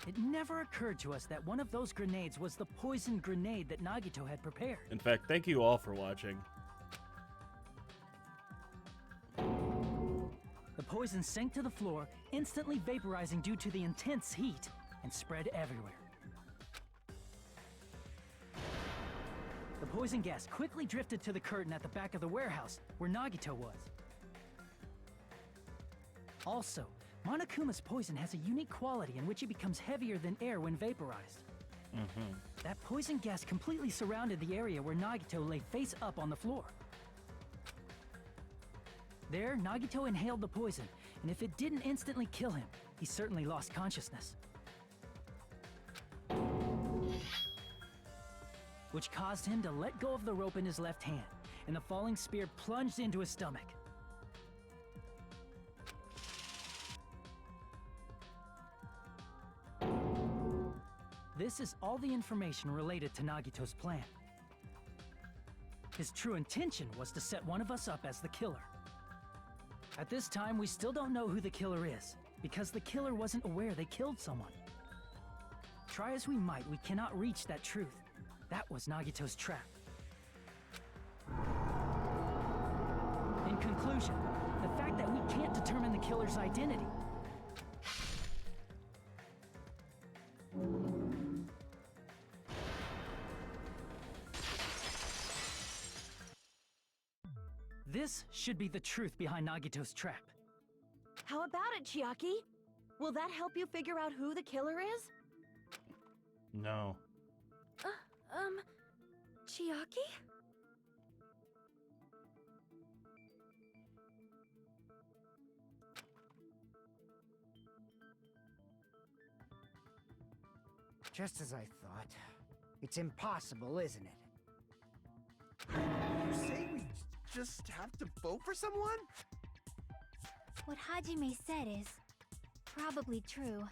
It never occurred to us that one of those grenades was the poisoned grenade that Nagito had prepared. In fact, thank you all for watching. The poison sank to the floor, instantly vaporizing due to the intense heat, and spread everywhere. The poison gas quickly drifted to the curtain at the back of the warehouse, where Nagito was. Also, Monokuma's poison has a unique quality in which it becomes heavier than air when vaporized. That poison gas completely surrounded the area where Nagito lay face up on the floor. There, Nagito inhaled the poison, and if it didn't instantly kill him, he certainly lost consciousness. Which caused him to let go of the rope in his left hand, and the falling spear plunged into his stomach. This is all the information related to Nagito's plan. His true intention was to set one of us up as the killer. At this time, we still don't know who the killer is, because the killer wasn't aware they killed someone. Try as we might, we cannot reach that truth. That was Nagito's trap. In conclusion, the fact that we can't determine the killer's identity. This should be the truth behind Nagito's trap. How about it, Chiaki? Will that help you figure out who the killer is? No. Chiaki? Just as I thought. It's impossible, isn't it? You say we just have to vote for someone? What Hajime said is probably true.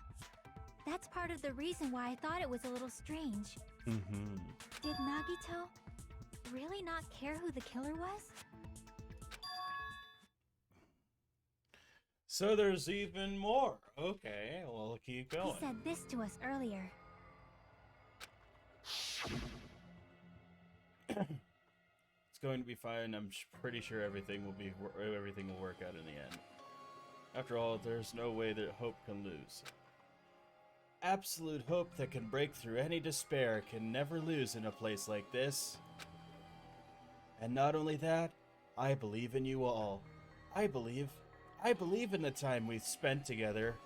That's part of the reason why I thought it was a little strange. Mm-hmm. Did Nagito really not care who the killer was? So there's even more. Okay, we'll keep going. He said this to us earlier. It's going to be fine. I'm pretty sure everything will work out in the end. After all, there's no way that hope can lose. Absolute hope that can break through any despair can never lose in a place like this. And not only that, I believe in you all. I believe in the time we've spent together.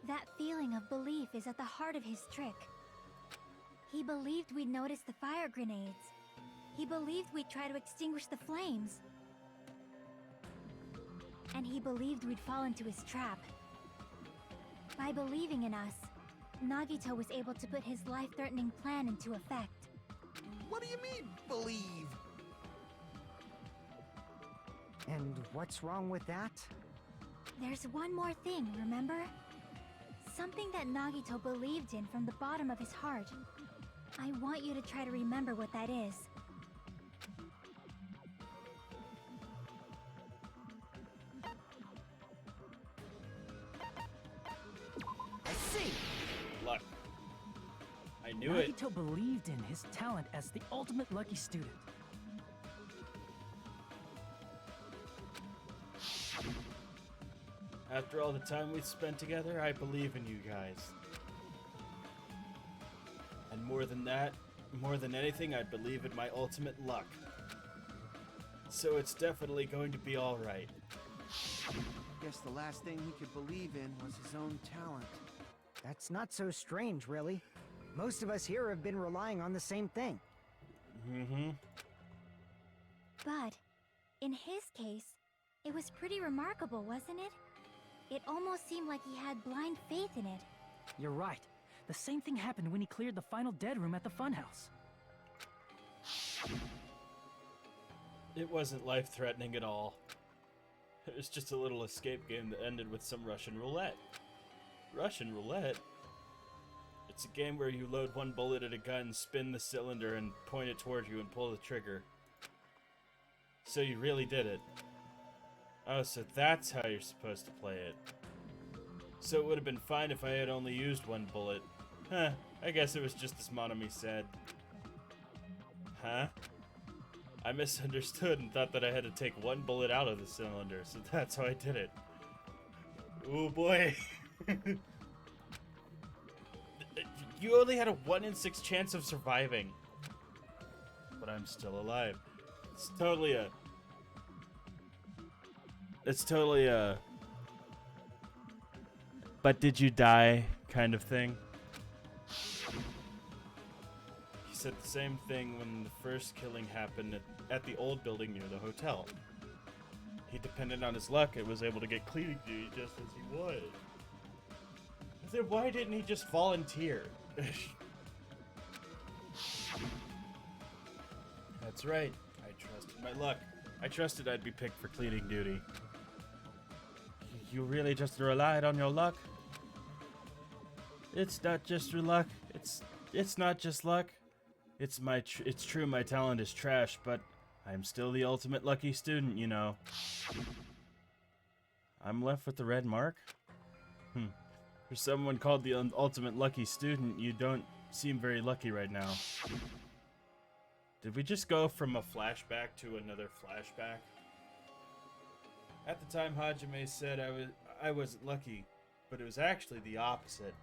That feeling of belief is at the heart of his trick. He believed we'd notice the fire grenades. He believed we'd try to extinguish the flames. And he believed we'd fall into his trap. By believing in us, Nagito was able to put his life-threatening plan into effect. What do you mean, believe? And what's wrong with that? There's one more thing, remember? Something that Nagito believed in from the bottom of his heart. I want you to try to remember what that is. I see! Luck. I knew it. Nagito believed in his talent as the ultimate lucky student. After all the time we spent together, I believe in you guys. And more than that, more than anything, I believe in my ultimate luck. So it's definitely going to be alright. Guess the last thing he could believe in was his own talent. That's not so strange, really. Most of us here have been relying on the same thing. Mm-hmm. But, in his case, it was pretty remarkable, wasn't it? It almost seemed like he had blind faith in it. You're right. The same thing happened when he cleared the final dead room at the funhouse. It wasn't life-threatening at all. It was just a little escape game that ended with some Russian roulette. Russian roulette? It's a game where you load one bullet at a gun, spin the cylinder, and point it toward you and pull the trigger. So you really did it. Oh, so that's how you're supposed to play it. So it would have been fine if I had only used one bullet. Huh, I guess it was just as Monami said. Huh? I misunderstood and thought that I had to take one bullet out of the cylinder, so that's how I did it. Oh boy. You only had a 1 in 6 chance of surviving. But I'm still alive. It's totally a but did you die kind of thing. He said the same thing when the first killing happened at the old building near the hotel. He depended on his luck and was able to get cleaning duty just as he would. I said, why didn't he just volunteer? That's right. I trusted my luck. I trusted I'd be picked for cleaning duty. You really just relied on your luck? It's not just your luck. It's not just luck. It's true my talent is trash, but I'm still the ultimate lucky student, you know. I'm left with the red mark? For someone called the ultimate lucky student, you don't seem very lucky right now. Did we just go from a flashback to another flashback? At the time, Hajime said I wasn't lucky, but it was actually the opposite.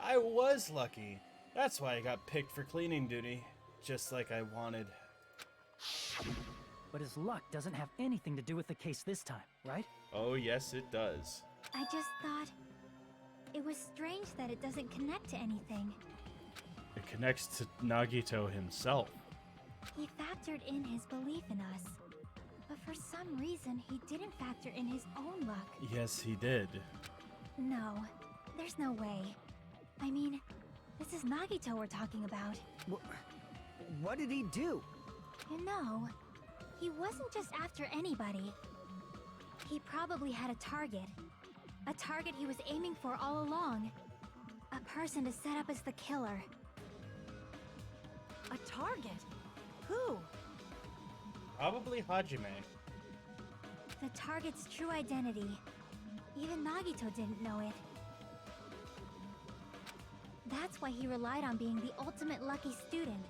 I was lucky. That's why I got picked for cleaning duty, just like I wanted. But his luck doesn't have anything to do with the case this time, right? Oh, yes, it does. I just thought it was strange that it doesn't connect to anything. It connects to Nagito himself. He factored in his belief in us, but for some reason he didn't factor in his own luck. Yes, he did. No, there's no way. I mean, this is Nagito we're talking about. What did he do? You know, he wasn't just after anybody. He probably had a target. A target he was aiming for all along. A person to set up as the killer. A target? Who? Probably Hajime. The target's true identity. Even Nagito didn't know it. That's why he relied on being the ultimate lucky student,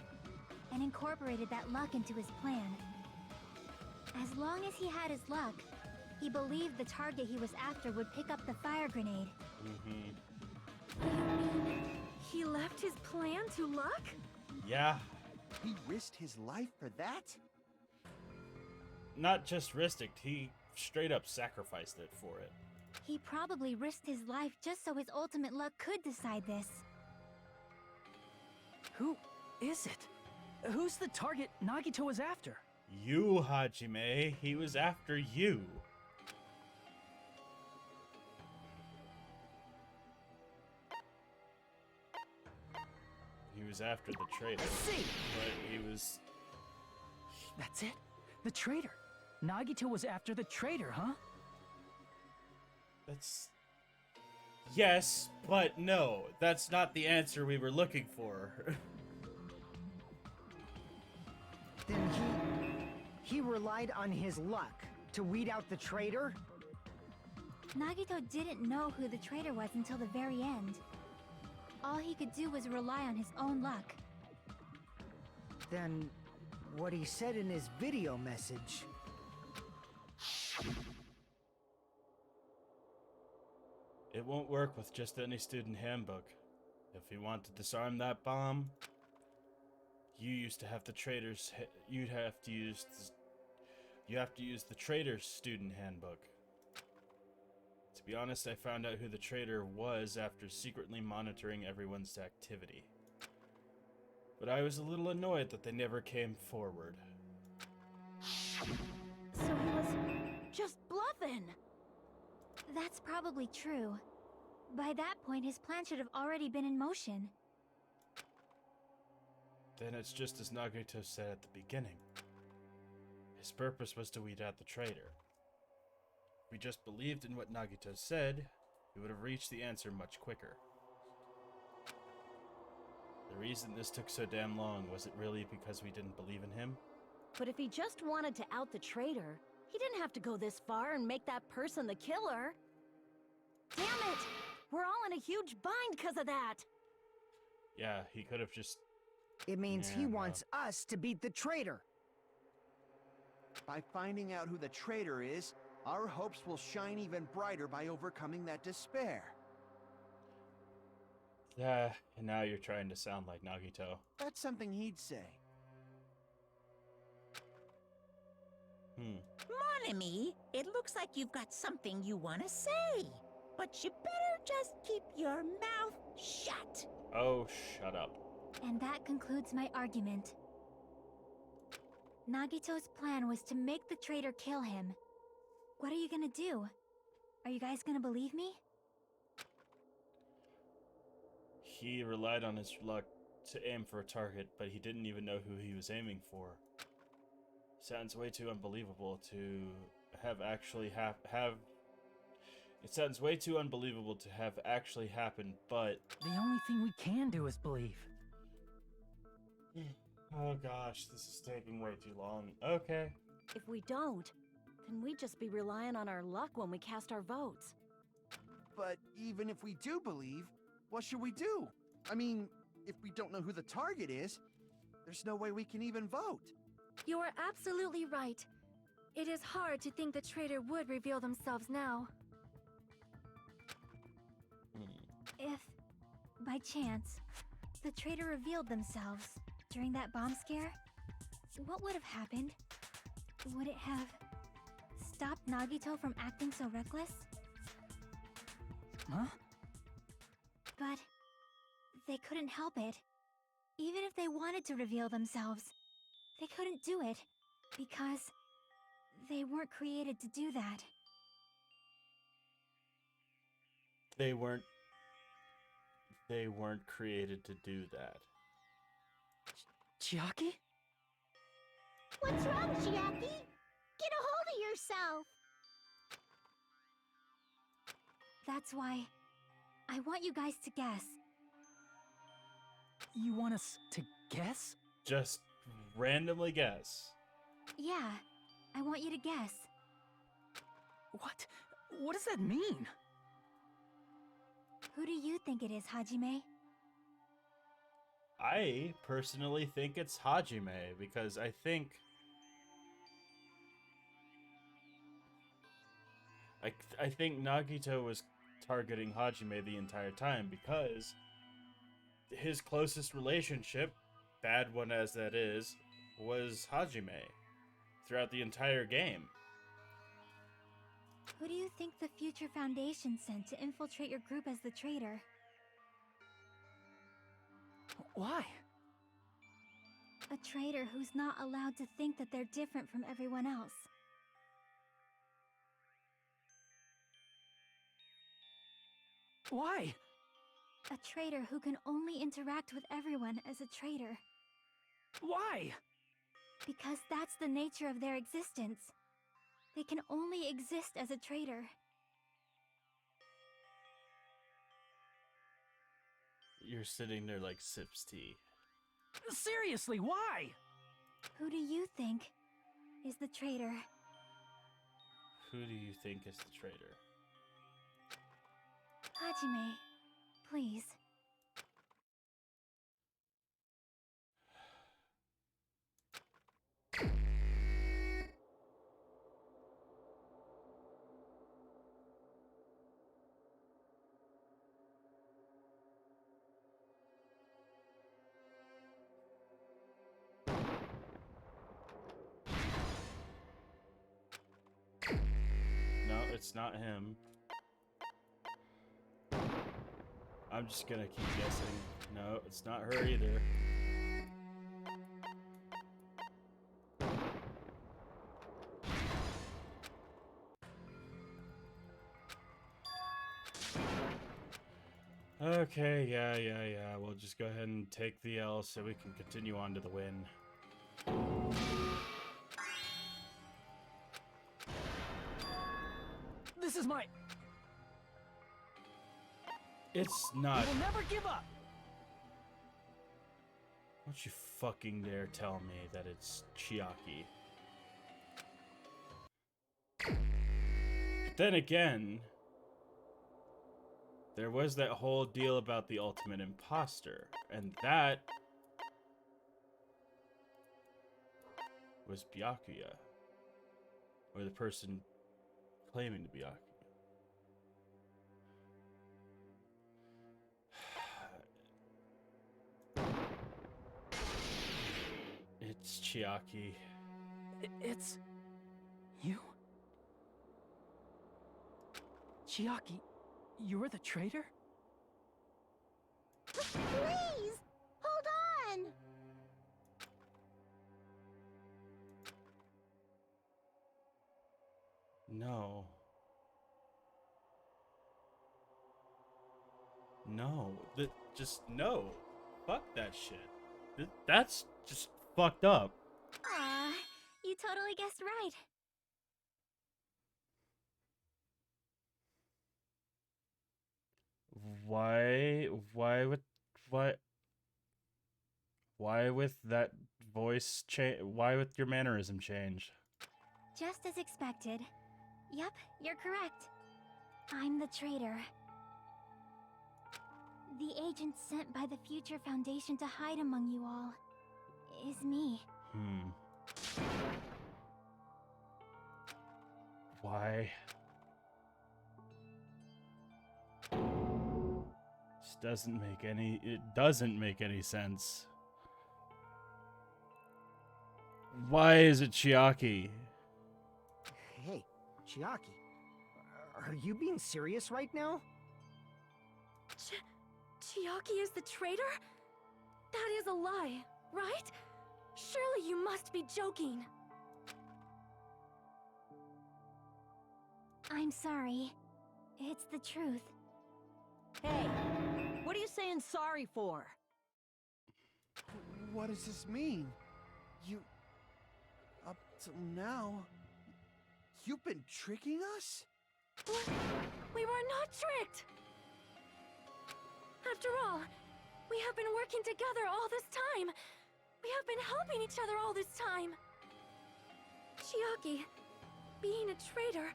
and incorporated that luck into his plan. As long as he had his luck, he believed the target he was after would pick up the fire grenade. He left his plan to luck? Yeah. He risked his life for that? Not just risked it, he straight up sacrificed it for it. He probably risked his life just so his ultimate luck could decide this. Who is it? Who's the target Nagito was after? You, Hajime. He was after you. He was after the traitor. I see. But he was... That's it? The traitor. Nagito was after the traitor, huh? That's... Yes, but no. That's not the answer we were looking for. Then he relied on his luck to weed out the traitor? Nagito didn't know who the traitor was until the very end. All he could do was rely on his own luck. Then what he said in his video message... It won't work with just any student handbook. If you want to disarm that bomb, you used to have the traitor's... You have to use the traitor's student handbook. To be honest, I found out who the traitor was after secretly monitoring everyone's activity. But I was a little annoyed that they never came forward. So he was just bluffing. That's probably true. By that point, his plan should have already been in motion. Then it's just as Nagito said at the beginning. His purpose was to weed out the traitor. If we just believed in what Nagito said, we would have reached the answer much quicker. The reason this took so damn long, was it really because we didn't believe in him? But if he just wanted to out the traitor, he didn't have to go this far and make that person the killer. Damn it! We're all in a huge bind because of that! Yeah, he could have just... It means he wants us to beat the traitor. By finding out who the traitor is, our hopes will shine even brighter by overcoming that despair. Yeah, and now you're trying to sound like Nagito. That's something he'd say. Monami, it looks like you've got something you want to say. But you better just keep your mouth shut. Oh, shut up. And that concludes my argument. Nagito's plan was to make the traitor kill him. What are you gonna do? Are you guys gonna believe me? He relied on his luck to aim for a target, but he didn't even know who he was aiming for. Sounds way too unbelievable to have actually It sounds way too unbelievable to have actually happened, but... The only thing we can do is believe. Oh gosh, this is taking way too long. Okay. If we don't, then we'd just be relying on our luck when we cast our votes. But even if we do believe, what should we do? I mean, if we don't know who the target is, there's no way we can even vote. You are absolutely right. It is hard to think the traitor would reveal themselves now. If, by chance, the traitor revealed themselves during that bomb scare, what would have happened? Would it have stopped Nagito from acting so reckless? Huh? But they couldn't help it. Even if they wanted to reveal themselves, they couldn't do it because they weren't created to do that. They weren't created to do that. Chiaki? What's wrong, Chiaki? Get a hold of yourself! That's why I want you guys to guess. You want us to guess? Just randomly guess. Yeah, I want you to guess. What? What does that mean? Who do you think it is, Hajime? I personally think it's Hajime because I think Nagito was targeting Hajime the entire time because his closest relationship, bad one as that is, was Hajime throughout the entire game. Who do you think the Future Foundation sent to infiltrate your group as the traitor? Why? A traitor who's not allowed to think that they're different from everyone else. Why? A traitor who can only interact with everyone as a traitor. Why? Because that's the nature of their existence. They can only exist as a traitor. You're sitting there like sips tea. Seriously, why? Who do you think is the traitor? Who do you think is the traitor? Hajime, please. No, it's not him. I'm just gonna keep guessing. No, it's not her either. Okay, yeah. We'll just go ahead and take the L so we can continue on to the win. This is my... It's not. We will never give up! Don't you fucking dare tell me that it's Chiaki. But then again, there was that whole deal about the ultimate imposter, and that was Byakuya. Or the person claiming to be Byakuya. It's Chiaki. It's... you? Chiaki, you're the traitor? Please! Hold on! No. No. Just no. Fuck that shit. That's just fucked up. Aw, you totally guessed right. Why would... Why... Why with that voice change? Why with your mannerism change? Just as expected. Yep, you're correct. I'm the traitor. The agent sent by the Future Foundation to hide among you all is me. Why? This doesn't make any... It doesn't make any sense. Why is it Chiaki? Hey, Chiaki, are you being serious right now? Chiaki is the traitor? That is a lie, right? Surely you must be joking. I'm sorry. It's the truth. Hey, what are you saying sorry for? What does this mean? You... Up till now... You've been tricking us? We were not tricked! After all, we have been working together all this time. We have been helping each other all this time. Chiaki, being a traitor,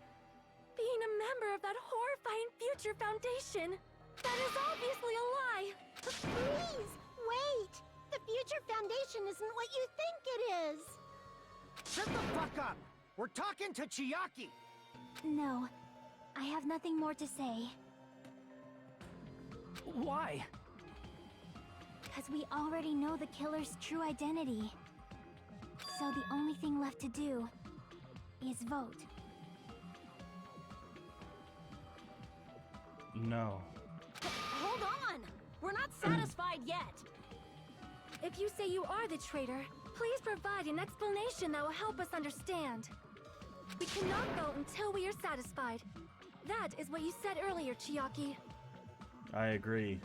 being a member of that horrifying Future Foundation, that is obviously a lie! Please, wait! The Future Foundation isn't what you think it is! Shut the fuck up! We're talking to Chiaki! No, I have nothing more to say. Why? Because we already know the killer's true identity. So the only thing left to do is vote. No. Hold on! We're not satisfied yet! If you say you are the traitor, please provide an explanation that will help us understand. We cannot vote until we are satisfied. That is what you said earlier, Chiaki. I agree.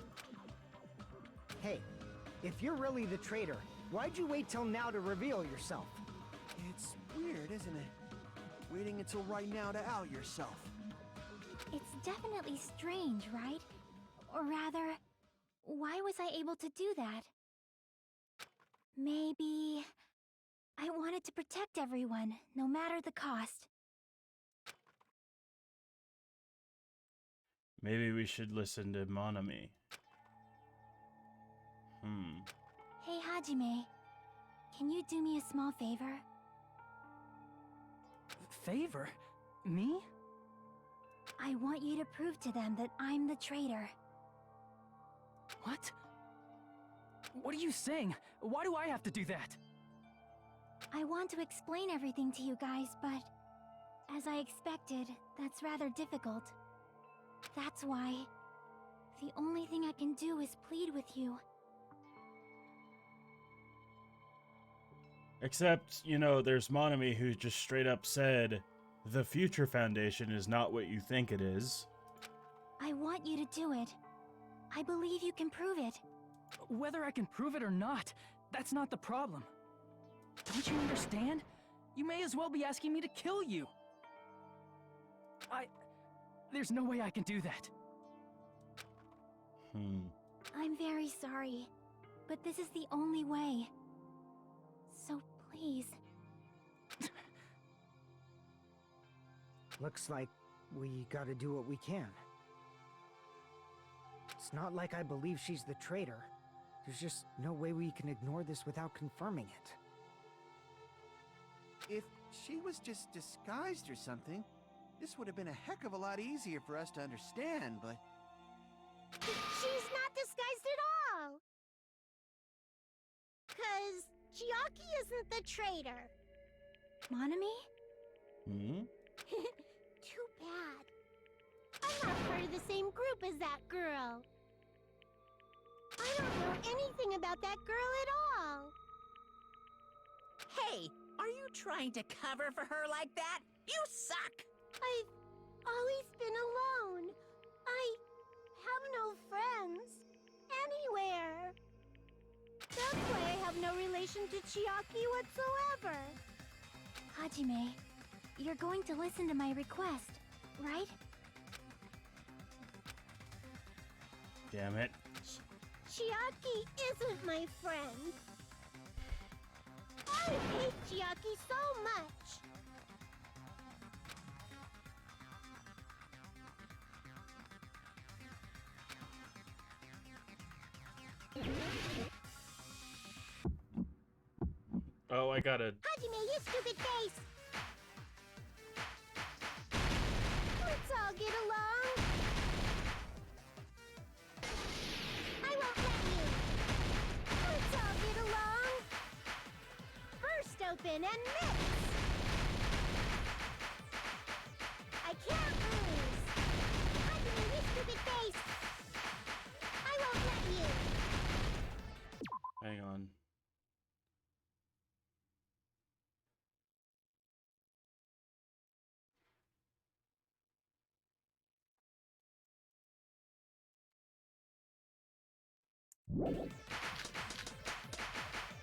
Hey, if you're really the traitor, why'd you wait till now to reveal yourself? It's weird, isn't it? Waiting until right now to out yourself. It's definitely strange, right? Or rather, why was I able to do that? Maybe... I wanted to protect everyone, no matter the cost. Maybe we should listen to Monami. Hey, Hajime. Can you do me a small favor? Favor? Me? I want you to prove to them that I'm the traitor. What? What are you saying? Why do I have to do that? I want to explain everything to you guys, but... as I expected, that's rather difficult. That's why... the only thing I can do is plead with you. Except, you know, there's Monami who just straight up said, the Future Foundation is not what you think it is. I want you to do it. I believe you can prove it. Whether I can prove it or not, that's not the problem. Don't you understand? You may as well be asking me to kill you. There's no way I can do that. I'm very sorry, but this is the only way. So please. Looks like we gotta do what we can. It's not like I believe she's the traitor. There's just no way we can ignore this without confirming it. If she was just disguised or something, this would have been a heck of a lot easier for us to understand, but... She's not disguised at all! 'Cause Chiaki isn't the traitor. Monami? Too bad. I'm not part of the same group as that girl. I don't know anything about that girl at all. Hey, are you trying to cover for her like that? You suck! I've always been alone. I have no friends. Anywhere. That's why I have no relation to Chiaki whatsoever. Hajime, you're going to listen to my request, right? Damn it. Chiaki isn't my friend. I hate Chiaki so much. Oh, I gotta. Hajime, you stupid face! Let's all get along. I won't let you. Let's all get along. First open and mix. I can't lose. Hajime, you stupid face! I won't let you. Hang on.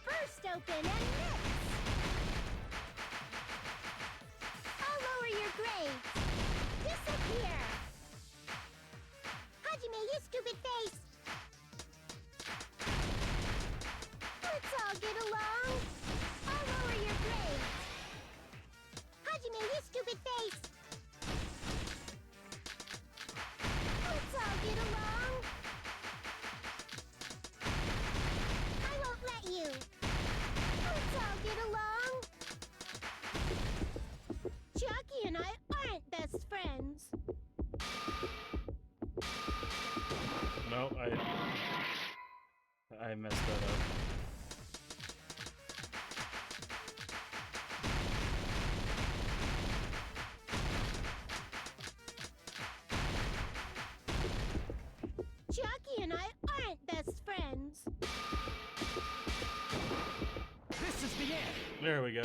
First open and mix. I'll lower your grades. Disappear. Hajime, you stupid face. Let's all get along. I'll lower your grades. Hajime, you stupid face. Let's all get along. I won't let you. Let's all get along. Chucky and I aren't best friends. No, I messed that up. Chucky and I aren't best friends. This is the end. There we go.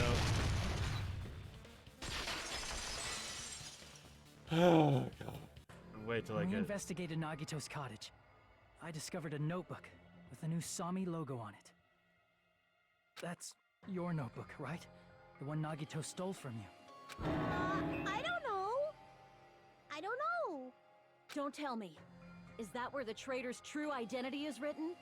Oh god. Wait till I When we get. investigated Nagito's cottage, I discovered a notebook with the new Sami logo on it. That's your notebook, right? The one Nagito stole from you. I don't know. I don't know. Don't tell me. Is that where the traitor's true identity is written?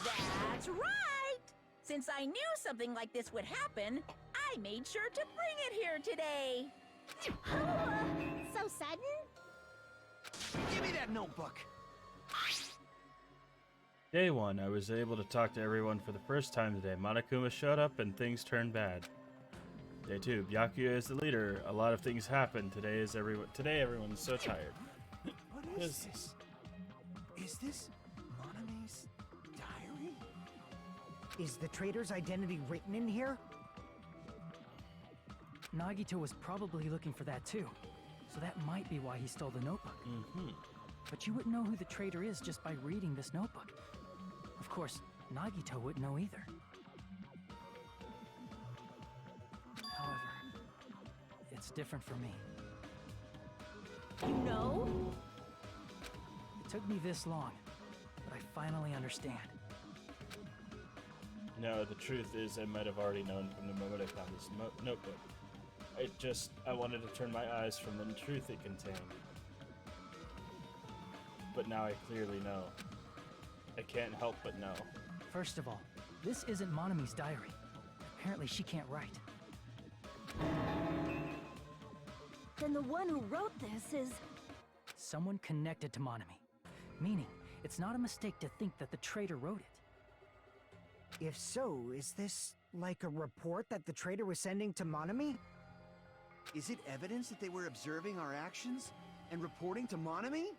That's right! Since I knew something like this would happen, I made sure to bring it here today. So sudden? Give me that notebook. Day 1, I was able to talk to everyone for the first time today. Monokuma showed up and things turned bad. Day 2, Byakuya is the leader. A lot of things happened. Today everyone's so tired. What is this? Is this Monome's diary? Is the traitor's identity written in here? Nagito was probably looking for that too, so that might be why he stole the notebook. But you wouldn't know who the traitor is just by reading this notebook. Of course, Nagito wouldn't know either. However, it's different for me. You know? It took me this long, but I finally understand. No, the truth is I might have already known from the moment I found this notebook. I wanted to turn my eyes from the truth it contained. But now I clearly know. I can't help but know. First of all, this isn't Monome's diary. Apparently she can't write. Then the one who wrote this is... Someone connected to Monome. Meaning, it's not a mistake to think that the traitor wrote it. If so, is this like a report that the traitor was sending to Monome? Is it evidence that they were observing our actions and reporting to Monome?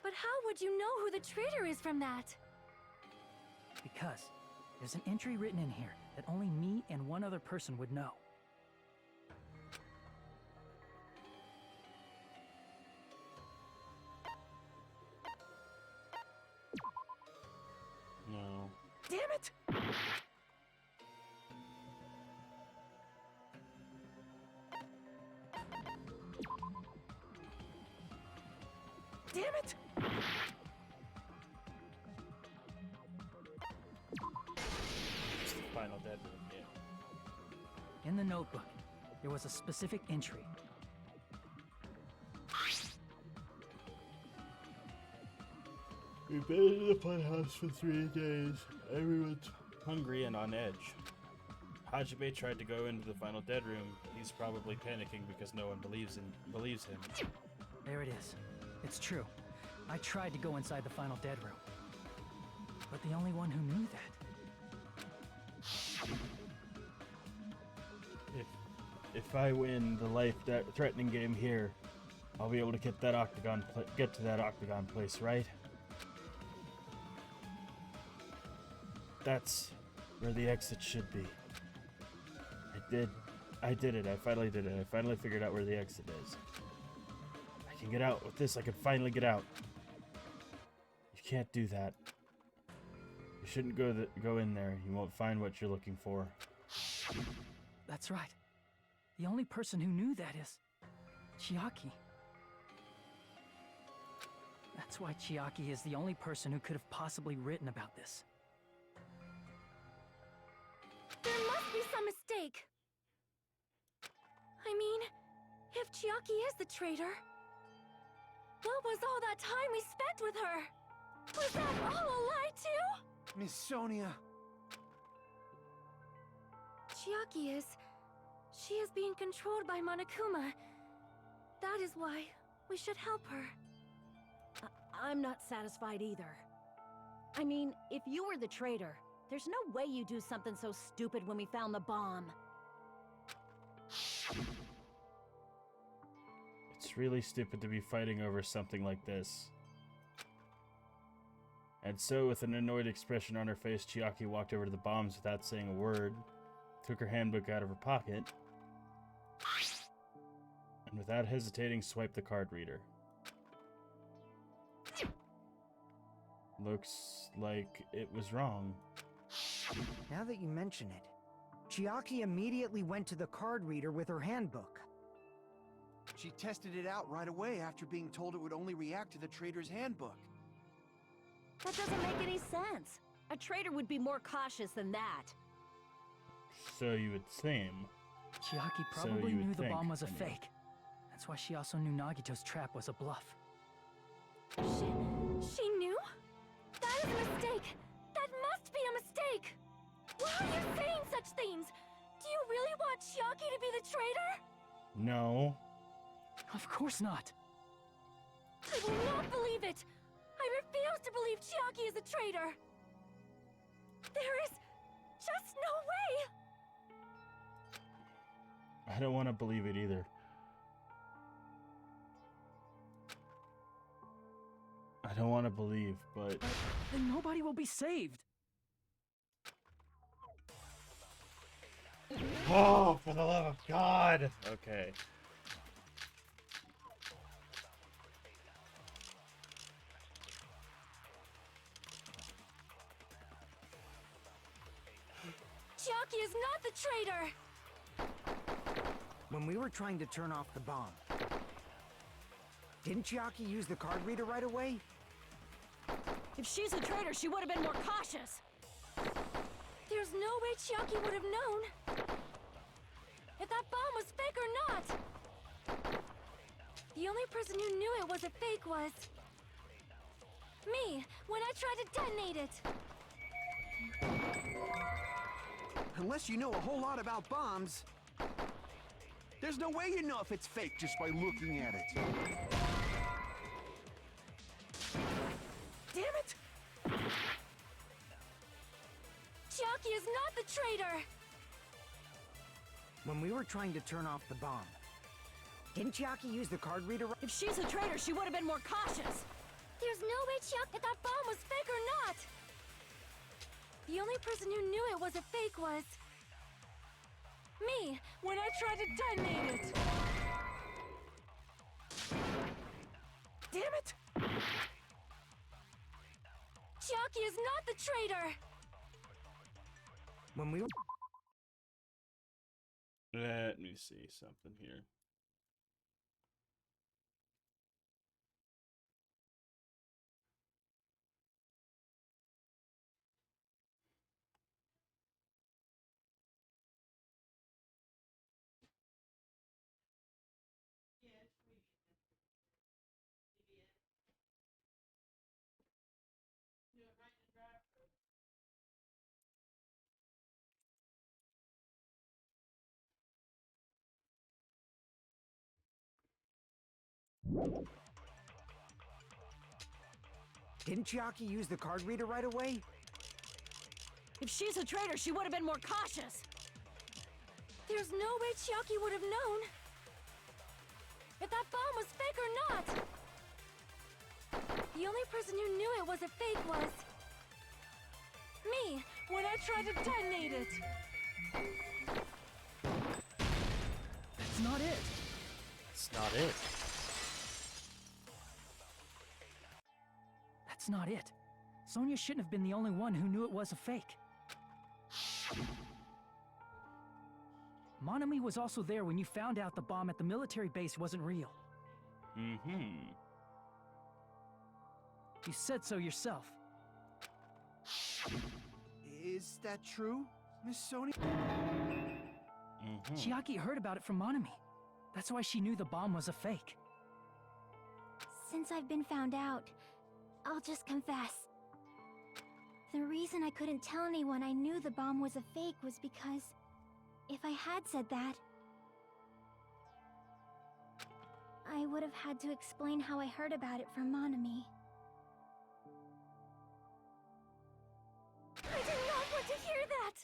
But how would you know who the traitor is from that? Because there's an entry written in here that only me and one other person would know. No. Damn it! Damn it! It's the final deadline, yeah. In the notebook, there was a specific entry. We've been in the playhouse for 3 days. Everyone's hungry and on edge. Hajime tried to go into the final dead room. He's probably panicking because no one believes him. There it is. It's true. I tried to go inside the final dead room. But the only one who knew that. If I win the life-threatening game here, I'll be able to get that get to that octagon place, right? That's where the exit should be. I did it. I finally did it. I finally figured out where the exit is. I can get out with this. I can finally get out. You can't do that. You shouldn't go in there. You won't find what you're looking for. That's right. The only person who knew that is Chiaki. That's why Chiaki is the only person who could have possibly written about this. There must be some mistake. I mean, if Chiaki is the traitor, what was all that time we spent with her? Was that all a lie too? Miss Sonia. Chiaki is... She is being controlled by Monokuma. That is why we should help her. I'm not satisfied either. I mean, if you were the traitor, there's no way you'd do something so stupid when we found the bomb. It's really stupid to be fighting over something like this. And so, with an annoyed expression on her face, Chiaki walked over to the bombs without saying a word, took her handbook out of her pocket, and without hesitating, swiped the card reader. Looks like it was wrong. Now that you mention it, Chiaki immediately went to the card reader with her handbook. She tested it out right away after being told it would only react to the traitor's handbook. That doesn't make any sense. A traitor would be more cautious than that. So you would seem. Chiaki probably knew the bomb was a fake. That's why she also knew Nagito's trap was a bluff. She knew? That is a mistake! That must be a mistake! Why are you saying such things? Do you really want Chiaki to be the traitor? No. Of course not. I will not believe it! I refuse to believe Chiaki is a traitor! There is just no way! I don't want to believe it either. I don't want to believe, but... Then nobody will be saved! Oh, for the love of God! Okay. Chiaki is not the traitor! When we were trying to turn off the bomb, didn't Chiaki use the card reader right away? If she's a traitor, she would have been more cautious. There's no way Chiaki would have known if that bomb was fake or not. The only person who knew it was a fake was me, when I tried to detonate it. Unless you know a whole lot about bombs, there's no way you know if it's fake just by looking at it. Damn it! Chiaki is not the traitor! When we were trying to turn off the bomb, didn't Chiaki use the card reader right? If she's a traitor, she would have been more cautious. There's no way Chiaki if that bomb was fake or not! The only person who knew it was a fake was me, when I tried to detonate it. Damn it! Chiaki is not the traitor! When we were... Let me see something here. Didn't Chiaki use the card reader right away? If she's a traitor, she would have been more cautious. There's no way Chiaki would have known if that bomb was fake or not. The only person who knew it was a fake was me when I tried to detonate it. That's not it. It's not it. That's not it. Sonia shouldn't have been the only one who knew it was a fake. Monami was also there when you found out the bomb at the military base wasn't real. Mm-hmm. You said so yourself. Is that true, Miss Sonia? Mm-hmm. Chiaki heard about it from Monami. That's why she knew the bomb was a fake. Since I've been found out, I'll just confess. The reason I couldn't tell anyone I knew the bomb was a fake was because if I had said that, I would have had to explain how I heard about it from Monami. I did not want to hear that!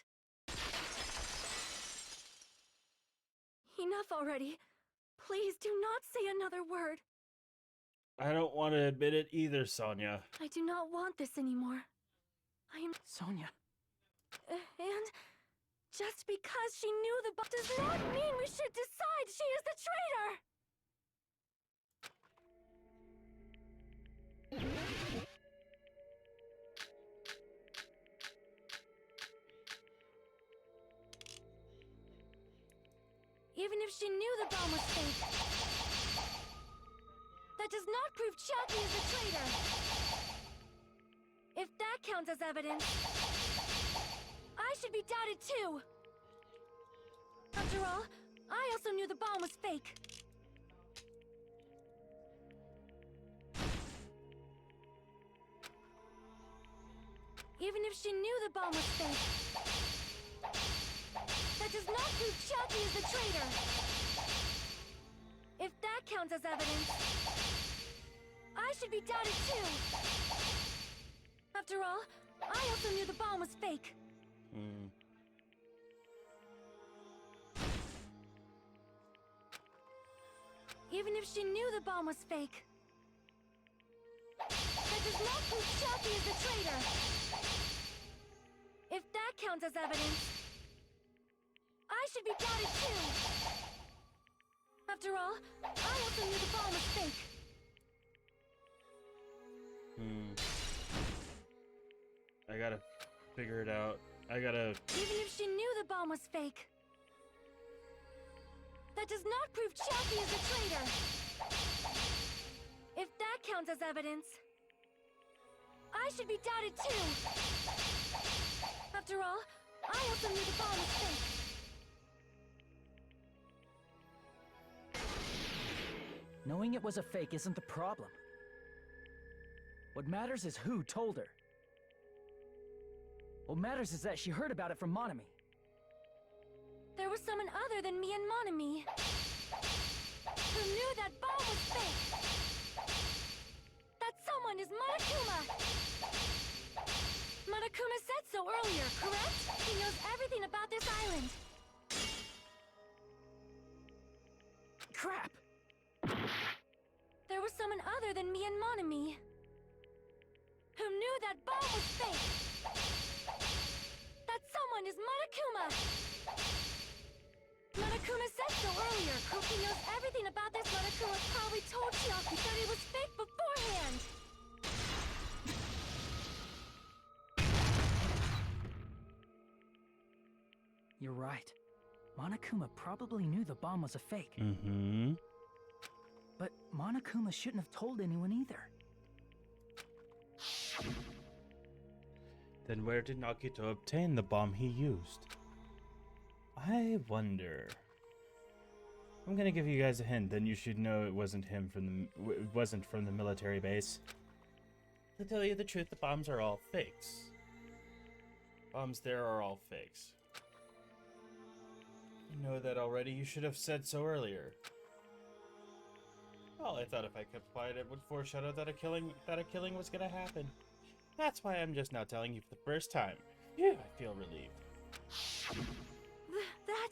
Enough already. Please do not say another word. I don't want to admit it either, Sonia. I do not want this anymore. I am... Sonia. And just because she knew the bomb does not mean we should decide she is the traitor! Even if she knew the bomb was fake, that does not prove Chiaki is a traitor. If that counts as evidence, I should be doubted too. After all, I also knew the bomb was fake. Even if she knew the bomb was fake, that does not prove Chiaki is the traitor. If that counts as evidence, I should be doubted too. After all, I also knew the bomb was fake. Even if she knew the bomb was fake, that does not prove Chiaki is the traitor. If that counts as evidence, I should be doubted too. After all, I also knew the bomb was fake. I gotta figure it out. Even if she knew the bomb was fake, that does not prove Chiaki is a traitor. If that counts as evidence, I should be doubted too. After all, I also knew the bomb was fake. Knowing it was a fake isn't the problem. What matters is who told her. What matters is that she heard about it from Monami. There was someone other than me and Monami who knew that bomb was fake. That someone is Monokuma. Monokuma said so earlier, correct? He knows everything about this island. Crap! There was someone other than me and Monami who knew that bomb was fake. That someone is Monokuma. Monokuma said so earlier. Koki knows everything about this. Monokuma probably told Chiaki that it was fake beforehand. You're right. Monokuma probably knew the bomb was a fake. Mm-hmm. But Monokuma shouldn't have told anyone either. Then where did Nagito obtain the bomb he used? I wonder. I'm gonna give you guys a hint, then you should know it wasn't him from the military base. To tell you the truth, the bombs are all fakes. Bombs there are all fakes. You know that already. You should have said so earlier. Well, I thought if I kept quiet, it would foreshadow that a killing was gonna happen. That's why I'm just now telling you for the first time. Phew, I feel relieved. That...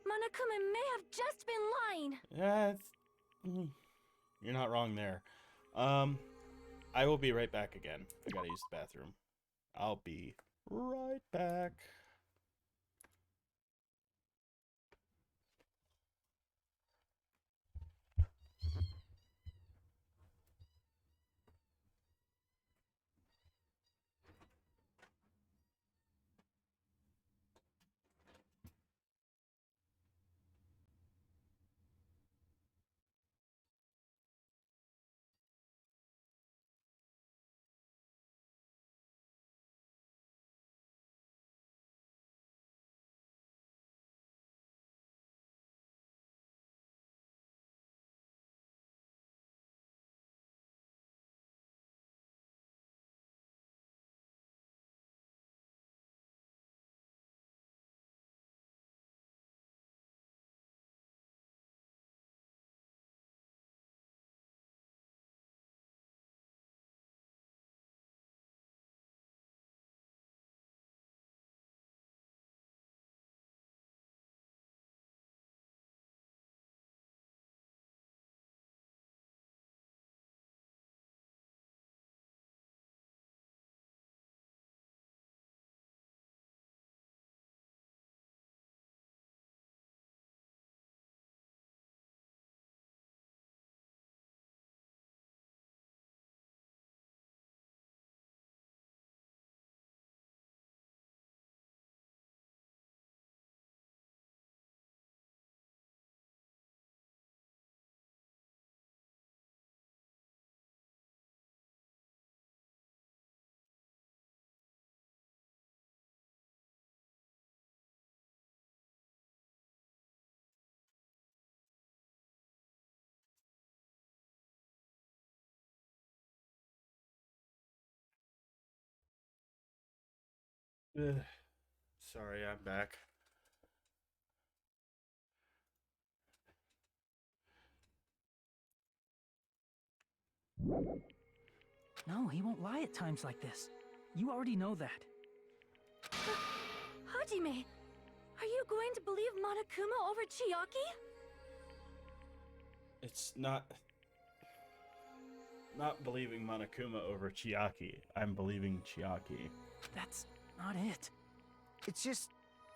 Monokuma may have just been lying! You're not wrong there. I will be right back again. I gotta use the bathroom. I'll be right back. Ugh. Sorry, I'm back. No, he won't lie at times like this. You already know that. Hajime, are you going to believe Monokuma over Chiaki? It's not believing Monokuma over Chiaki. I'm believing Chiaki. That's not it. It's just,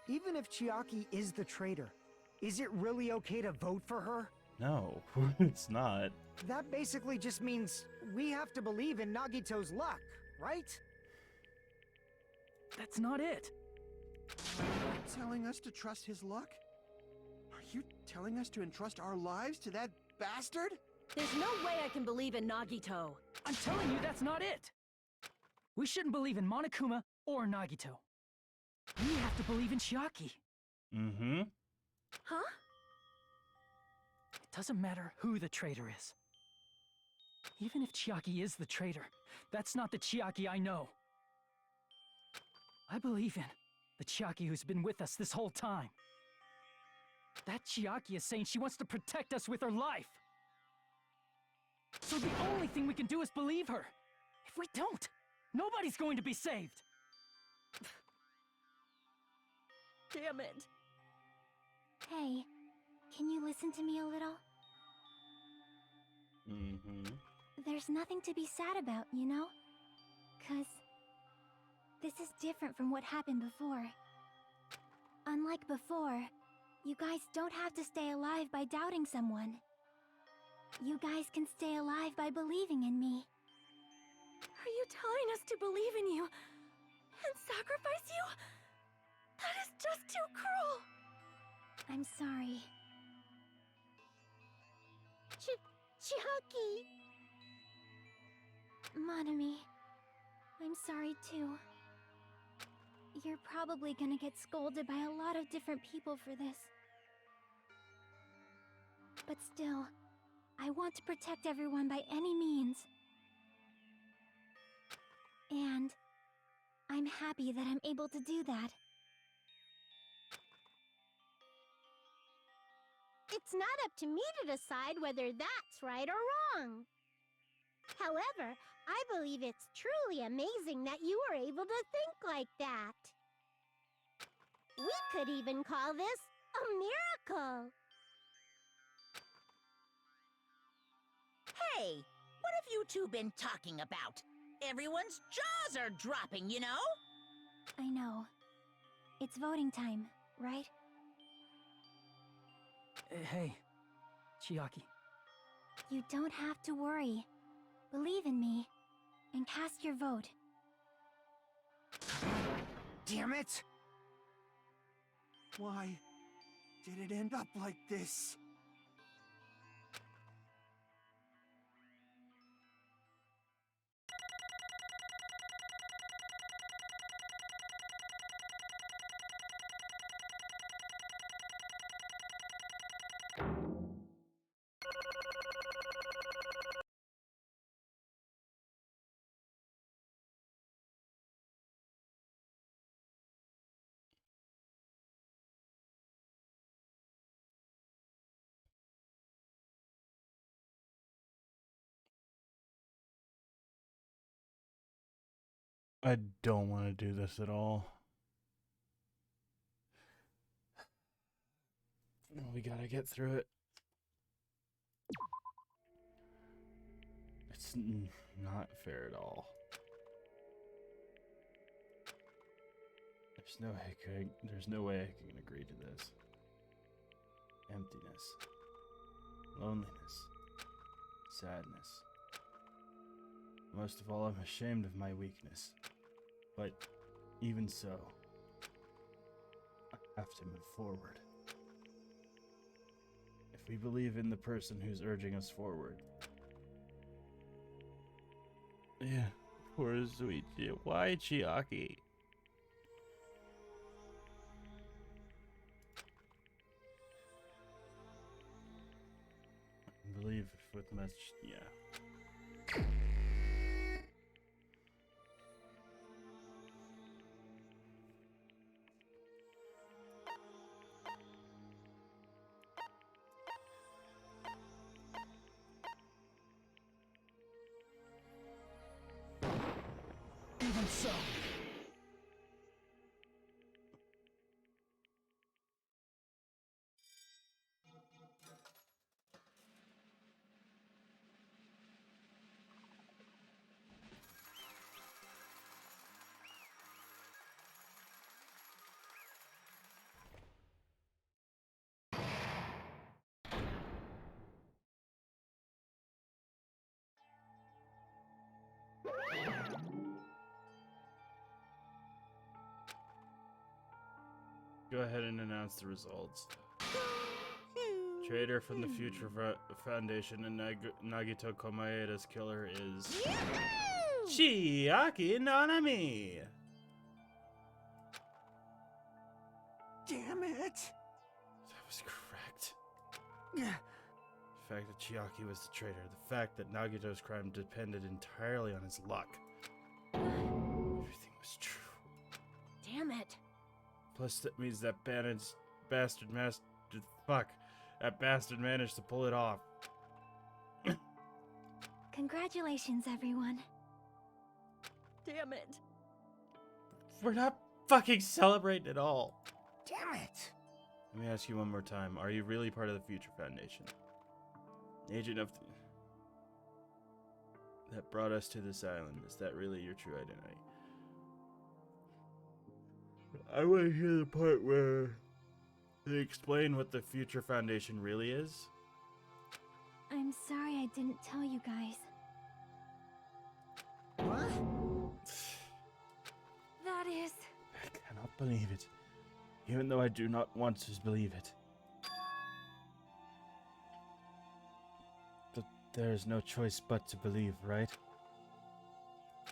even if Chiaki is the traitor, is it really okay to vote for her? No, it's not. That basically just means we have to believe in Nagito's luck, right? That's not it. Are you telling us to trust his luck? Are you telling us to entrust our lives to that bastard? There's no way I can believe in Nagito. I'm telling you, that's not it. We shouldn't believe in Monokuma or Nagito. We have to believe in Chiaki. Mm-hmm. Huh? It doesn't matter who the traitor is. Even if Chiaki is the traitor, that's not the Chiaki I know. I believe in the Chiaki who's been with us this whole time. That Chiaki is saying she wants to protect us with her life. So the only thing we can do is believe her. If we don't, nobody's going to be saved. Damn it. Hey, can you listen to me a little? Mm-hmm. There's nothing to be sad about, you know? 'Cause this is different from what happened before. Unlike before, you guys don't have to stay alive by doubting someone. You guys can stay alive by believing in me. Are you telling us to believe in you and sacrifice you? That is just too cruel! I'm sorry. Chiaki! Monami, I'm sorry too. You're probably gonna get scolded by a lot of different people for this. But still, I want to protect everyone by any means. And I'm happy that I'm able to do that. It's not up to me to decide whether that's right or wrong. However, I believe it's truly amazing that you were able to think like that. We could even call this a miracle. Hey, what have you two been talking about? Everyone's jaws are dropping, you know? I know. It's voting time, right? Hey, Chiaki. You don't have to worry. Believe in me, and cast your vote. Damn it! Why did it end up like this? I don't want to do this at all. We gotta get through it. It's not fair at all. There's no way I can agree to this. Emptiness. Loneliness. Sadness. Most of all, I'm ashamed of my weakness. But even so, I have to move forward. If we believe in the person who's urging us forward. Yeah, poor Zuichi. Why Chiaki? I believe with much, yeah. Even so. Go ahead and announce the results. Traitor from the Future Foundation and Nagito Komaeda's killer is Chiaki Nanami. Damn it! That was correct. Yeah. The fact that Chiaki was the traitor, the fact that Nagito's crime depended entirely on his luck. Everything was true. Damn it. Plus, that means that bastard managed to pull it off. Congratulations, everyone. Damn it. We're not fucking celebrating at all. Damn it! Let me ask you one more time. Are you really part of the Future Foundation? Agent of that brought us to this island. Is that really your true identity? I want to hear the part where they explain what the Future Foundation really is. I'm sorry I didn't tell you guys. What? That is... I cannot believe it. Even though I do not want to believe it. But there is no choice but to believe, right?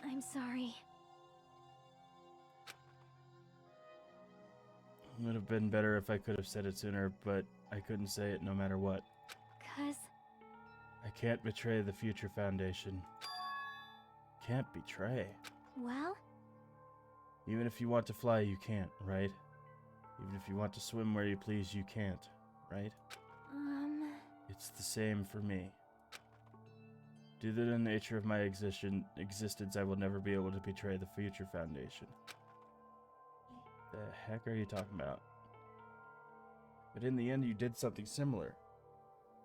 I'm sorry. It would have been better if I could have said it sooner, but I couldn't say it no matter what. 'Cause... I can't betray the Future Foundation. Can't betray. Well? Even if you want to fly, you can't, right? Even if you want to swim where you please, you can't, right? It's the same for me. Due to the nature of my existence, I will never be able to betray the Future Foundation. The heck are you talking about? But in the end, you did something similar.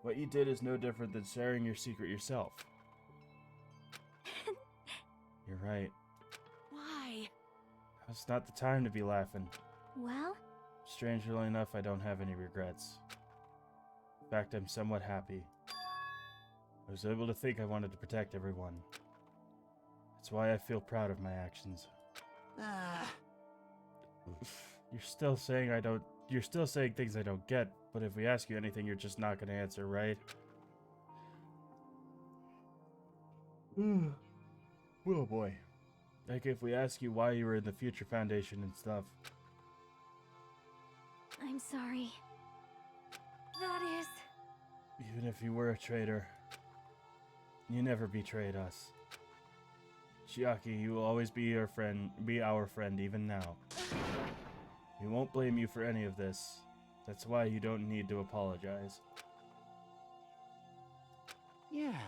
What you did is no different than sharing your secret yourself. You're right. Why? It's not the time to be laughing. Well? Strangely enough, I don't have any regrets. In fact, I'm somewhat happy. I was able to think I wanted to protect everyone. That's why I feel proud of my actions. You're still saying You're still saying things I don't get, but if we ask you anything, you're just not gonna answer, right? Oh boy. Like if we ask you why you were in the Future Foundation and stuff. I'm sorry. That is... Even if you were a traitor, you never betrayed us. Chiaki, you will always be our friend even now. We won't blame you for any of this. That's why you don't need to apologize. Yeah.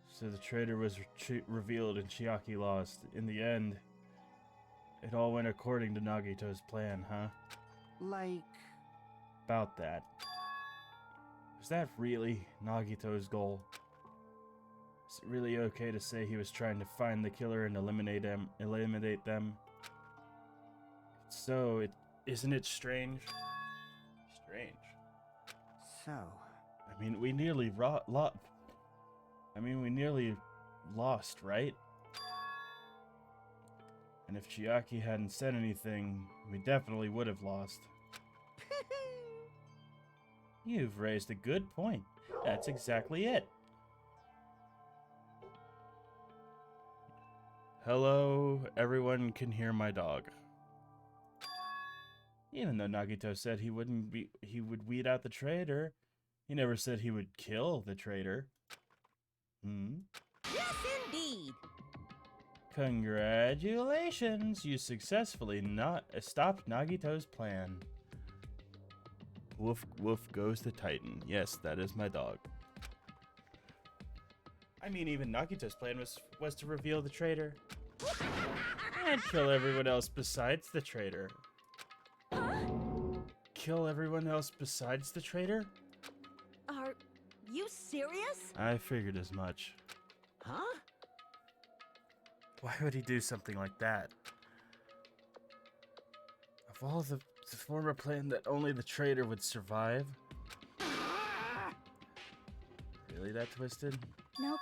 So the traitor was revealed and Chiaki lost. In the end, it all went according to Nagito's plan, huh? Like... About that. Was that really Nagito's goal? Is it really okay to say he was trying to find the killer and eliminate them? So, isn't it strange? Strange. So... I mean, we nearly lost, right? And if Chiaki hadn't said anything, we definitely would have lost. You've raised a good point. That's exactly it. Hello, everyone can hear my dog. Even though Nagito said he would weed out the traitor, he never said he would kill the traitor. Yes, indeed. Congratulations, you successfully stopped Nagito's plan. Woof woof goes the Titan. Yes, that is my dog. I mean, even Nagito's plan was to reveal the traitor. And kill everyone else besides the traitor. Kill everyone else besides the traitor? Are you serious? I figured as much. Huh? Why would he do something like that? Of all the former plan that only the traitor would survive? Really that twisted? Nope.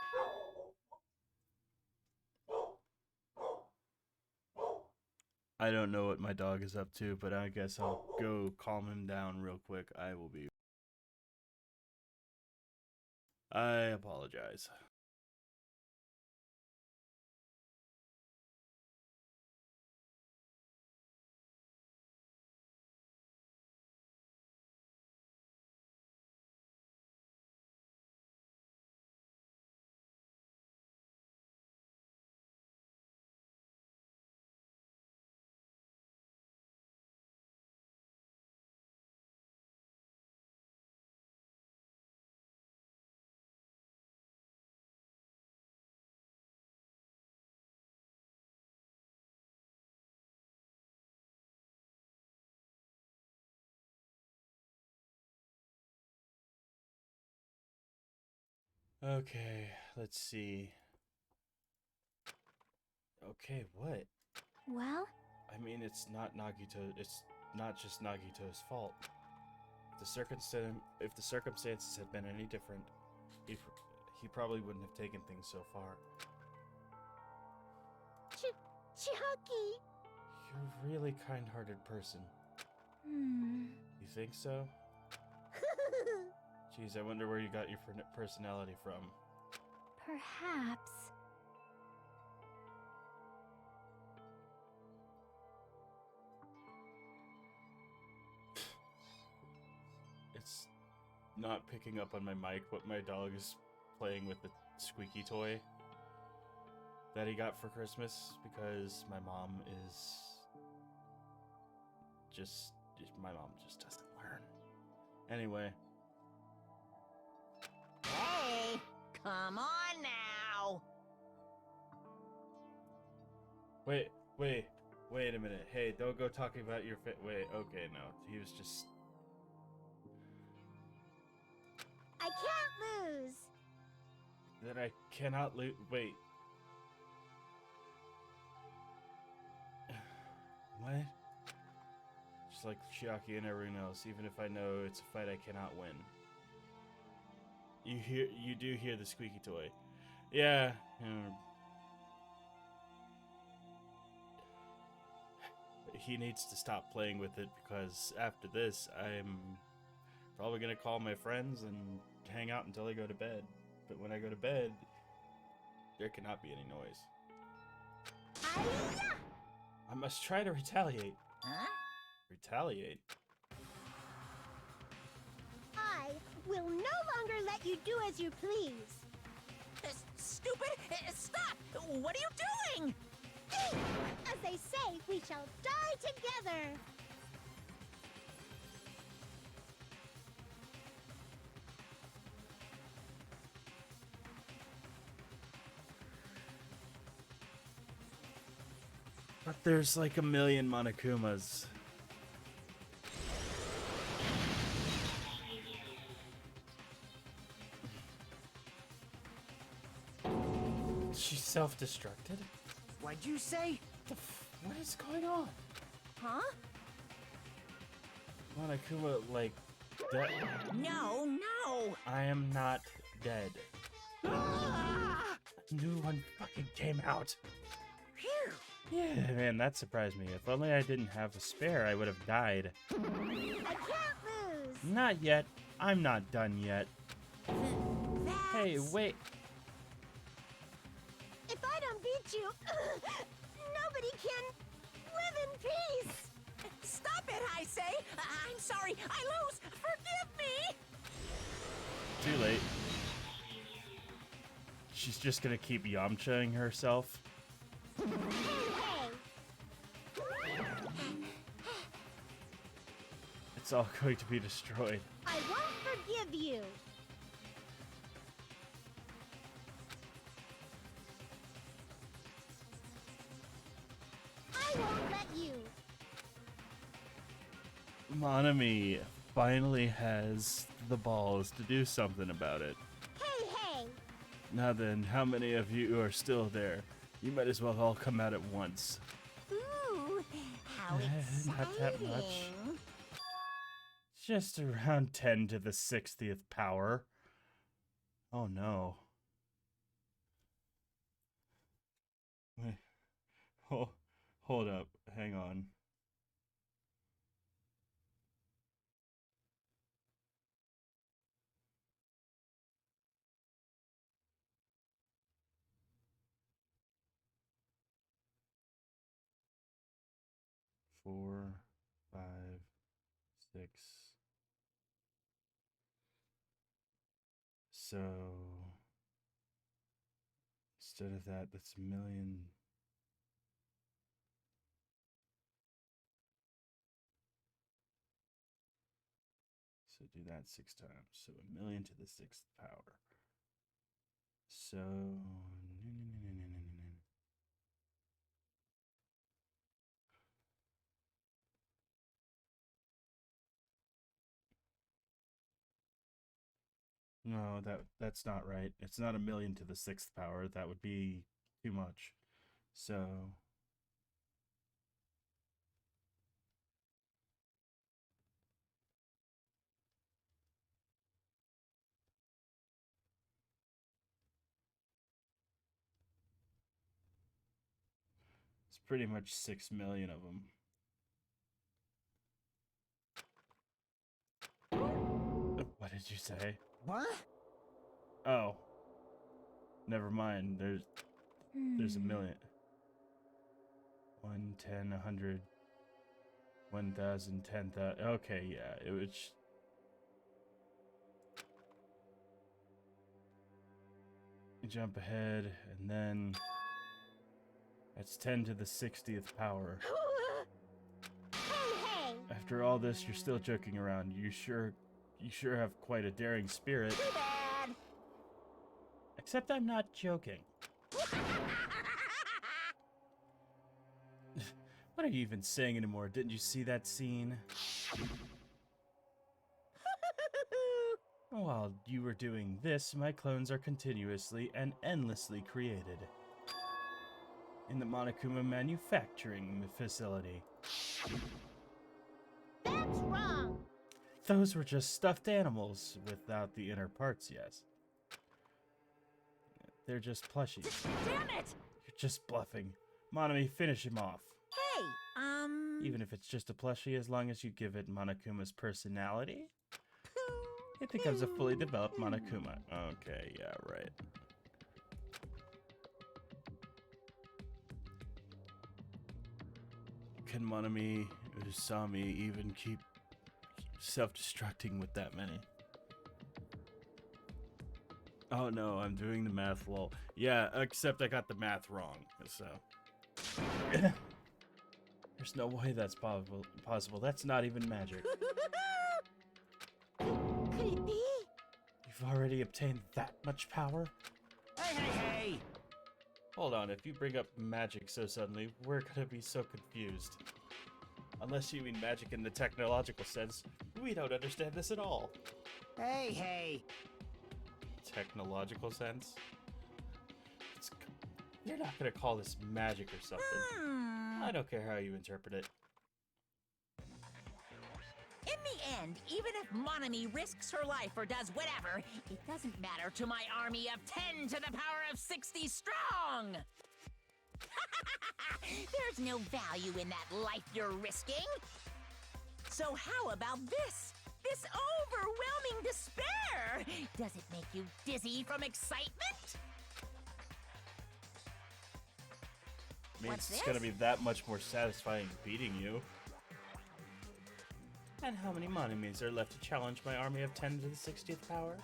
I don't know what my dog is up to, but I guess I'll go calm him down real quick. I apologize. Okay, let's see. Okay, what? Well? I mean, it's not just Nagito's fault. If the circumstances had been any different, he probably wouldn't have taken things so far. Chiaki! You're a really kind-hearted person. You think so? Jeez, I wonder where you got your personality from. Perhaps. It's not picking up on my mic, but my dog is playing with the squeaky toy that he got for Christmas because my mom just doesn't learn. Anyway. Hey, come on now. Wait a minute. Hey, don't go talking about your wait, okay, no. He was just... I can't lose. That I cannot lose. Wait. What? Just like Chiaki and everyone else, even if I know it's a fight I cannot win. You do hear the squeaky toy. Yeah. He needs to stop playing with it because after this, I'm probably gonna call my friends and hang out until I go to bed. But when I go to bed, there cannot be any noise. Hi-ya! I must try to retaliate. Huh? Retaliate? I will no longer let you do as you please. Stupid! Stop! What are you doing? As they say, we shall die together. But there's like a million Monokumas. She self-destructed? What'd you say? What is going on? Huh? Monokuma, like, dead? No, no! I am not dead. Ah! New one fucking came out. Phew! Yeah, man, that surprised me. If only I didn't have a spare, I would have died. I can't lose. Not yet. I'm not done yet. Hey, wait. If I don't beat you, nobody can live in peace. Stop it, I say! I'm sorry, I lose! Forgive me! Too late. She's just gonna keep Yamchaing herself. It's all going to be destroyed. I won't forgive you. I won't let you. Monami finally has the balls to do something about it. Hey, hey. Now then, how many of you are still there? You might as well all come out at once. Ooh, how Not that much. exciting! Just around 10 to the 60th power. Oh no. Wait. Hold up. Hang on. Four, 5, 6. So instead of that, that's a million. So do that 6 times. So 1,000,000 to the 6th power. So no, that's not right. It's not 1,000,000 to the 6th power. That would be too much. So it's pretty much 6 million of them. What did you say? What? Oh. Never mind. There's a million. 1, 10, 100, 1,000, 10,000. Okay, yeah. It was. Jump ahead, and then that's 10 to the 60th power. Hey, hey. After all this, you're still joking around. You You sure have quite a daring spirit. Too bad. Except I'm not joking. What are you even saying anymore? Didn't you see that scene? While you were doing this, my clones are continuously and endlessly created. In the Monokuma manufacturing facility. That's wrong. Those were just stuffed animals without the inner parts, yes. They're just plushies. Damn it! You're just bluffing. Monami, finish him off. Hey, Even if it's just a plushie, as long as you give it Monokuma's personality, it becomes a fully developed Monokuma. Okay, yeah, right. Can Monami Usami even keep self-destructing with that many? Oh no, I'm doing the math lol. Yeah, except I got the math wrong, so... There's no way that's possible. That's not even magic. Could it be? You've already obtained that much power? Hey, hey, hey! Hold on, if you bring up magic so suddenly, we're gonna be so confused. Unless you mean magic in the technological sense, we don't understand this at all. Hey, hey! Technological sense? You're not gonna call this magic or something. I don't care how you interpret it. in the end, even if Monami risks her life or does whatever, it doesn't matter to my army of 10 to the power of 60 strong! There's no value in that life you're risking. So how about this? This overwhelming despair! Does it make you dizzy from excitement? Means What's it's this? gonna be that much more satisfying beating you. And how many Monamis are left to challenge my army of 10 to the 60th power?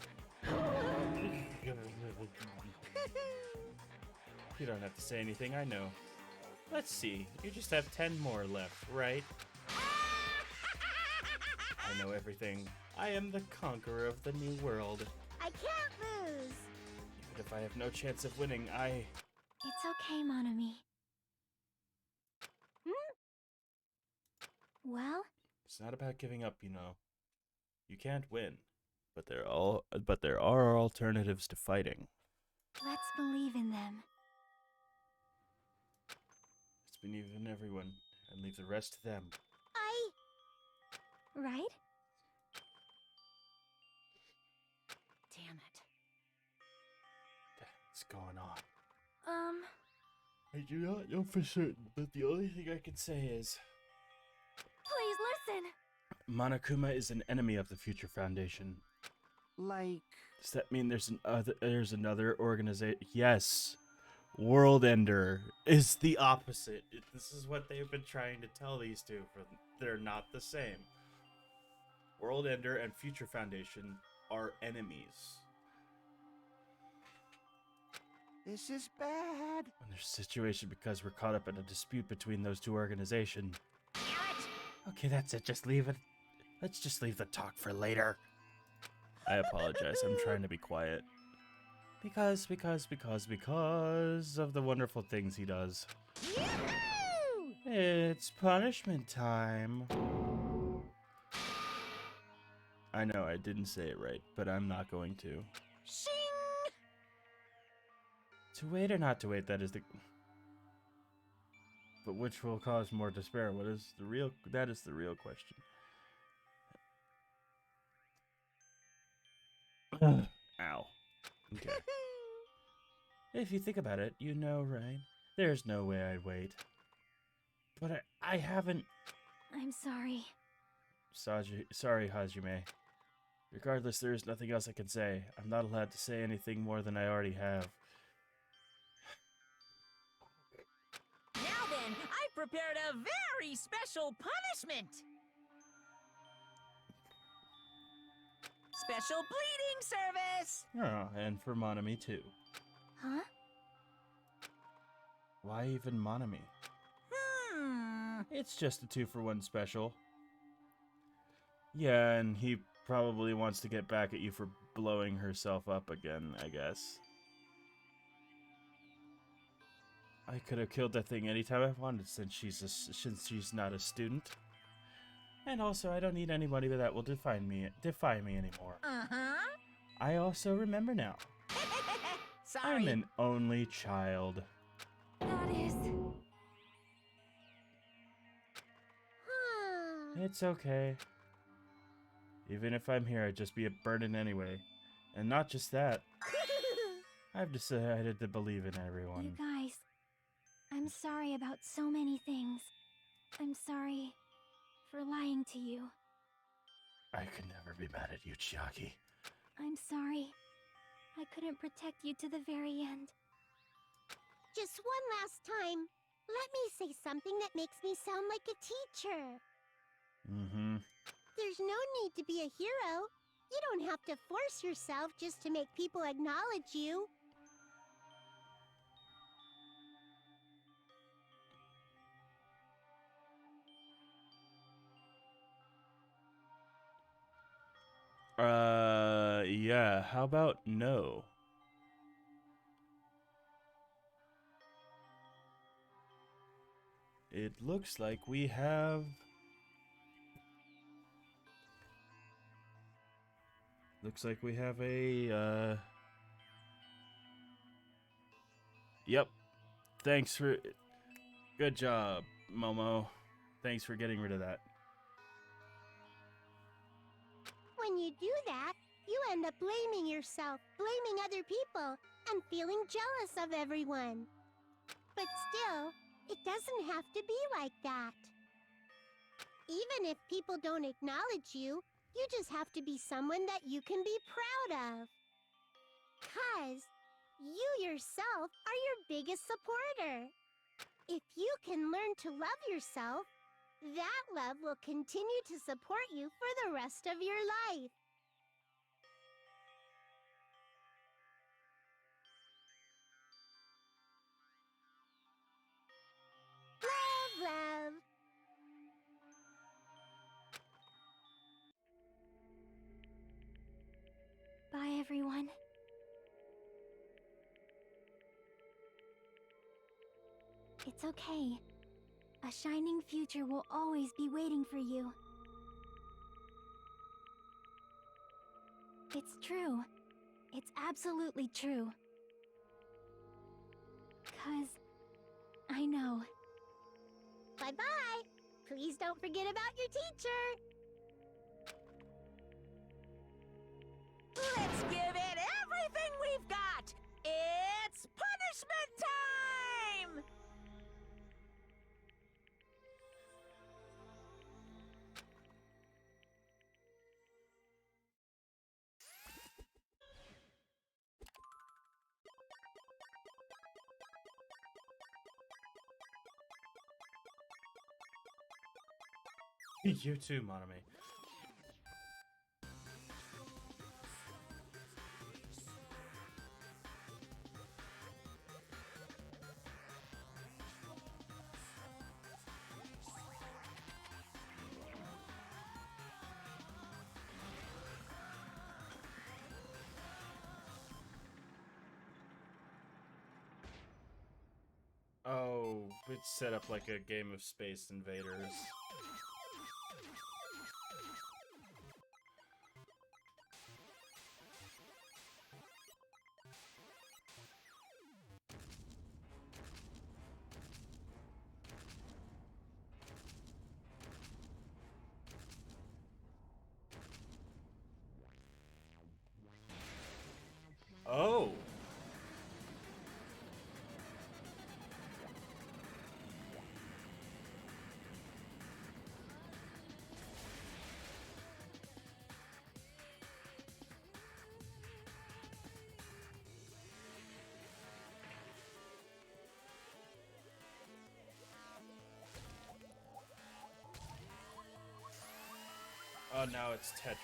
You don't have to say anything, I know. Let's see, you just have 10 more left, right? I know everything. I am the conqueror of the new world. I can't lose. Even if I have no chance of winning, I... It's okay, Monami. Well, It's not about giving up, you know. You can't win, but there are alternatives to fighting. let's believe in them. Let's believe in everyone and leave the rest to them. Right? Damn it. What's going on? Um, I do not know for certain, but the only thing I can say is... please listen. Monokuma is an enemy of the Future Foundation. Like... Does that mean there's another organization? Yes. World Ender is the opposite. This is what they've been trying to tell these two. They're not the same. World Ender and Future Foundation are enemies. This is bad. And there's a situation because we're caught up in a dispute between those two organizations. Okay, that's it. Just leave it. Let's just leave the talk for later. I apologize. I'm trying to be quiet. Because of the wonderful things he does. It's punishment time. I know I didn't say it right, but I'm not going to. Shing! To wait or not to wait, that is the... But which will cause more despair? That is the real question. Ow. Okay. If you think about it, you know, right? There's no way I'd wait. But I haven't... I'm sorry. Sorry, Hajime. Regardless, there is nothing else I can say. I'm not allowed to say anything more than I already have. Now then, I've prepared a very special punishment! Special bleeding service! Oh, and for Monami, too. Huh? Why even Monami? It's just a 2-for-1 special. Yeah, and he probably wants to get back at you for blowing herself up again, I guess. I could have killed that thing anytime I wanted since she's not a student. And also, I don't need anybody that will defy me anymore. Uh-huh. I also remember now. Sorry. I'm an only child. That is... It's okay. Even if I'm here, I'd just be a burden anyway. And not just that. I've decided to believe in everyone. You guys, I'm sorry about so many things. I'm sorry for lying to you. I could never be mad at you, Chiaki. I'm sorry. I couldn't protect you to the very end. Just one last time, let me say something that makes me sound like a teacher. Mm-hmm. There's no need to be a hero. You don't have to force yourself just to make people acknowledge you. Yeah, how about no? It looks like we have... Looks like we have a, Yep. Thanks for... Good job, Momo. Thanks for getting rid of that. When you do that, you end up blaming yourself, blaming other people, and feeling jealous of everyone. But still, it doesn't have to be like that. Even if people don't acknowledge you, you just have to be someone that you can be proud of. 'Cause you yourself are your biggest supporter. If you can learn to love yourself, that love will continue to support you for the rest of your life. Love, love. Bye, everyone. It's okay. A shining future will always be waiting for you. It's true. It's absolutely true. 'Cause I know. Bye-bye. Please don't forget about your teacher. Let's give it everything we've got! It's punishment time! You too, Monami. Oh, it's set up like a game of Space Invaders. Oh! Oh, now it's Tetris.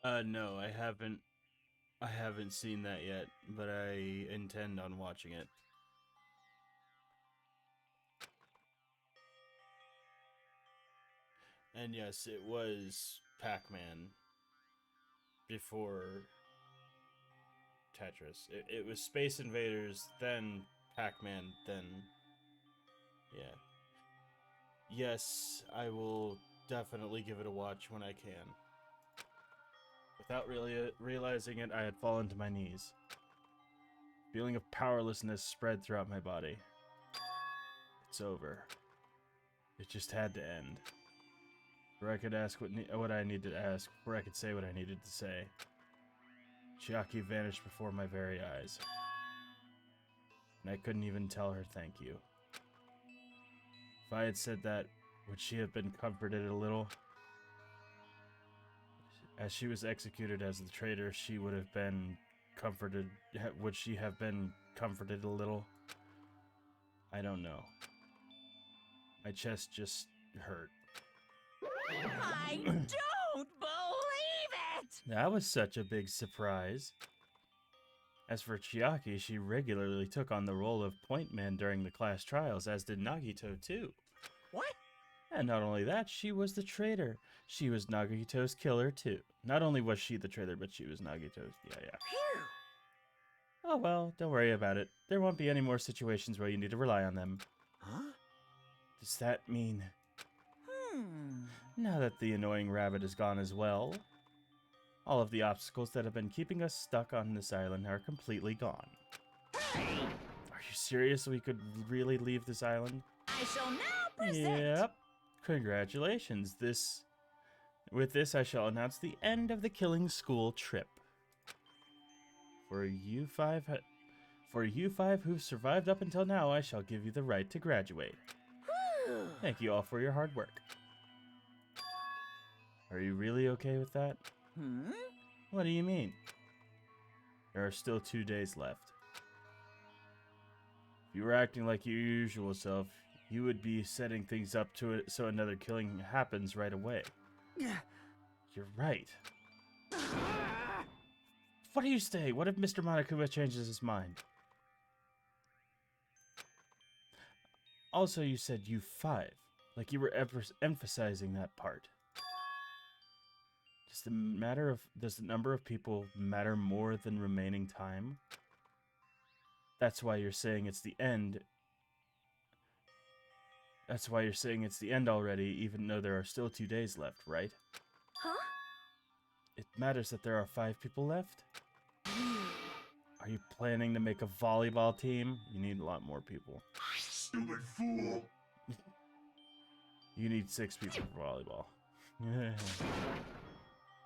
No, I haven't. I haven't seen that yet, but I intend on watching it. And yes, it was Pac-Man before Tetris. It was Space Invaders, then Pac-Man, then... yeah. Yes, I will definitely give it a watch when I can. Without really realizing it, I had fallen to my knees. Feeling of powerlessness spread throughout my body. It's over. It just had to end. Before I could ask what I needed to ask, before I could say what I needed to say. Chiaki vanished before my very eyes. And I couldn't even tell her thank you. If I had said that, would she have been comforted a little? As she was executed as the traitor, she would have been comforted. Would she have been comforted a little? I don't know. My chest just hurt. I don't believe it! That was such a big surprise. As for Chiaki, she regularly took on the role of point man during the class trials, as did Nagito too. What? And not only that, she was the traitor. She was Nagito's killer too. Not only was she the traitor, but she was Nagito's. Yeah. Phew. Oh well, don't worry about it. There won't be any more situations where you need to rely on them. Huh? Does that mean... now that the annoying rabbit is gone as well, all of the obstacles that have been keeping us stuck on this island are completely gone. Hey! Are you serious we could really leave this island? I shall now present... Yep. Congratulations. With this, I shall announce the end of the killing school trip. For you five who've survived up until now, I shall give you the right to graduate. Whew. Thank you all for your hard work. Are you really okay with that? What do you mean? There are still 2 days left. If you were acting like your usual self, you would be setting things up to it so another killing happens right away. You're right. What do you say? What if Mr. Monokuma changes his mind? Also, you said you 5, like you were emphasizing that part. Does the number of people matter more than remaining time? That's why you're saying it's the end. That's why you're saying it's the end already, even though there are still 2 days left, right? Huh? It matters that there are 5 people left? Are you planning to make a volleyball team? You need a lot more people. Stupid fool! You need 6 people for volleyball.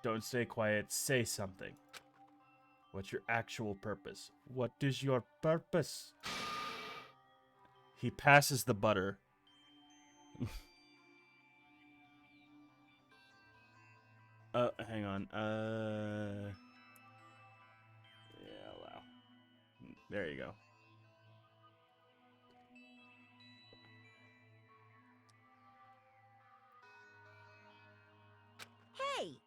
Don't stay quiet, say something. What's your actual purpose? What is your purpose? He passes the butter. Hang on. Yeah, wow. There you go. Hey,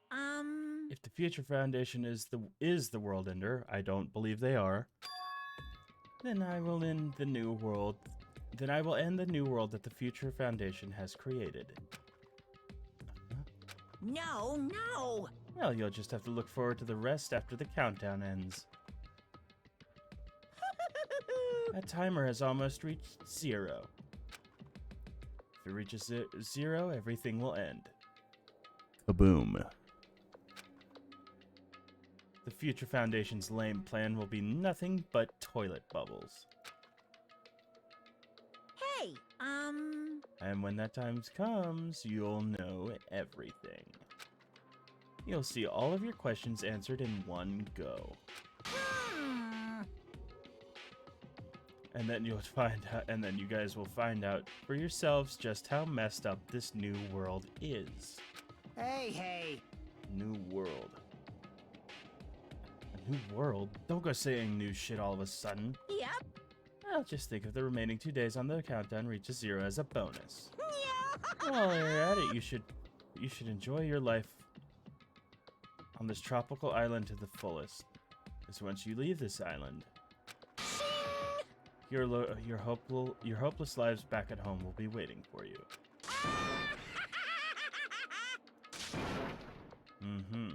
If the Future Foundation is the world ender, I don't believe they are, then I will end the new world. Then I will end the new world that the Future Foundation has created. no. Well, you'll just have to look forward to the rest after the countdown ends. That timer has almost reached 0. If it reaches 0, everything will end. Kaboom. The Future Foundation's lame plan will be nothing but toilet bubbles. Hey, And when that time comes, you'll know everything. You'll see all of your questions answered in one go. And then you'll find out, and then you guys will find out for yourselves just how messed up this new world is. Hey! New world. A new world? Don't go saying new shit all of a sudden. Yep. Well, just think of the remaining 2 days on the countdown reaches 0 as a bonus. Yeah. While you're at it, you should enjoy your life on this tropical island to the fullest. Because once you leave this island, your hopeless lives back at home will be waiting for you. Mm-hmm.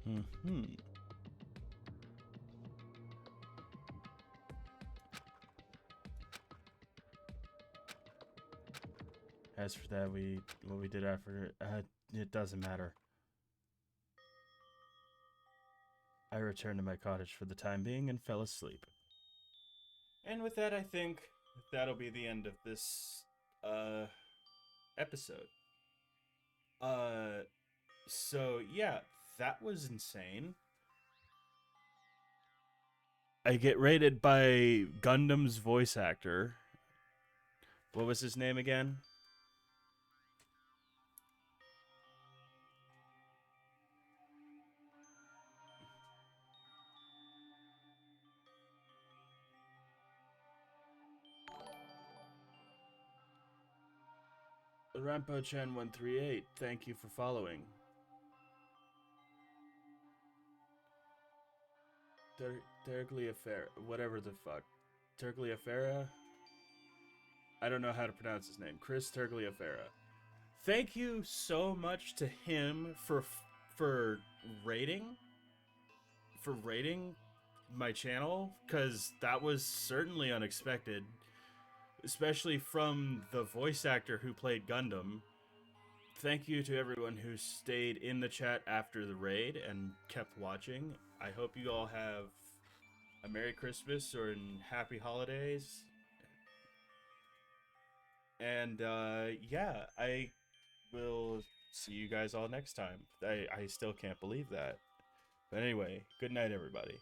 Mm-hmm. As for that, what we did after, it doesn't matter. I returned to my cottage for the time being and fell asleep. And with that, I think that'll be the end of this episode. So yeah, that was insane. I get rated by Gundam's voice actor. What was his name again? Rampo-chan138, thank you for following. Tergliafera, whatever the fuck. Tergliafera? I don't know how to pronounce his name. Chris Tergliafera. Thank you so much to him for rating my channel, because that was certainly unexpected, especially from the voice actor who played Gundam. Thank you to everyone who stayed in the chat after the raid and kept watching. I hope you all have a Merry Christmas or Happy Holidays. And yeah, I will see you guys all next time. I still can't believe that. But anyway, good night, everybody.